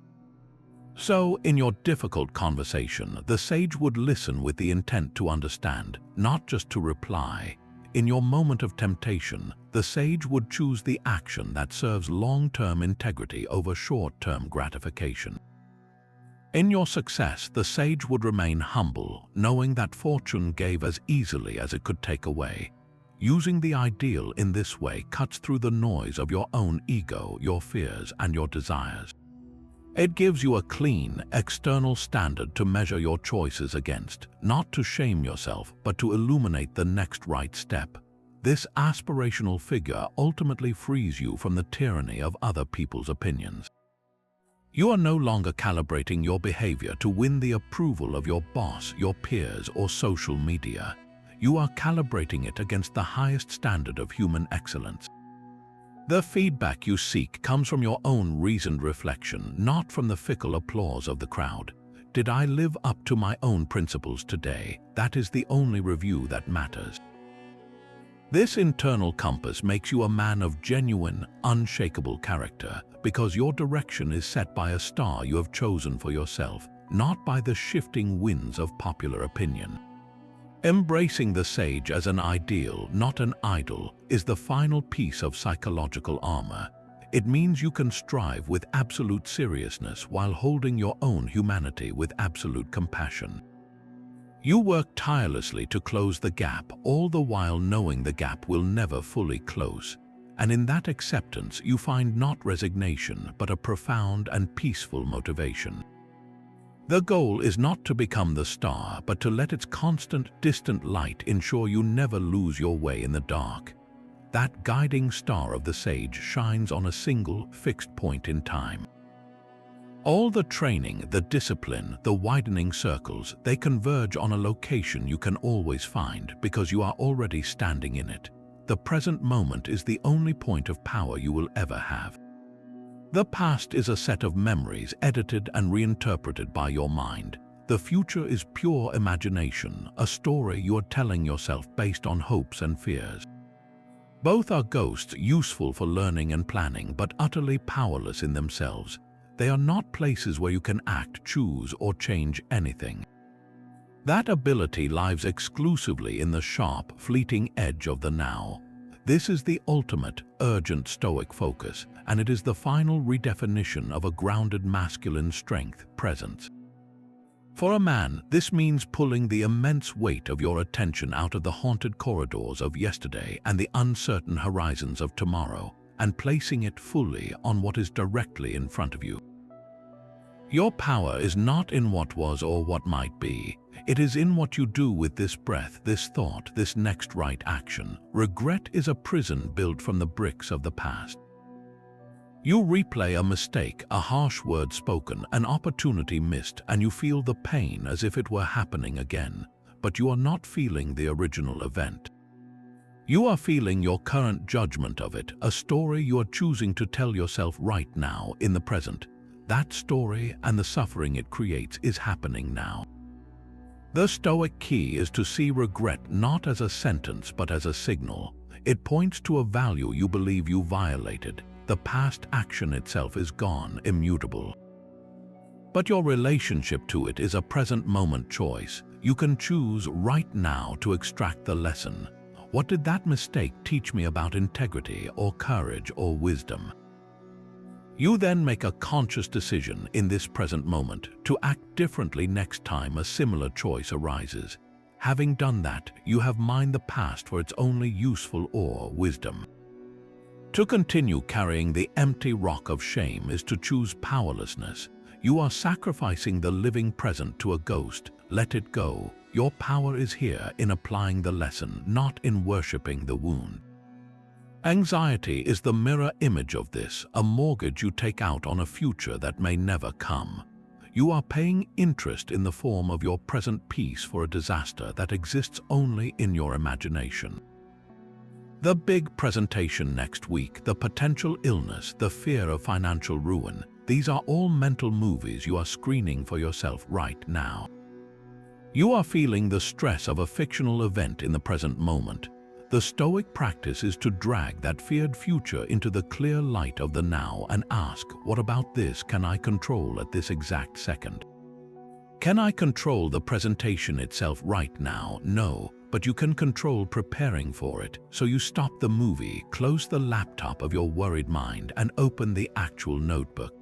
So, in your difficult conversation, the sage would listen with the intent to understand, not just to reply. In your moment of temptation, the sage would choose the action that serves long-term integrity over short-term gratification. In your success, the sage would remain humble, knowing that fortune gave as easily as it could take away. Using the ideal in this way cuts through the noise of your own ego, your fears, and your desires. It gives you a clean, external standard to measure your choices against, not to shame yourself, but to illuminate the next right step. This aspirational figure ultimately frees you from the tyranny of other people's opinions. You are no longer calibrating your behavior to win the approval of your boss, your peers, or social media. you are calibrating it against the highest standard of human excellence. The feedback you seek comes from your own reasoned reflection, not from the fickle applause of the crowd. Did I live up to my own principles today? That is the only review that matters. This internal compass makes you a man of genuine, unshakable character, because your direction is set by a star you have chosen for yourself, not by the shifting winds of popular opinion. Embracing the sage as an ideal, not an idol, is the final piece of psychological armor. It means you can strive with absolute seriousness while holding your own humanity with absolute compassion. You work tirelessly to close the gap, all the while knowing the gap will never fully close. And in that acceptance, you find not resignation, but a profound and peaceful motivation. The goal is not to become the star, but to let its constant, distant light ensure you never lose your way in the dark. That guiding star of the sage shines on a single, fixed point in time. All the training, the discipline, the widening circles, they converge on a location you can always find because you are already standing in it. The present moment is the only point of power you will ever have. The past is a set of memories edited and reinterpreted by your mind. The future is pure imagination, a story you are telling yourself based on hopes and fears. Both are ghosts, useful for learning and planning, but utterly powerless in themselves. They are not places where you can act, choose, or change anything. That ability lies exclusively in the sharp, fleeting edge of the now. This is the ultimate, urgent Stoic focus, and it is the final redefinition of a grounded masculine strength, presence. For a man, this means pulling the immense weight of your attention out of the haunted corridors of yesterday and the uncertain horizons of tomorrow, and placing it fully on what is directly in front of you. Your power is not in what was or what might be. It is in what you do with this breath, this thought, this next right action. Regret is a prison built from the bricks of the past. You replay a mistake, a harsh word spoken, an opportunity missed, and you feel the pain as if it were happening again, but you are not feeling the original event. You are feeling your current judgment of it, a story you are choosing to tell yourself right now, in the present. That story and the suffering it creates is happening now. The Stoic key is to see regret not as a sentence but as a signal. It points to a value you believe you violated. The past action itself is gone, immutable. But your relationship to it is a present moment choice. You can choose right now to extract the lesson. What did that mistake teach me about integrity or courage or wisdom? You then make a conscious decision in this present moment to act differently next time a similar choice arises. Having done that, you have mined the past for its only useful or wisdom. To continue carrying the empty rock of shame is to choose powerlessness. You are sacrificing the living present to a ghost. Let it go. Your power is here in applying the lesson, not in worshipping the wound. Anxiety is the mirror image of this, a mortgage you take out on a future that may never come. You are paying interest in the form of your present peace for a disaster that exists only in your imagination. The big presentation next week, the potential illness, the fear of financial ruin, these are all mental movies you are screening for yourself right now. You are feeling the stress of a fictional event in the present moment. The Stoic practice is to drag that feared future into the clear light of the now and ask, what about this can I control at this exact second? Can I control the presentation itself right now? No, but you can control preparing for it. So you stop the movie, close the laptop of your worried mind, and open the actual notebook.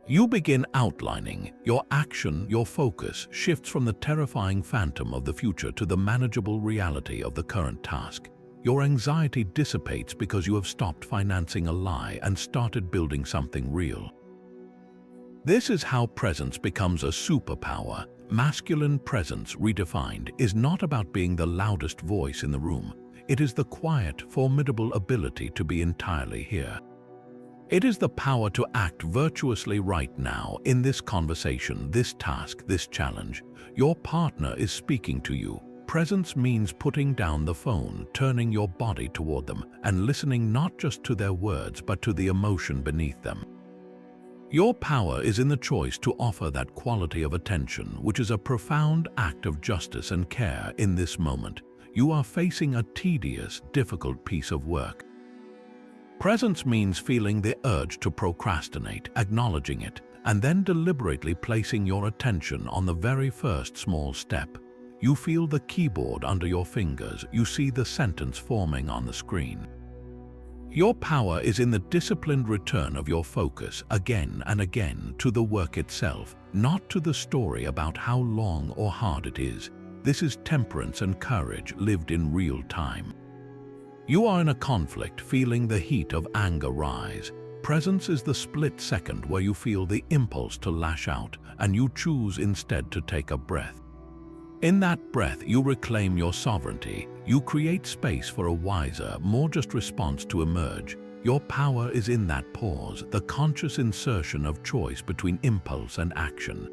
You begin outlining. Your action, your focus, shifts from the terrifying phantom of the future to the manageable reality of the current task. Your anxiety dissipates because you have stopped financing a lie and started building something real. This is how presence becomes a superpower. Masculine presence, redefined, is not about being the loudest voice in the room. It is the quiet, formidable ability to be entirely here. It is the power to act virtuously right now in this conversation, this task, this challenge. Your partner is speaking to you. Presence means putting down the phone, turning your body toward them, and listening not just to their words but to the emotion beneath them. Your power is in the choice to offer that quality of attention, which is a profound act of justice and care in this moment. You are facing a tedious, difficult piece of work. Presence means feeling the urge to procrastinate, acknowledging it, and then deliberately placing your attention on the very first small step. You feel the keyboard under your fingers, you see the sentence forming on the screen. Your power is in the disciplined return of your focus again and again to the work itself, not to the story about how long or hard it is. This is temperance and courage lived in real time. You are in a conflict, feeling the heat of anger rise. Presence is the split second where you feel the impulse to lash out, and you choose instead to take a breath. In that breath, you reclaim your sovereignty. You create space for a wiser, more just response to emerge. Your power is in that pause, the conscious insertion of choice between impulse and action.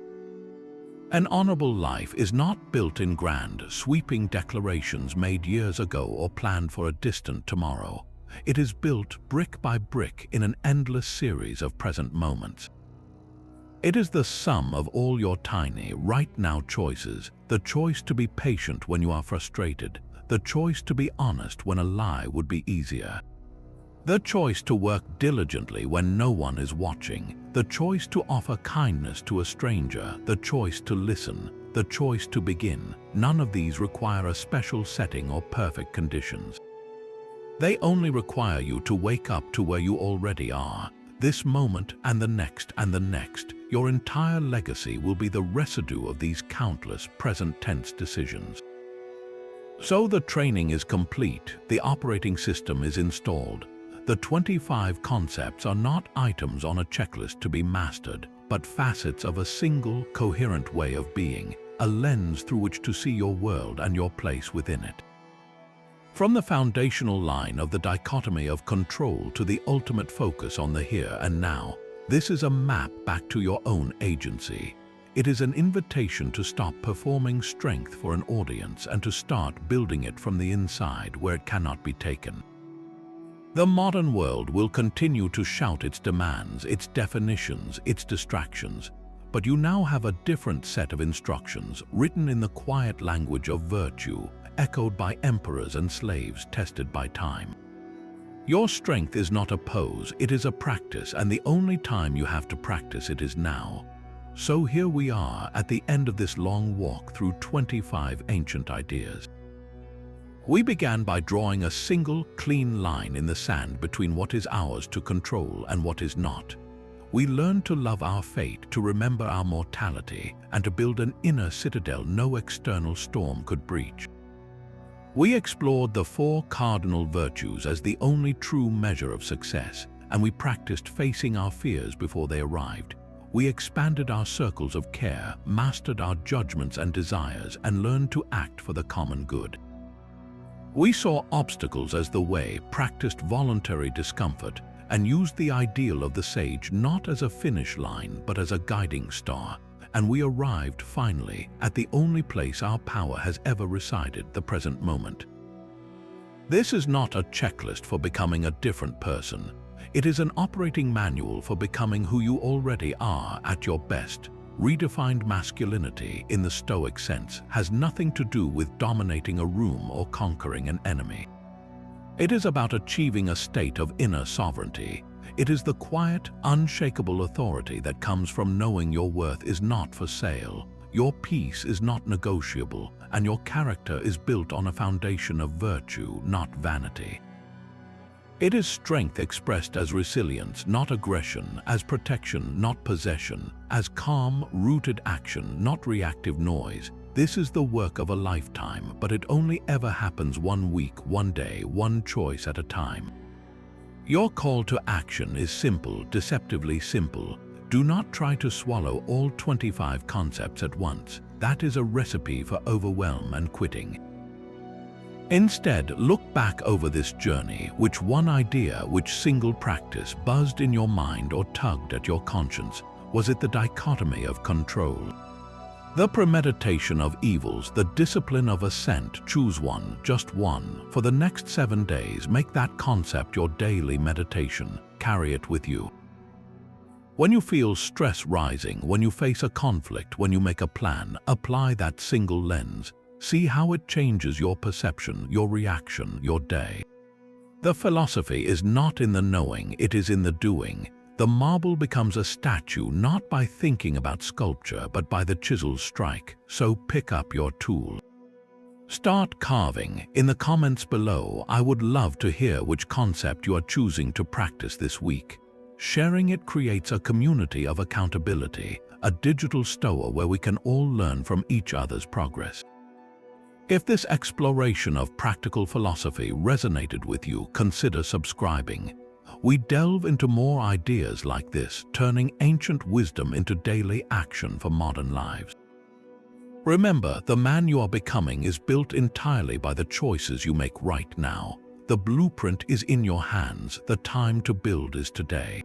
An honorable life is not built in grand, sweeping declarations made years ago or planned for a distant tomorrow. It is built brick by brick in an endless series of present moments. It is the sum of all your tiny, right-now choices, the choice to be patient when you are frustrated, the choice to be honest when a lie would be easier, the choice to work diligently when no one is watching, the choice to offer kindness to a stranger, the choice to listen, the choice to begin. None of these require a special setting or perfect conditions. They only require you to wake up to where you already are. This moment and the next and the next. Your entire legacy will be the residue of these countless present tense decisions. So the training is complete, the operating system is installed. The 25 concepts are not items on a checklist to be mastered, but facets of a single, coherent way of being, a lens through which to see your world and your place within it. From the foundational line of the dichotomy of control to the ultimate focus on the here and now, this is a map back to your own agency. It is an invitation to stop performing strength for an audience and to start building it from the inside where it cannot be taken. The modern world will continue to shout its demands, its definitions, its distractions, but you now have a different set of instructions written in the quiet language of virtue, echoed by emperors and slaves tested by time. Your strength is not a pose, it is a practice, and the only time you have to practice it is now. So here we are at the end of this long walk through 25 ancient ideas. We began by drawing a single, clean line in the sand between what is ours to control and what is not. We learned to love our fate, to remember our mortality, and to build an inner citadel no external storm could breach. We explored the 4 cardinal virtues as the only true measure of success, and we practiced facing our fears before they arrived. We expanded our circles of care, mastered our judgments and desires, and learned to act for the common good. We saw obstacles as the way, practiced voluntary discomfort, and used the ideal of the sage not as a finish line but as a guiding star. And we arrived finally at the only place our power has ever resided, the present moment. This is not a checklist for becoming a different person. It is an operating manual for becoming who you already are at your best. Redefined masculinity, in the Stoic sense, has nothing to do with dominating a room or conquering an enemy. It is about achieving a state of inner sovereignty. It is the quiet, unshakable authority that comes from knowing your worth is not for sale, your peace is not negotiable, and your character is built on a foundation of virtue, not vanity. It is strength expressed as resilience, not aggression, as protection, not possession, as calm, rooted action, not reactive noise. This is the work of a lifetime, but it only ever happens 1 week, 1 day, 1 choice at a time. Your call to action is simple, deceptively simple. Do not try to swallow all 25 concepts at once. That is a recipe for overwhelm and quitting. Instead, look back over this journey. Which one idea, which single practice buzzed in your mind or tugged at your conscience? Was it the dichotomy of control? The premeditation of evils, the discipline of ascent. Choose one, just one. For the next 7 days, make that concept your daily meditation. Carry it with you. When you feel stress rising, when you face a conflict, when you make a plan, apply that single lens. See how it changes your perception, your reaction, your day. The philosophy is not in the knowing, it is in the doing. The marble becomes a statue not by thinking about sculpture, but by the chisel's strike. So pick up your tool. Start carving. In the comments below, I would love to hear which concept you are choosing to practice this week. Sharing it creates a community of accountability, a digital Stoa where we can all learn from each other's progress. If this exploration of practical philosophy resonated with you, consider subscribing. We delve into more ideas like this, turning ancient wisdom into daily action for modern lives. Remember, the man you are becoming is built entirely by the choices you make right now. The blueprint is in your hands. The time to build is today.